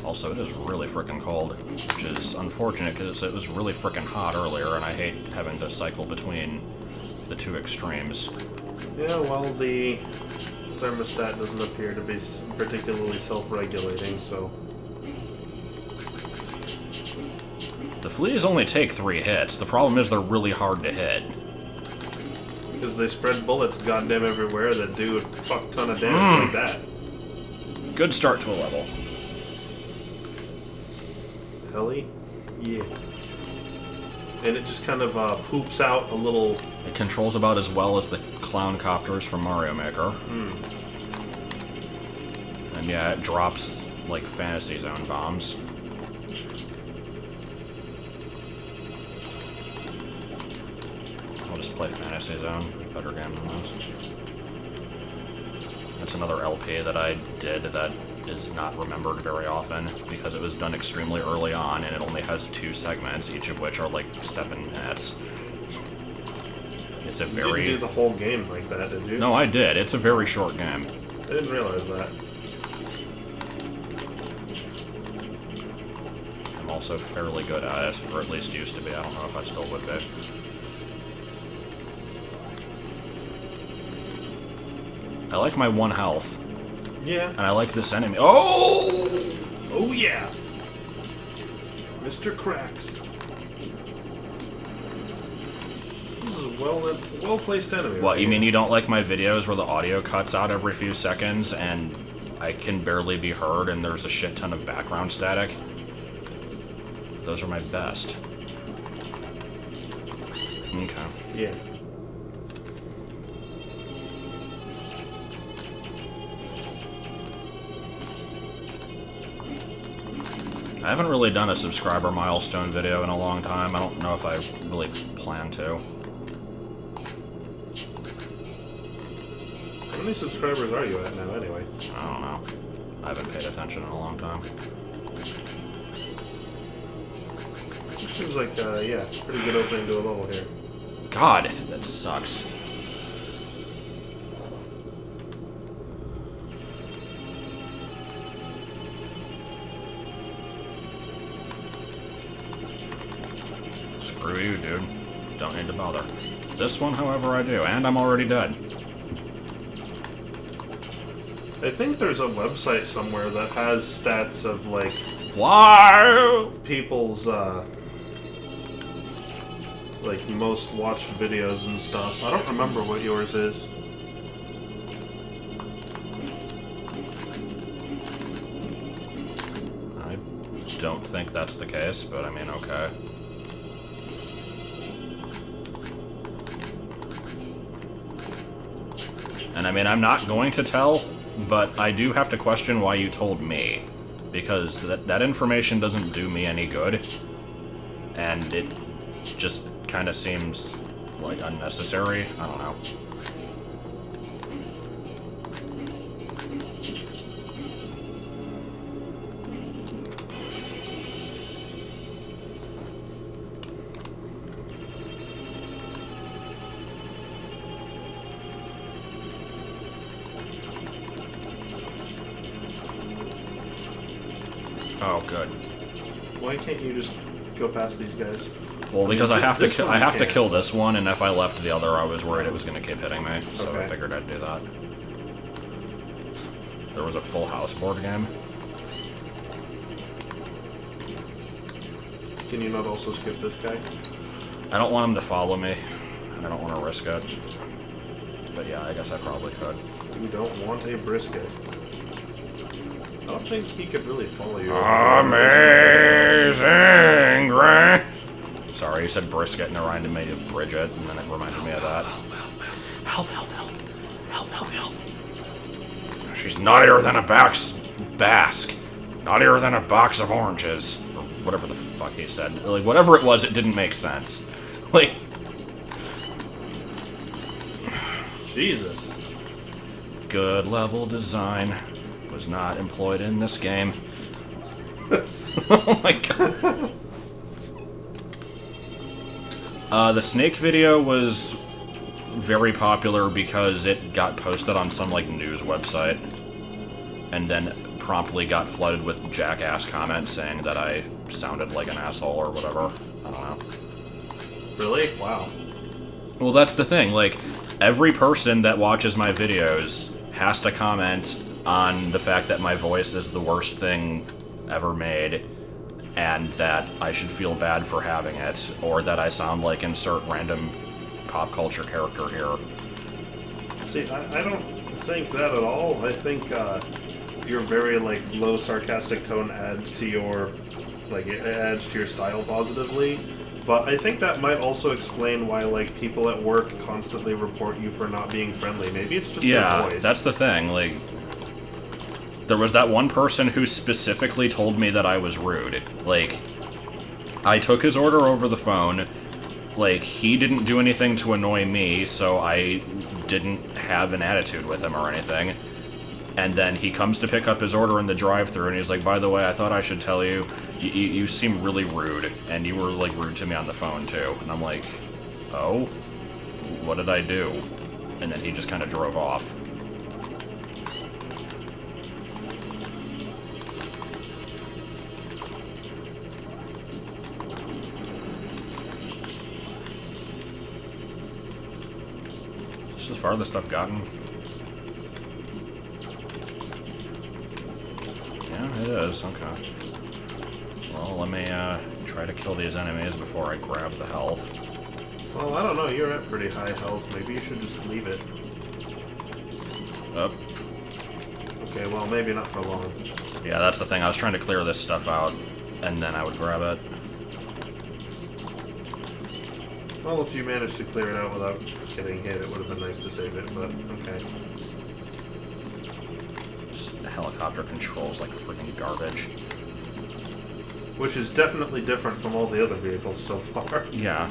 Also, it is really frickin' cold, which is unfortunate because it was really frickin' hot earlier, and I hate having to cycle between the two extremes. Yeah, well, the thermostat doesn't appear to be particularly self-regulating, so... The fleas only take 3 hits. The problem is they're really hard to hit. Because they spread bullets goddamn everywhere that do a fuck ton of damage like that. Good start to a level. Heli? Yeah. And it just kind of poops out a little... It controls about as well as the clown copters from Mario Maker. And yeah, it drops, like, Fantasy Zone bombs. I'll just play Fantasy Zone. Better game than this. That's another LP that I did that is not remembered very often because it was done extremely early on and it only has 2 segments, each of which are like 7 minutes. It's a very... You didn't do the whole game like that, did you? No, I did. It's a very short game. I didn't realize that. I'm also fairly good at it, or at least used to be. I don't know if I still would be. I like my 1 health. Yeah. And I like this enemy. Oh! Oh, yeah! Mr. Cracks. This is a well-placed enemy. What, right you here. mean you don't like my videos where the audio cuts out every few seconds and I can barely be heard and there's a shit ton of background static? Those are my best. Okay. Yeah. I haven't really done a subscriber milestone video in a long time. I don't know if I really plan to. How many subscribers are you at now, anyway? I don't know. I haven't paid attention in a long time. It seems like, yeah, pretty good opening to a level here. God, that sucks. Screw you, dude. Don't need to bother. This one, however, I do, and I'm already dead. I think there's a website somewhere that has stats of, like, Why? people's, like, most watched videos and stuff. I don't remember what yours is. don't think that's the case, but I mean, okay. And I mean, I'm not going to tell, but I do have to question why you told me. Because that information doesn't do me any good. And it just kind of seems, like, unnecessary. I don't know. Oh, good. Why can't you just go past these guys? Well, because I have to I have to can. kill this one, and if I left the other, I was worried it was going to keep hitting me, so I Okay. figured I'd do that. There was a Full House board game. Can you not also skip this guy? I don't want him to follow me, and I don't want to risk it. But yeah, I guess I probably could. You don't want a brisket. I don't think he could really follow you. Amazing grace. Sorry, you said brisket and it reminded me of Bridget, and then it reminded me of that. Help, help, help. Help, help, help. She's naughtier than a basque. Naughtier than a box of oranges. Or whatever the fuck he said. Like, whatever it was, it didn't make sense. Like... Jesus. Good level design was not employed in this game. Oh my god. The Snake video was very popular because it got posted on some, like, news website. And then promptly got flooded with jackass comments saying that I sounded like an asshole or whatever. I don't know. Really? Wow. Well, that's the thing. Like, every person that watches my videos has to comment on the fact that my voice is the worst thing ever made, and that I should feel bad for having it, or that I sound like insert random pop culture character here. See, I don't think that at all. I think your very, like, low sarcastic tone adds to your, like, it adds to your style positively. But I think that might also explain why, like, people at work constantly report you for not being friendly. Maybe it's just your voice. Yeah, that's the thing. Like, there was that one person who specifically told me that I was rude. Like, I took his order over the phone. Like, he didn't do anything to annoy me, so I didn't have an attitude with him or anything. And then he comes to pick up his order in the drive-thru, and he's like, by the way, I thought I should tell you, you seem really rude, and you were, like, rude to me on the phone, too. And I'm like, oh? What did I do? And then he just kind of drove off. Is this the farthest I've gotten? Yeah, it is. Okay. Well, let me try to kill these enemies before I grab the health. Well, I don't know. You're at pretty high health. Maybe you should just leave it. Up. Okay, well, maybe not for long. Yeah, that's the thing. I was trying to clear this stuff out, and then I would grab it. Well, if you managed to clear it out without getting hit, it would have been nice to save it, but okay. The helicopter controls like freaking garbage. Which is definitely different from all the other vehicles so far. Yeah.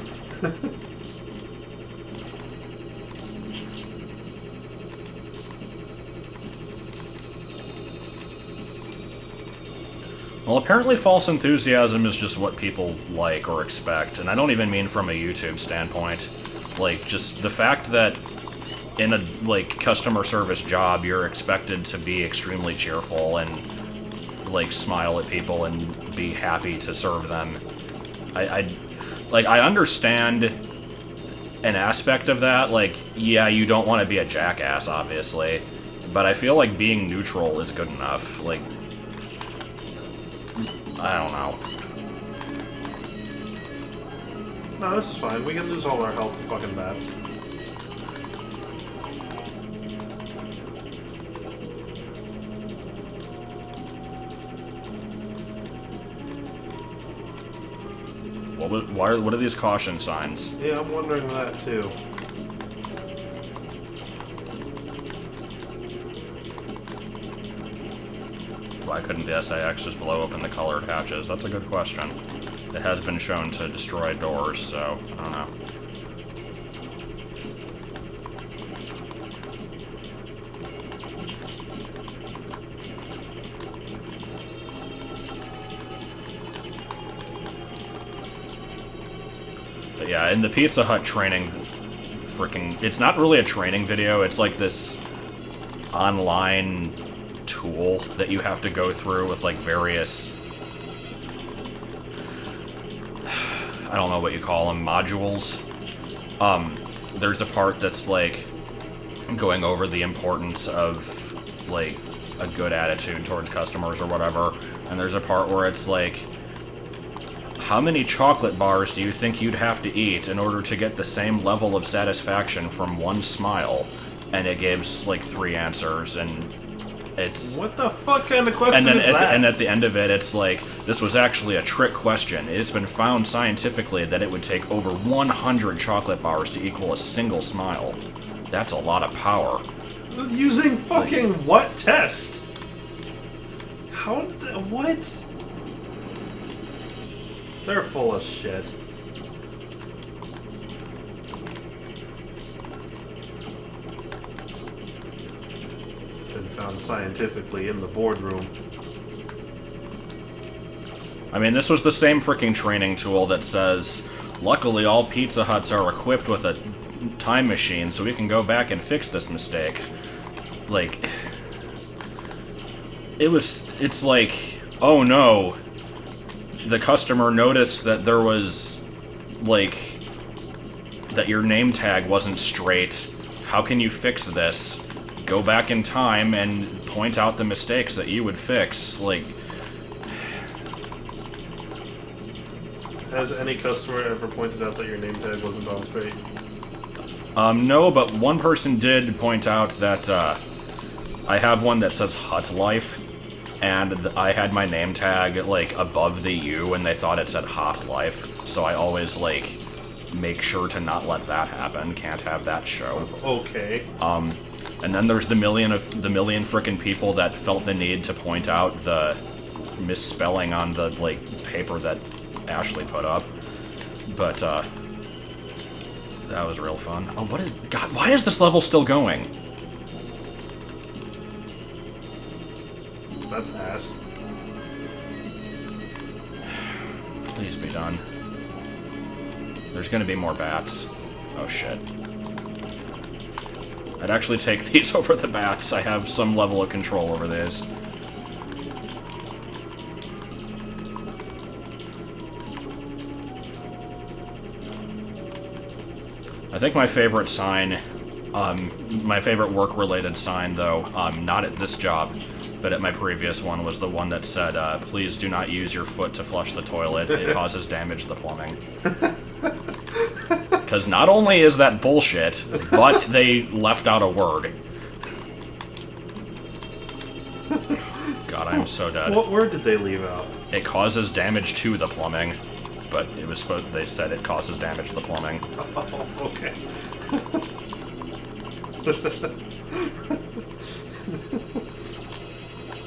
Well, apparently false enthusiasm is just what people like or expect, and I don't even mean from a YouTube standpoint. Like, just the fact that in a, like, customer service job, you're expected to be extremely cheerful and, like, smile at people and be happy to serve them. I understand an aspect of that. Like, yeah, you don't want to be a jackass, obviously, but I feel like being neutral is good enough. Like, I don't know. No, this is fine. We can lose all our health to fucking bats. What are these caution signs? Yeah, I'm wondering that too. Why couldn't the SAX just blow open the colored hatches? That's a good question. It has been shown to destroy doors, so I don't know. But yeah, in the Pizza Hut training, it's not really a training video, it's like this online tool that you have to go through with, like, various, I don't know what you call them, modules. There's a part that's, like, going over the importance of, like, a good attitude towards customers or whatever, and there's a part where it's like, how many chocolate bars do you think you'd have to eat in order to get the same level of satisfaction from one smile? And it gives, like, 3 answers, and it's... What the fuck kind of question is that? And at the end of it, it's like, this was actually a trick question. It's been found scientifically that it would take over 100 chocolate bars to equal a single smile. That's a lot of power. Using fucking what test? What? They're full of shit. It's been found scientifically in the boardroom. I mean, this was the same freaking training tool that says, luckily all Pizza Huts are equipped with a time machine so we can go back and fix this mistake. Like, it's like, oh no, the customer noticed that there was, like, that your name tag wasn't straight. How can you fix this? Go back in time and point out the mistakes that you would fix. Like, has any customer ever pointed out that your name tag wasn't on straight? No, but one person did point out that, I have one that says Hut Life, and I had my name tag, like, above the U, and they thought it said Hot Life, so I always, like, make sure to not let that happen. Can't have that show. Okay. And then there's the million frickin' people that felt the need to point out the misspelling on the, like, paper that Ashley put up. But, that was real fun. Oh, God, why is this level still going? That's ass. Please be done. There's gonna be more bats. Oh shit. I'd actually take these over the bats. I have some level of control over these. I think my favorite sign, my favorite work-related sign, though, not at this job, but at my previous one, was the one that said, please do not use your foot to flush the toilet. It causes damage to the plumbing. Because not only is that bullshit, but they left out a word. God, I'm so dead. What word did they leave out? It causes damage to the plumbing, but it was they said it causes damage to the plumbing. Oh, okay.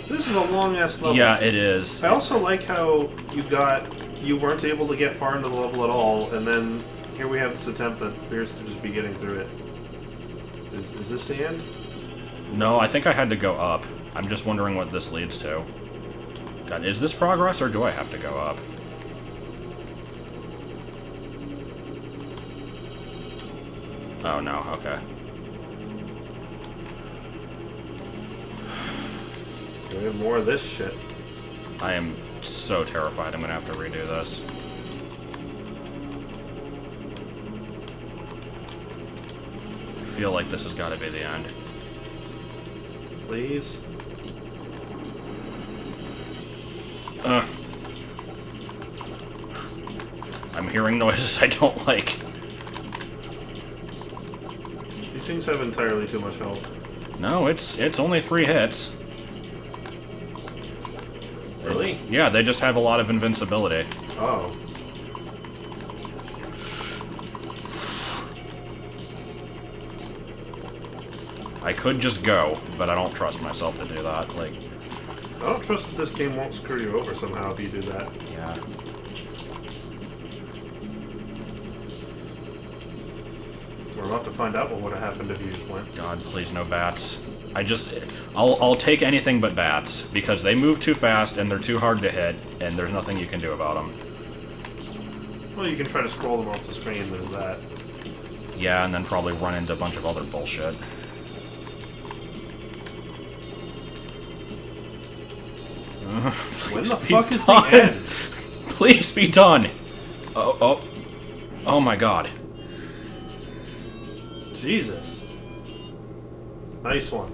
This is a long-ass level. Yeah, it is. I also like how you weren't able to get far into the level at all, and then here we have this attempt that appears to just be getting through it. Is this the end? No, I think I had to go up. I'm just wondering what this leads to. God, is this progress, or do I have to go up? Oh no, okay. We have more of this shit. I am so terrified I'm gonna have to redo this. I feel like this has got to be the end. Please? I'm hearing noises I don't like. These things have entirely too much health. No, it's only 3 hits. Really? Yeah, they just have a lot of invincibility. Oh. I could just go, but I don't trust myself to do that. Like, I don't trust that this game won't screw you over somehow if you do that. yeah. We're about to find out what would have happened if you just went. God, please no bats. I'll take anything but bats, because they move too fast and they're too hard to hit, and there's nothing you can do about them. Well, you can try to scroll them off the screen, there's that. Yeah, and then probably run into a bunch of other bullshit. When the fuck is the end? Please be done! Oh my god. Jesus. Nice one.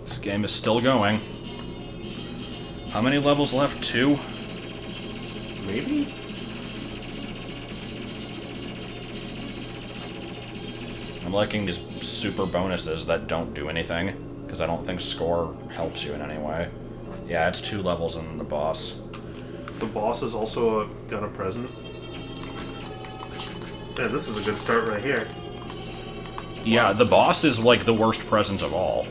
This game is still going. How many levels left? 2? Maybe? I'm liking these super bonuses that don't do anything, because I don't think score helps you in any way. Yeah, it's 2 levels and the boss. The boss is also got a present. Man, this is a good start right here. Yeah, the boss is like the worst present of all.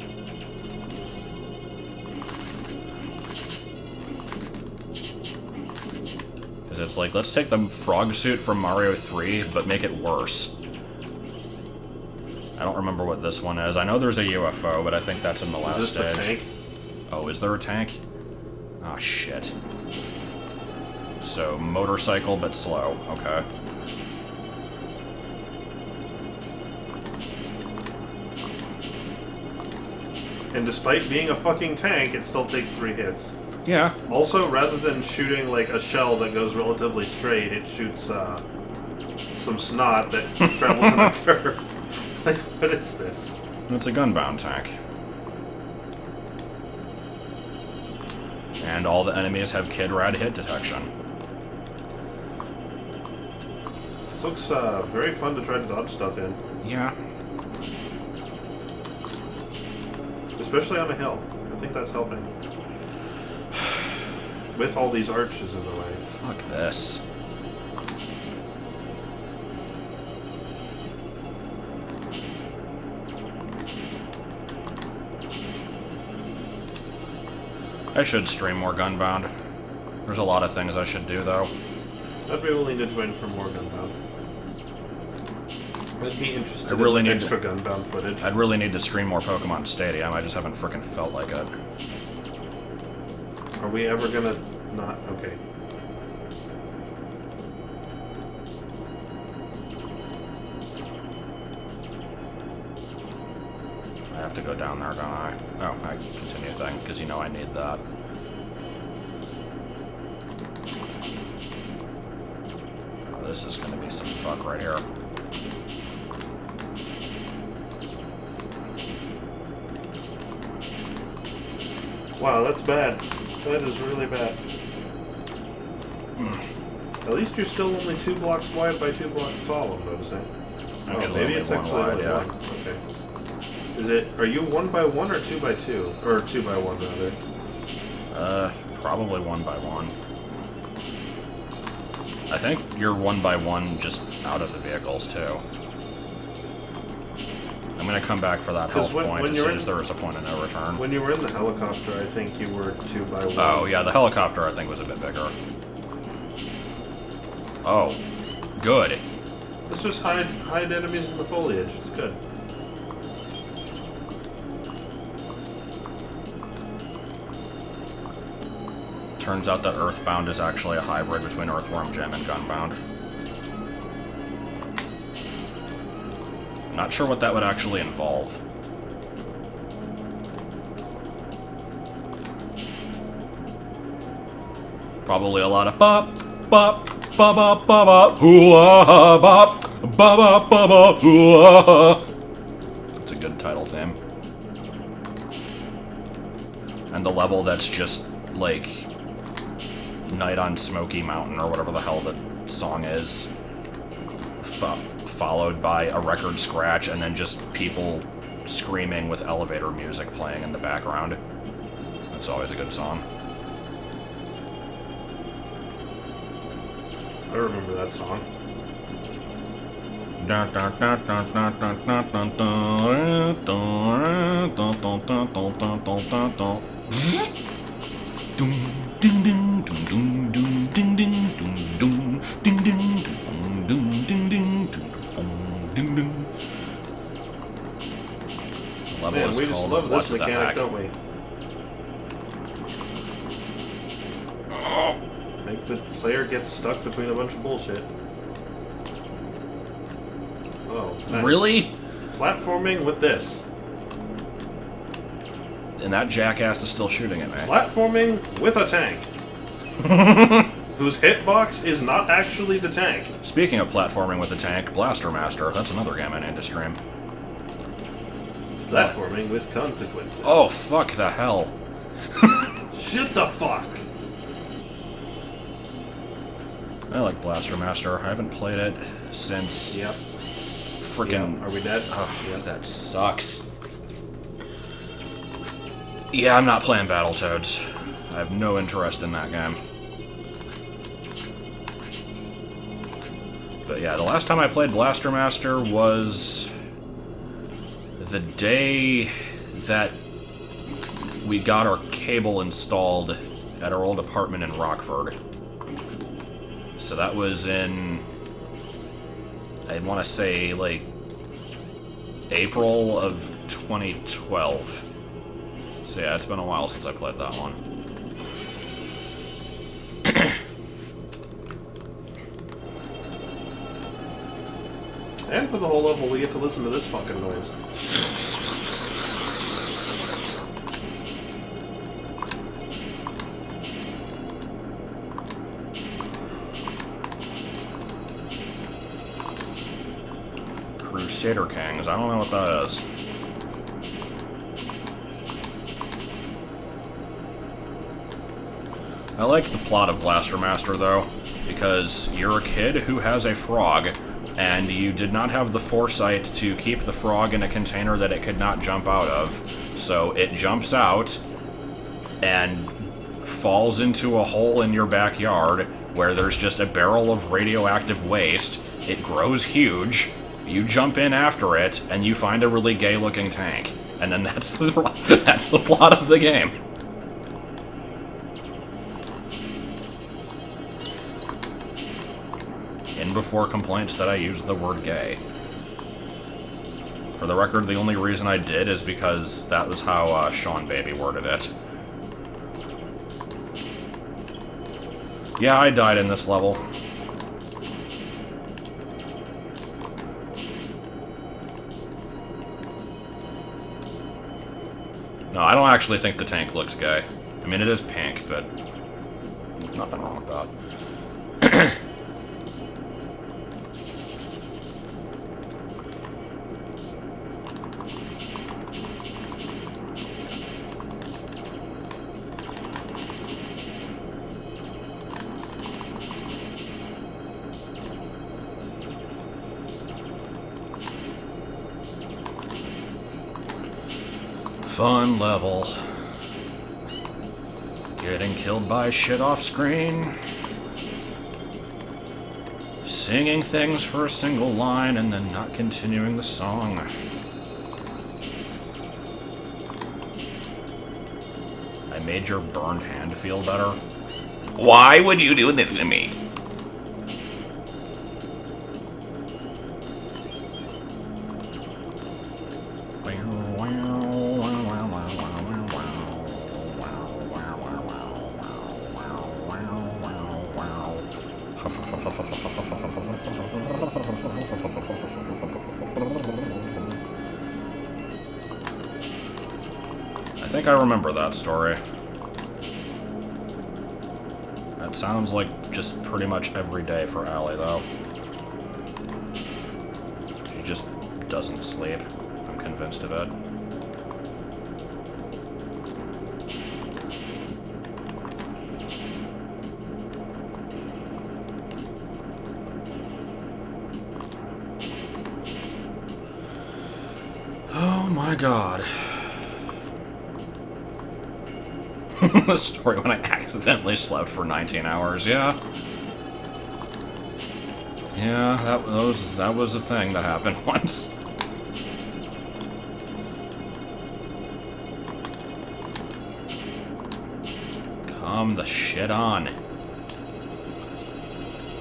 Because it's like, let's take the frog suit from Mario 3, but make it worse. I don't remember what this one is. I know there's a UFO, but I think that's in the last stage. Is this the tank? Oh, is there a tank? Ah, shit. So, motorcycle, but slow. Okay. And despite being a fucking tank, it still takes 3 hits. Yeah. Also, rather than shooting like a shell that goes relatively straight, it shoots some snot that travels in a curve. Like, what is this? It's a gunbound tank. And all the enemies have Kid Rad hit detection. This looks very fun to try to dodge stuff in. Yeah. Especially on a hill. I think that's helping. With all these arches in the way. Fuck this. I should stream more Gunbound. There's a lot of things I should do, though. I'd be willing to join for more Gunbound. I'd be interested in extra Gunbound footage. I'd really need to stream more Pokemon Stadium. I just haven't frickin' felt like it. Are we ever gonna not? Okay. I have to go down there, don't I? Oh, I can continue thing, because you know I need that. Oh, this is gonna be some fuck right here. Wow, that's bad. That is really bad. At least you're still only 2 blocks wide by 2 blocks tall, I'm noticing. Actually, maybe it's actually wide, only yeah. 1. Okay. Is it, are you 1 by 1 or 2 by 2? Or 2 by 1 rather? Probably 1 by 1. I think you're 1 by 1 just out of the vehicles, too. I'm gonna come back for that health point as soon as there is a point of no return. When you were in the helicopter, I think you were 2 by 1. Oh, yeah, the helicopter I think was a bit bigger. Oh, good. Let's just hide enemies in the foliage. It's good. Turns out that Earthbound is actually a hybrid between Earthworm Jim and Gunbound. Not sure what that would actually involve. Probably a lot of bop, bop, ba ba ba ba, hoo-ah, bop, ba ba ba ba, hoo-ah. It's a good title theme. And the level that's just, like, Night on Smoky Mountain, or whatever the hell the song is, followed by a record scratch, and then just people screaming with elevator music playing in the background. That's always a good song. I remember that song. Man, we just love this mechanic, don't we? Make the player get stuck between a bunch of bullshit. Oh, nice. Really? Platforming with this. And that jackass is still shooting at me. Platforming with a tank. Whose hitbox is not actually the tank. Speaking of platforming with a tank, Blaster Master, that's another game I need to stream. Platforming with consequences. Oh, fuck the hell. Shut the fuck! I like Blaster Master. I haven't played it since... Yep. Freaking... Yep. Are we dead? Oh, Yep. That sucks. Yeah, I'm not playing Battletoads. I have no interest in that game. But yeah, the last time I played Blaster Master was... the day that we got our cable installed at our old apartment in Rockford. So that was in, I want to say, like, April of 2012. So yeah, it's been a while since I played that one. And for the whole level, we get to listen to this fucking noise. Crusader Kings, I don't know what that is. I like the plot of Blaster Master, though, because you're a kid who has a frog, and you did not have the foresight to keep the frog in a container that it could not jump out of, so it jumps out and falls into a hole in your backyard where there's just a barrel of radioactive waste. It grows huge, you jump in after it, and you find a really gay-looking tank. And then that's the plot of the game. In before complaints that I used the word gay. For the record, the only reason I did is because that was how Sean Baby worded it. Yeah, I died in this level. No, I don't actually think the tank looks gay. I mean, it is pink, but nothing wrong with that. Fun level. Getting killed by shit off screen. Singing things for a single line and then not continuing the song. I made your burned hand feel better. Why would you do this to me? I think I remember that story. That sounds like just pretty much every day for Allie, though. She just doesn't sleep. I'm convinced of it. Oh my god. The story when I accidentally slept for 19 hours, yeah. Yeah, that was a thing that happened once. Come the shit on.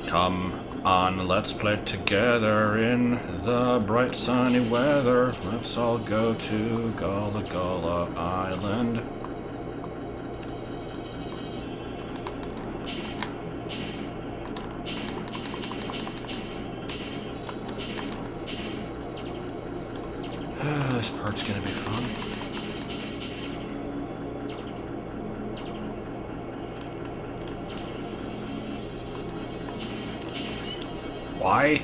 Come on, let's play together in the bright sunny weather. Let's all go to Gullah Gullah Island. This part's gonna be fun. Why?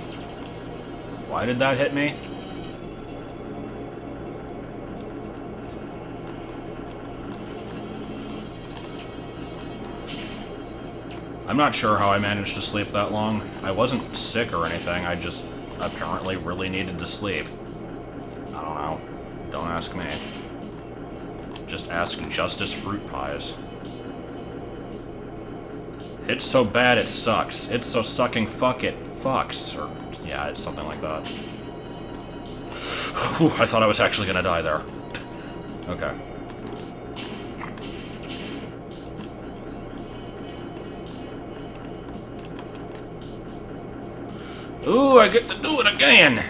Why did that hit me? I'm not sure how I managed to sleep that long. I wasn't sick or anything, I just apparently really needed to sleep. I don't know. Don't ask me. Just ask Justice Fruit Pies. It's so bad it sucks. It's so sucking fuck it fucks. Or, yeah, it's something like that. Whew, I thought I was actually gonna die there. Okay. Ooh, I get to do it again!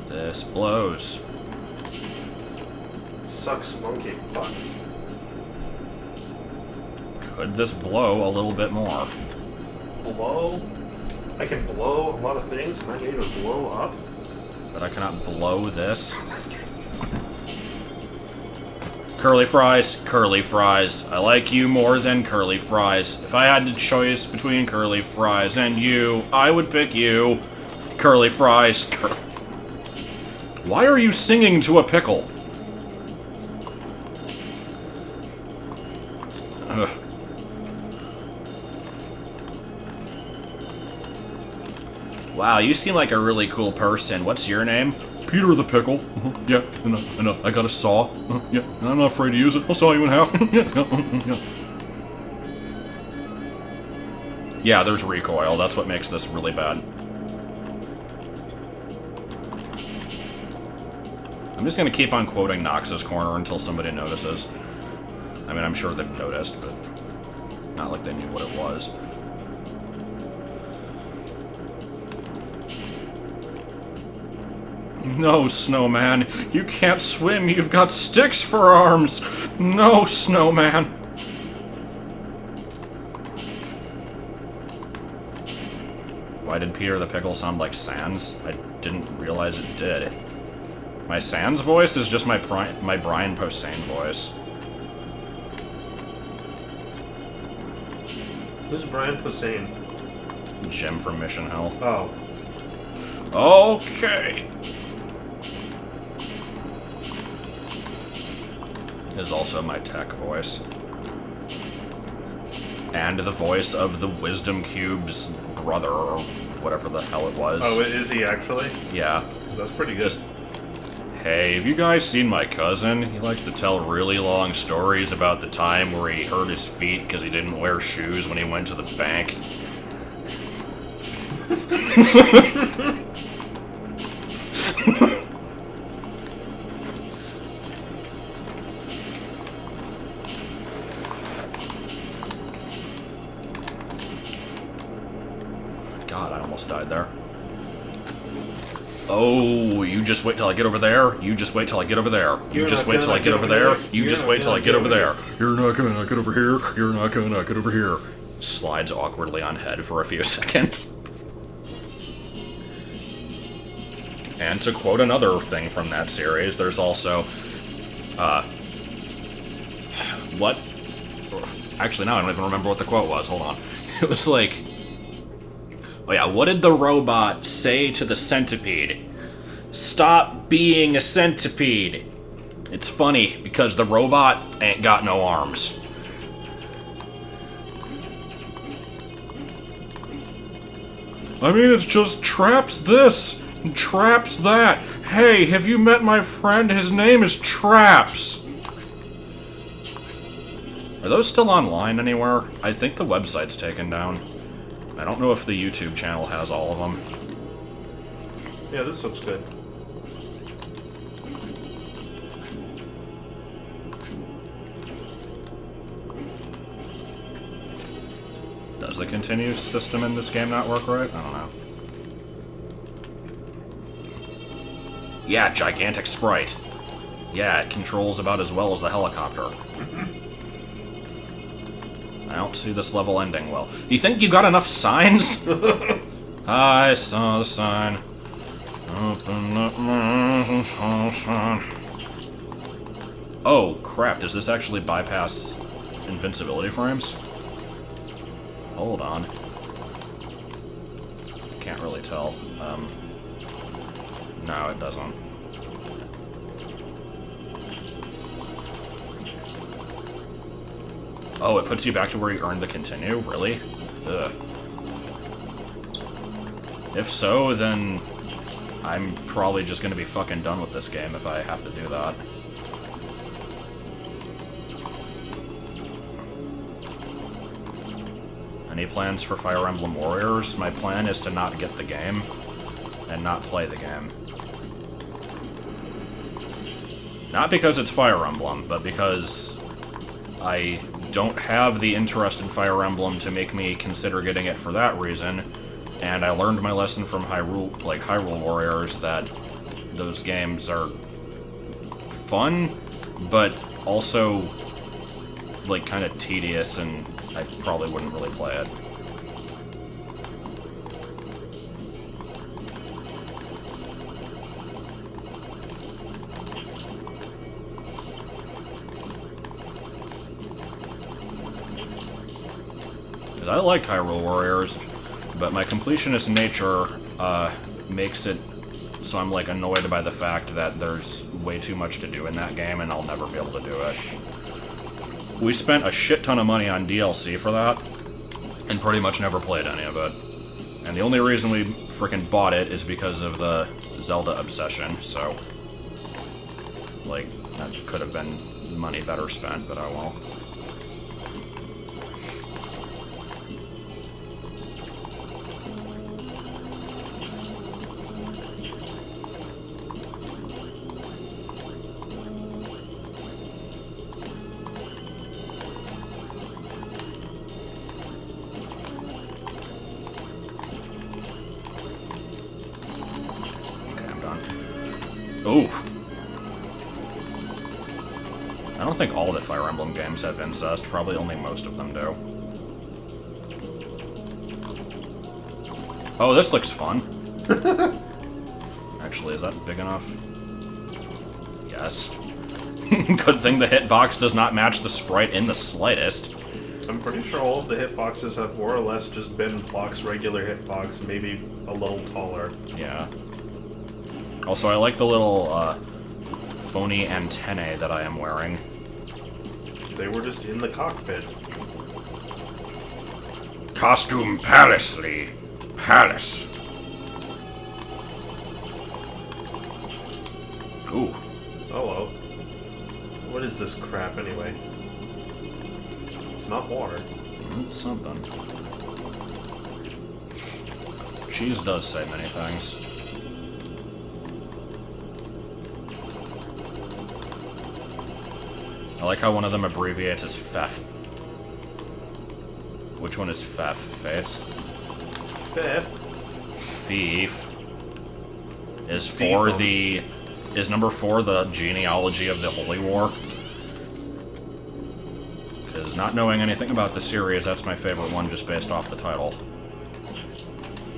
This blows. Sucks monkey fucks. Could this blow a little bit more? Blow? I can blow a lot of things, and I can even blow up? But I cannot blow this. Curly fries, curly fries. I like you more than curly fries. If I had the choice between curly fries and you, I would pick you. Curly fries. Why are you singing to a pickle? Ugh. Wow, you seem like a really cool person. What's your name? Peter the Pickle. Yeah, I know. I got a saw. Yeah, and I'm not afraid to use it. I'll saw you in half. Yeah. Yeah, there's recoil. That's what makes this really bad. I'm just gonna keep on quoting Nox's Corner until somebody notices. I mean, I'm sure they've noticed, but not like they knew what it was. No, Snowman, you can't swim, you've got sticks for arms! No, Snowman! Why did Peter the Pickle sound like Sans? I didn't realize it did. My Sans voice is just my Brian Posehn voice. Who's Brian Posehn? Jim from Mission Hill. Oh. Okay. Is also my tech voice. And the voice of the Wisdom Cube's brother, or whatever the hell it was. Oh, is he actually? Yeah. That's pretty good. Just, hey, have you guys seen my cousin? He likes to tell really long stories about the time where he hurt his feet because he didn't wear shoes when he went to the bank. God, I almost died there. Oh, you just wait till I get over there. You just wait till I get over there. You just wait till I get over there. You just wait till I get over there. You're not gonna get over here. You're not gonna get over here. Slides awkwardly on head for a few seconds. And to quote another thing from that series, there's also, what? Actually, now I don't even remember what the quote was. Hold on. It was like, oh yeah, what did the robot say to the centipede? Stop being a centipede. It's funny, because the robot ain't got no arms. I mean, it's just traps this, and traps that. Hey, have you met my friend? His name is Traps. Are those still online anywhere? I think the website's taken down. I don't know if the YouTube channel has all of them. Yeah, this looks good. Does the continue system in this game not work right? I don't know. Yeah, gigantic sprite. Yeah, it controls about as well as the helicopter. I don't see this level ending well. You think you got enough signs? I saw the sign. Open up my eyes and saw the sign. Oh, crap. Does this actually bypass invincibility frames? Hold on. I can't really tell. No, it doesn't. Oh, it puts you back to where you earned the continue? Really? Ugh. If so, then I'm probably just gonna be fucking done with this game if I have to do that. Any plans for Fire Emblem Warriors? My plan is to not get the game and not play the game. Not because it's Fire Emblem, but because I don't have the interest in Fire Emblem to make me consider getting it for that reason, and I learned my lesson from Hyrule Warriors that those games are fun, but also like kind of tedious, and I probably wouldn't really play it. Because I like Hyrule Warriors, but my completionist nature makes it so I'm like annoyed by the fact that there's way too much to do in that game and I'll never be able to do it. We spent a shit ton of money on DLC for that, and pretty much never played any of it. And the only reason we frickin' bought it is because of the Zelda obsession, so... like, that could have been money better spent, but oh well. Ooh. I don't think all the Fire Emblem games have incest. Probably only most of them do. Oh, this looks fun. Actually, is that big enough? Yes. Good thing the hitbox does not match the sprite in the slightest. I'm pretty sure all of the hitboxes have more or less just been Plok's regular hitbox, maybe a little taller. Yeah. Also, I like the little, phony antennae that I am wearing. They were just in the cockpit. Costume Palace-ly. Palace. Ooh. Hello. What is this crap, anyway? It's not water. It's something. Cheese does say many things. I like how one of them abbreviates as FEF. Which one is FEF? Fates? FEF? Thief. Is for the... Is number 4 the genealogy of the Holy War? Because not knowing anything about the series, that's my favorite one just based off the title.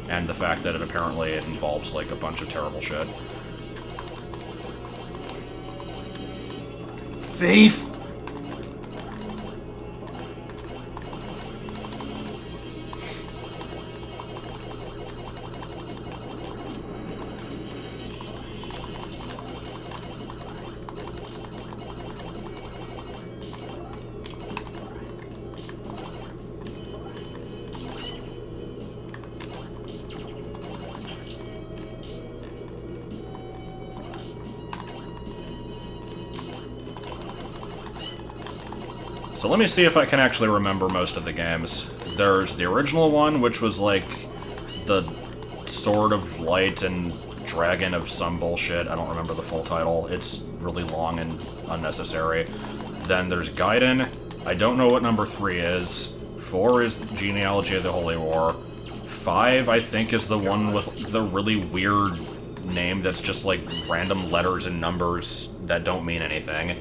And the fact that it apparently involves, like, a bunch of terrible shit. Thief! So let me see if I can actually remember most of the games. There's the original one, which was like the Sword of Light and Dragon of some bullshit. I don't remember the full title. It's really long and unnecessary. Then there's Gaiden. I don't know what number 3 is. 4 is Genealogy of the Holy War. 5, I think, is the one with the really weird name that's just like random letters and numbers that don't mean anything.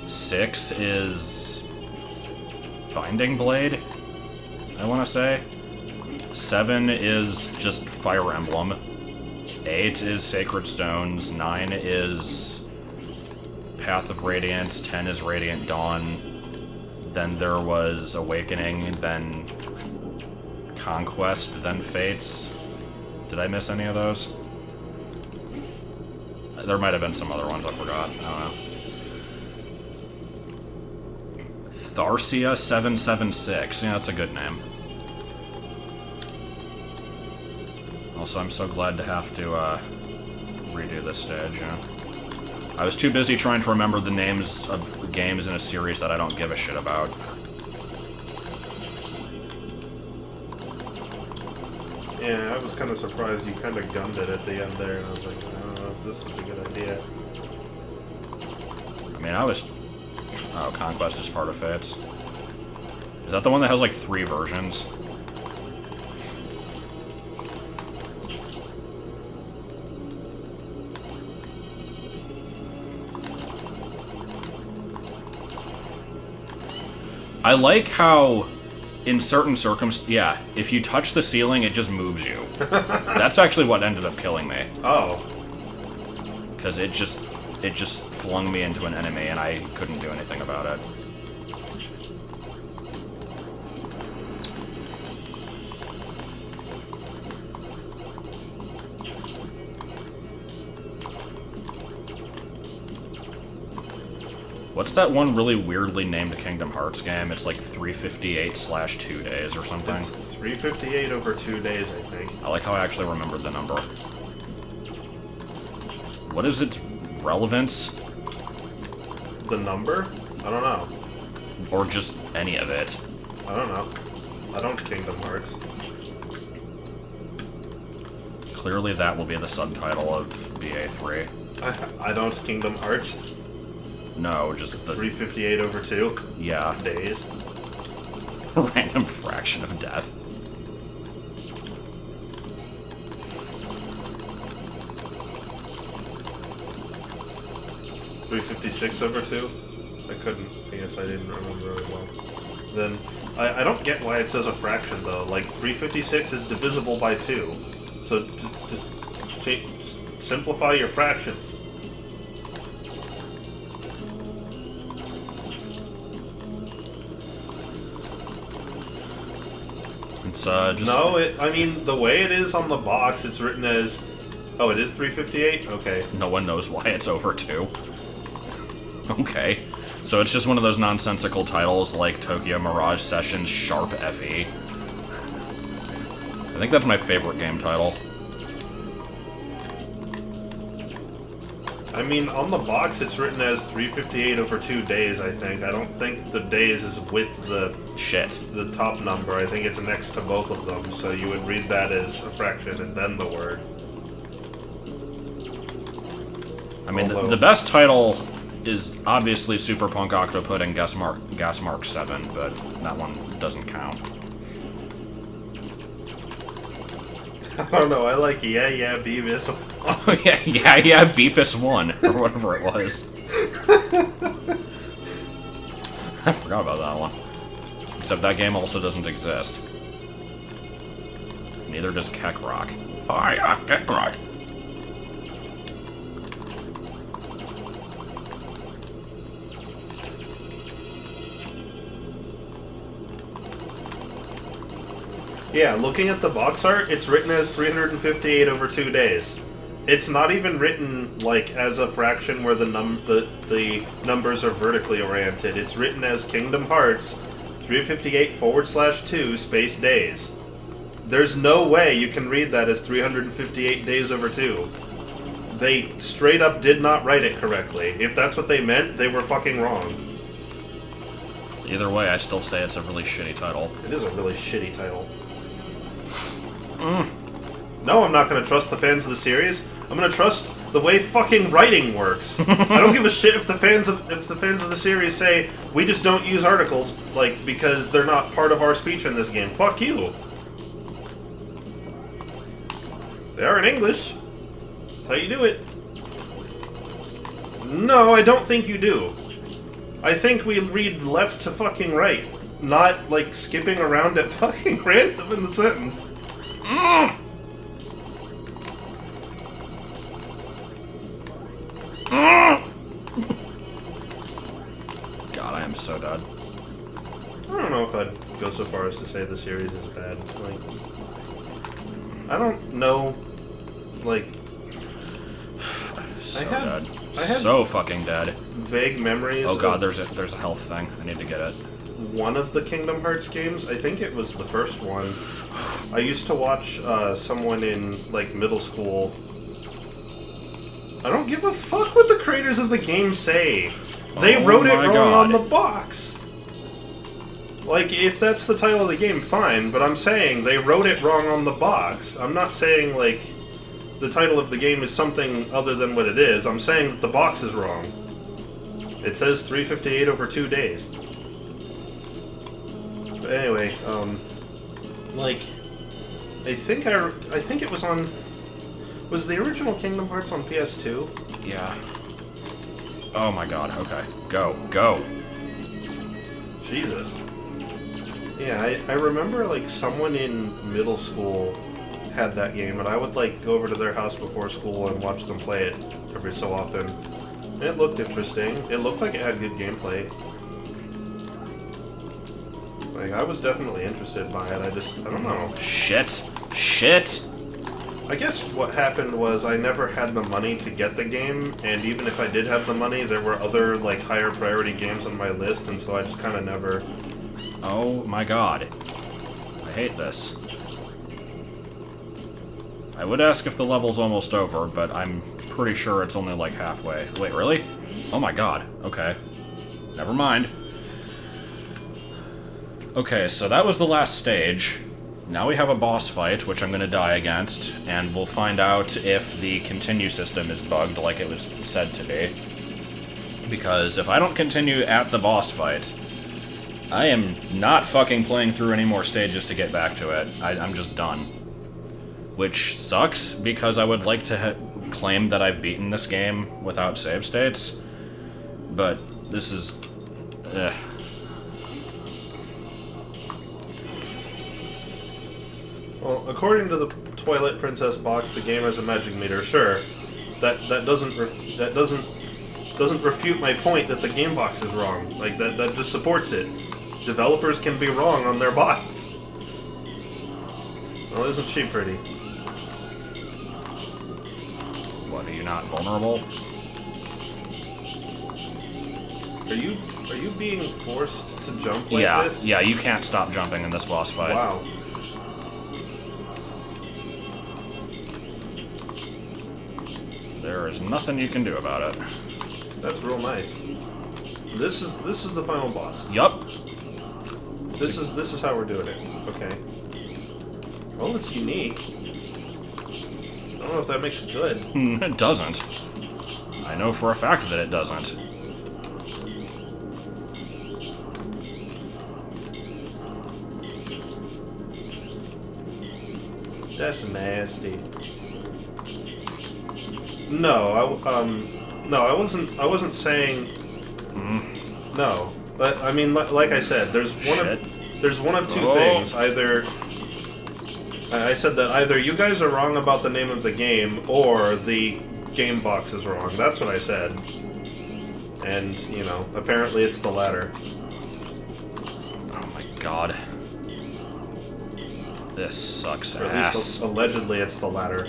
6 is Binding Blade, I want to say. 7 is just Fire Emblem. 8 is Sacred Stones. 9 is Path of Radiance. 10 is Radiant Dawn. Then there was Awakening, then Conquest, then Fates. Did I miss any of those? There might have been some other ones I forgot. I don't know. Tharsia 776. Yeah, that's a good name. Also, I'm so glad to have to redo this stage, yeah. I was too busy trying to remember the names of games in a series that I don't give a shit about. Yeah, I was kind of surprised you kind of gunned it at the end there, and I was like, I don't know if this is a good idea. I mean, I was... Oh, Conquest is part of Fates. Is that the one that has, like, 3 versions? I like how, in certain circumstances... Yeah, if you touch the ceiling, it just moves you. That's actually what ended up killing me. Oh. Because it just flung me into an enemy, and I couldn't do anything about it. What's that one really weirdly named Kingdom Hearts game? It's like 358/2 days or something. It's 358 over 2 days, I think. I like how I actually remembered the number. What is its relevance? The number? I don't know. Or just any of it? I don't know. I don't Kingdom Hearts. Clearly that will be the subtitle of BA3. I don't Kingdom Hearts. No, just the... 358 over 2? Yeah. Days. Random fraction of death. $356 over 2? I couldn't. I guess I didn't remember really well. Then, I don't get why it says a fraction, though. Like, 356 is divisible by 2. So, just simplify your fractions. It's, just... No, I mean, the way it is on the box, it's written as... Oh, it is 358? Okay. No one knows why it's over 2. Okay. So it's just one of those nonsensical titles like Tokyo Mirage Sessions Sharp FE. I think that's my favorite game title. I mean, on the box it's written as 358 over 2 days, I think. I don't think the days is with the top number. I think it's next to both of them, so you would read that as a fraction and then the word. I mean, the best title is obviously Super Punk Octopus and Gas Mark 7, but that one doesn't count. I don't know, I like Yeah Yeah Beavis. Oh, yeah, Beepus 1, or whatever it was. I forgot about that one. Except that game also doesn't exist. Neither does Keckrock. Hi, I'm Keckrock. Yeah, looking at the box art, it's written as 358 over 2 days. It's not even written, like, as a fraction where the numbers are vertically oriented. It's written as Kingdom Hearts 358/2 space days. There's no way you can read that as 358 days over 2. They straight up did not write it correctly. If that's what they meant, they were fucking wrong. Either way, I still say it's a really shitty title. It is a really shitty title. No, I'm not going to trust the fans of the series. I'm going to trust the way fucking writing works. I don't give a shit if the fans of the series say we just don't use articles like because they're not part of our speech in this game. Fuck you. They are in English. That's how you do it. No, I don't think you do. I think we read left to fucking right, not like skipping around at fucking random in the sentence. God, I am so dead. I don't know if I'd go so far as to say the series is bad. Like, I don't know. Like, So I have so fucking dead. vague memories. Oh god, of there's a health thing. I need to get it. one of the Kingdom Hearts games. I think it was the first one. I used to watch someone in like middle school. I don't give a fuck what the creators of the game say. They wrote it my wrong God. on the box. Like, if that's the title of the game, fine, but I'm saying they wrote it wrong on the box. I'm not saying, like, the title of the game is something other than what it is. I'm saying that the box is wrong. It says 358 over 2 days. But anyway, like, I think it was on... Was the original Kingdom Hearts on PS2? Yeah. Oh my god, okay. Go. Jesus. Yeah, I remember, like, someone in middle school had that game, and I would, like, go over to their house before school and watch them play it every so often. And it looked interesting. It looked like it had good gameplay. Like, I was definitely interested by it, I don't know. Shit. I guess what happened was I never had the money to get the game, and even if I did have the money, there were other, like, higher priority games on my list, and so I just kind of never... Oh my god. I hate this. I would ask if the level's almost over, but I'm pretty sure it's only like halfway. Wait, really? Oh my god. Okay. Never mind. Okay, so that was the last stage. Now we have a boss fight, which I'm gonna die against, and we'll find out if the continue system is bugged like it was said to be. Because if I don't continue at the boss fight, I am not fucking playing through any more stages to get back to it. I'm just done. Which sucks, because I would like to claim that I've beaten this game without save states, but this is... Well, according to the Twilight Princess box, the game has a magic meter. Sure, that doesn't refute my point that the game box is wrong. Like that just supports it. Developers can be wrong on their box. Well, isn't she pretty? What, are you not vulnerable? Are you being forced to jump like this? Yeah, you can't stop jumping in this boss fight. Wow. There is nothing you can do about it. That's real nice. This is the final boss. Yup. This is how we're doing it. Okay. Well, it's unique. I don't know if that makes it good. It doesn't. I know for a fact that it doesn't. That's nasty. No, I wasn't saying. No, but I mean, like I said, there's one of two things. Either I said that either you guys are wrong about the name of the game, or the game box is wrong. That's what I said. And you know, apparently it's the latter. Oh my god. This sucks Or at ass. least allegedly it's the latter.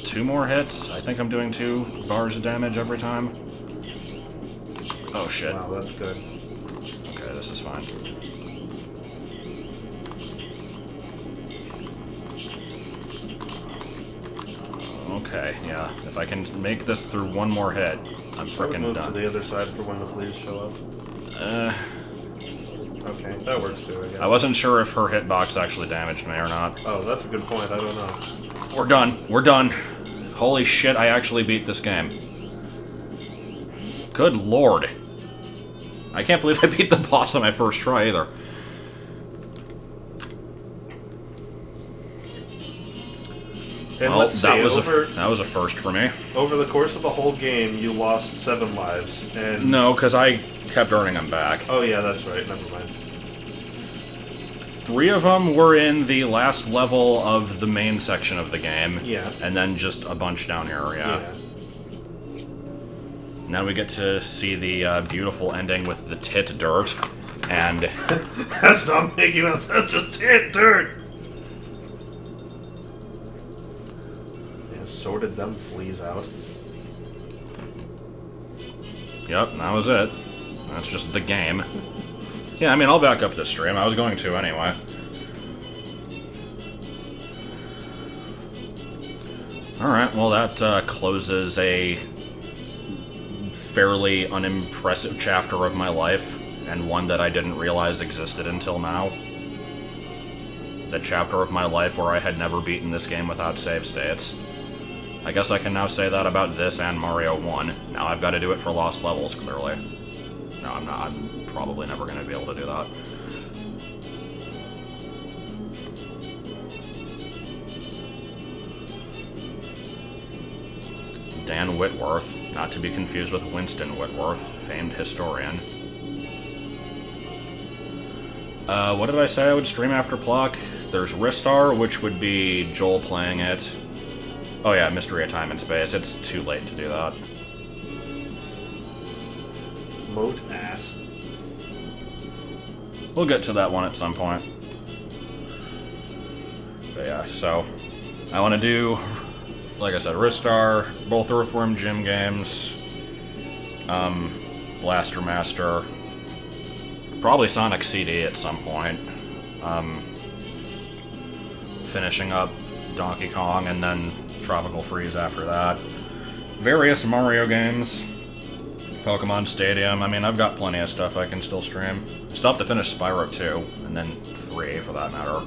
Two more hits. I think I'm doing 2 bars of damage every time. Oh shit. Wow, that's good. Okay, this is fine. Okay, yeah. If I can make this through one more hit, I'm I would freaking move to done. the other side for when the fleas show up. Okay, that works too, I guess. I wasn't sure if her hitbox actually damaged me or not. Oh, that's a good point. I don't know. We're done. We're done. Holy shit, I actually beat this game. Good lord. I can't believe I beat the boss on my first try either. And Well, let's see, that was a first for me. over the course of the whole game, you lost 7 lives, and... No, because I kept earning them back. Oh yeah, that's right, never mind. 3 of them were in the last level of the main section of the game. Yeah. And then just a bunch down here, yeah. Now we get to see the beautiful ending with the tit dirt, and... That's not making us, that's just tit dirt! Yeah, sorted them fleas out. Yep, that was it. That's just the game. Yeah, I mean, I'll back up this stream. I was going to anyway. Alright, well that closes a fairly unimpressive chapter of my life, and one that I didn't realize existed until now. The chapter of my life where I had never beaten this game without save states. I guess I can now say that about this and Mario 1. Now I've got to do it for lost levels, clearly. No, I'm not. I'm probably never going to be able to do that. Dan Whitworth, not to be confused with Winston Whitworth, famed historian. What did I say I would stream after Plok? There's Ristar, which would be Joel playing it. Oh yeah, Mystery of Time and Space. It's too late to do that. Moat ass. We'll get to that one at some point. But yeah, so I want to do, like I said, Ristar, both Earthworm Jim games, Blaster Master, probably Sonic CD at some point, finishing up Donkey Kong, and then Tropical Freeze after that. Various Mario games, Pokemon Stadium. I mean, I've got plenty of stuff I can still stream. Still have to finish Spyro 2, and then 3 for that matter.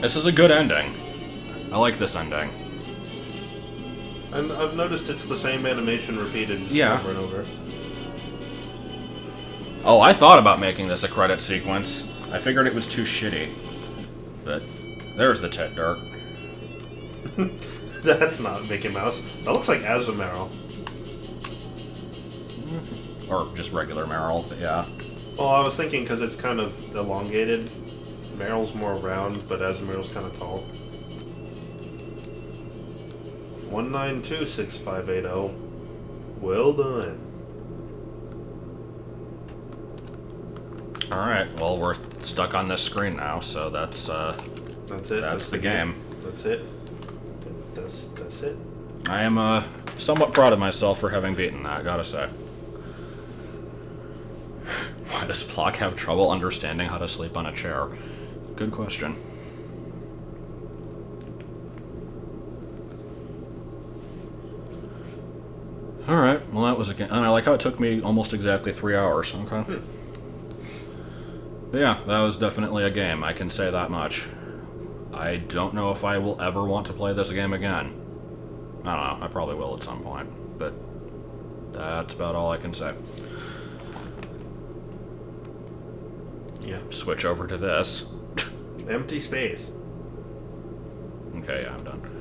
This is a good ending. I like this ending. And I've noticed it's the same animation repeated just Yeah. over and over. Oh, I thought about making this a credit sequence. I figured it was too shitty. But there's the tit dirt. That's not Mickey Mouse. That looks like Azumarill. Or just regular Meryl, but yeah. Well, I was thinking because it's kind of elongated. Meryl's more round, but Azumarill's kind of tall. 1926580. Well done. Alright, well, we're stuck on this screen now, so that's it. That's the game. That's it. That's it. I am somewhat proud of myself for having beaten that, gotta say. Why does Plok have trouble understanding how to sleep on a chair? Good question. Alright, well that was a game. And I like how it took me almost exactly 3 hours, okay. But yeah, that was definitely a game, I can say that much. I don't know if I will ever want to play this game again. I don't know, I probably will at some point, but that's about all I can say. Yeah. Switch over to this. Empty space. Okay, yeah, I'm done.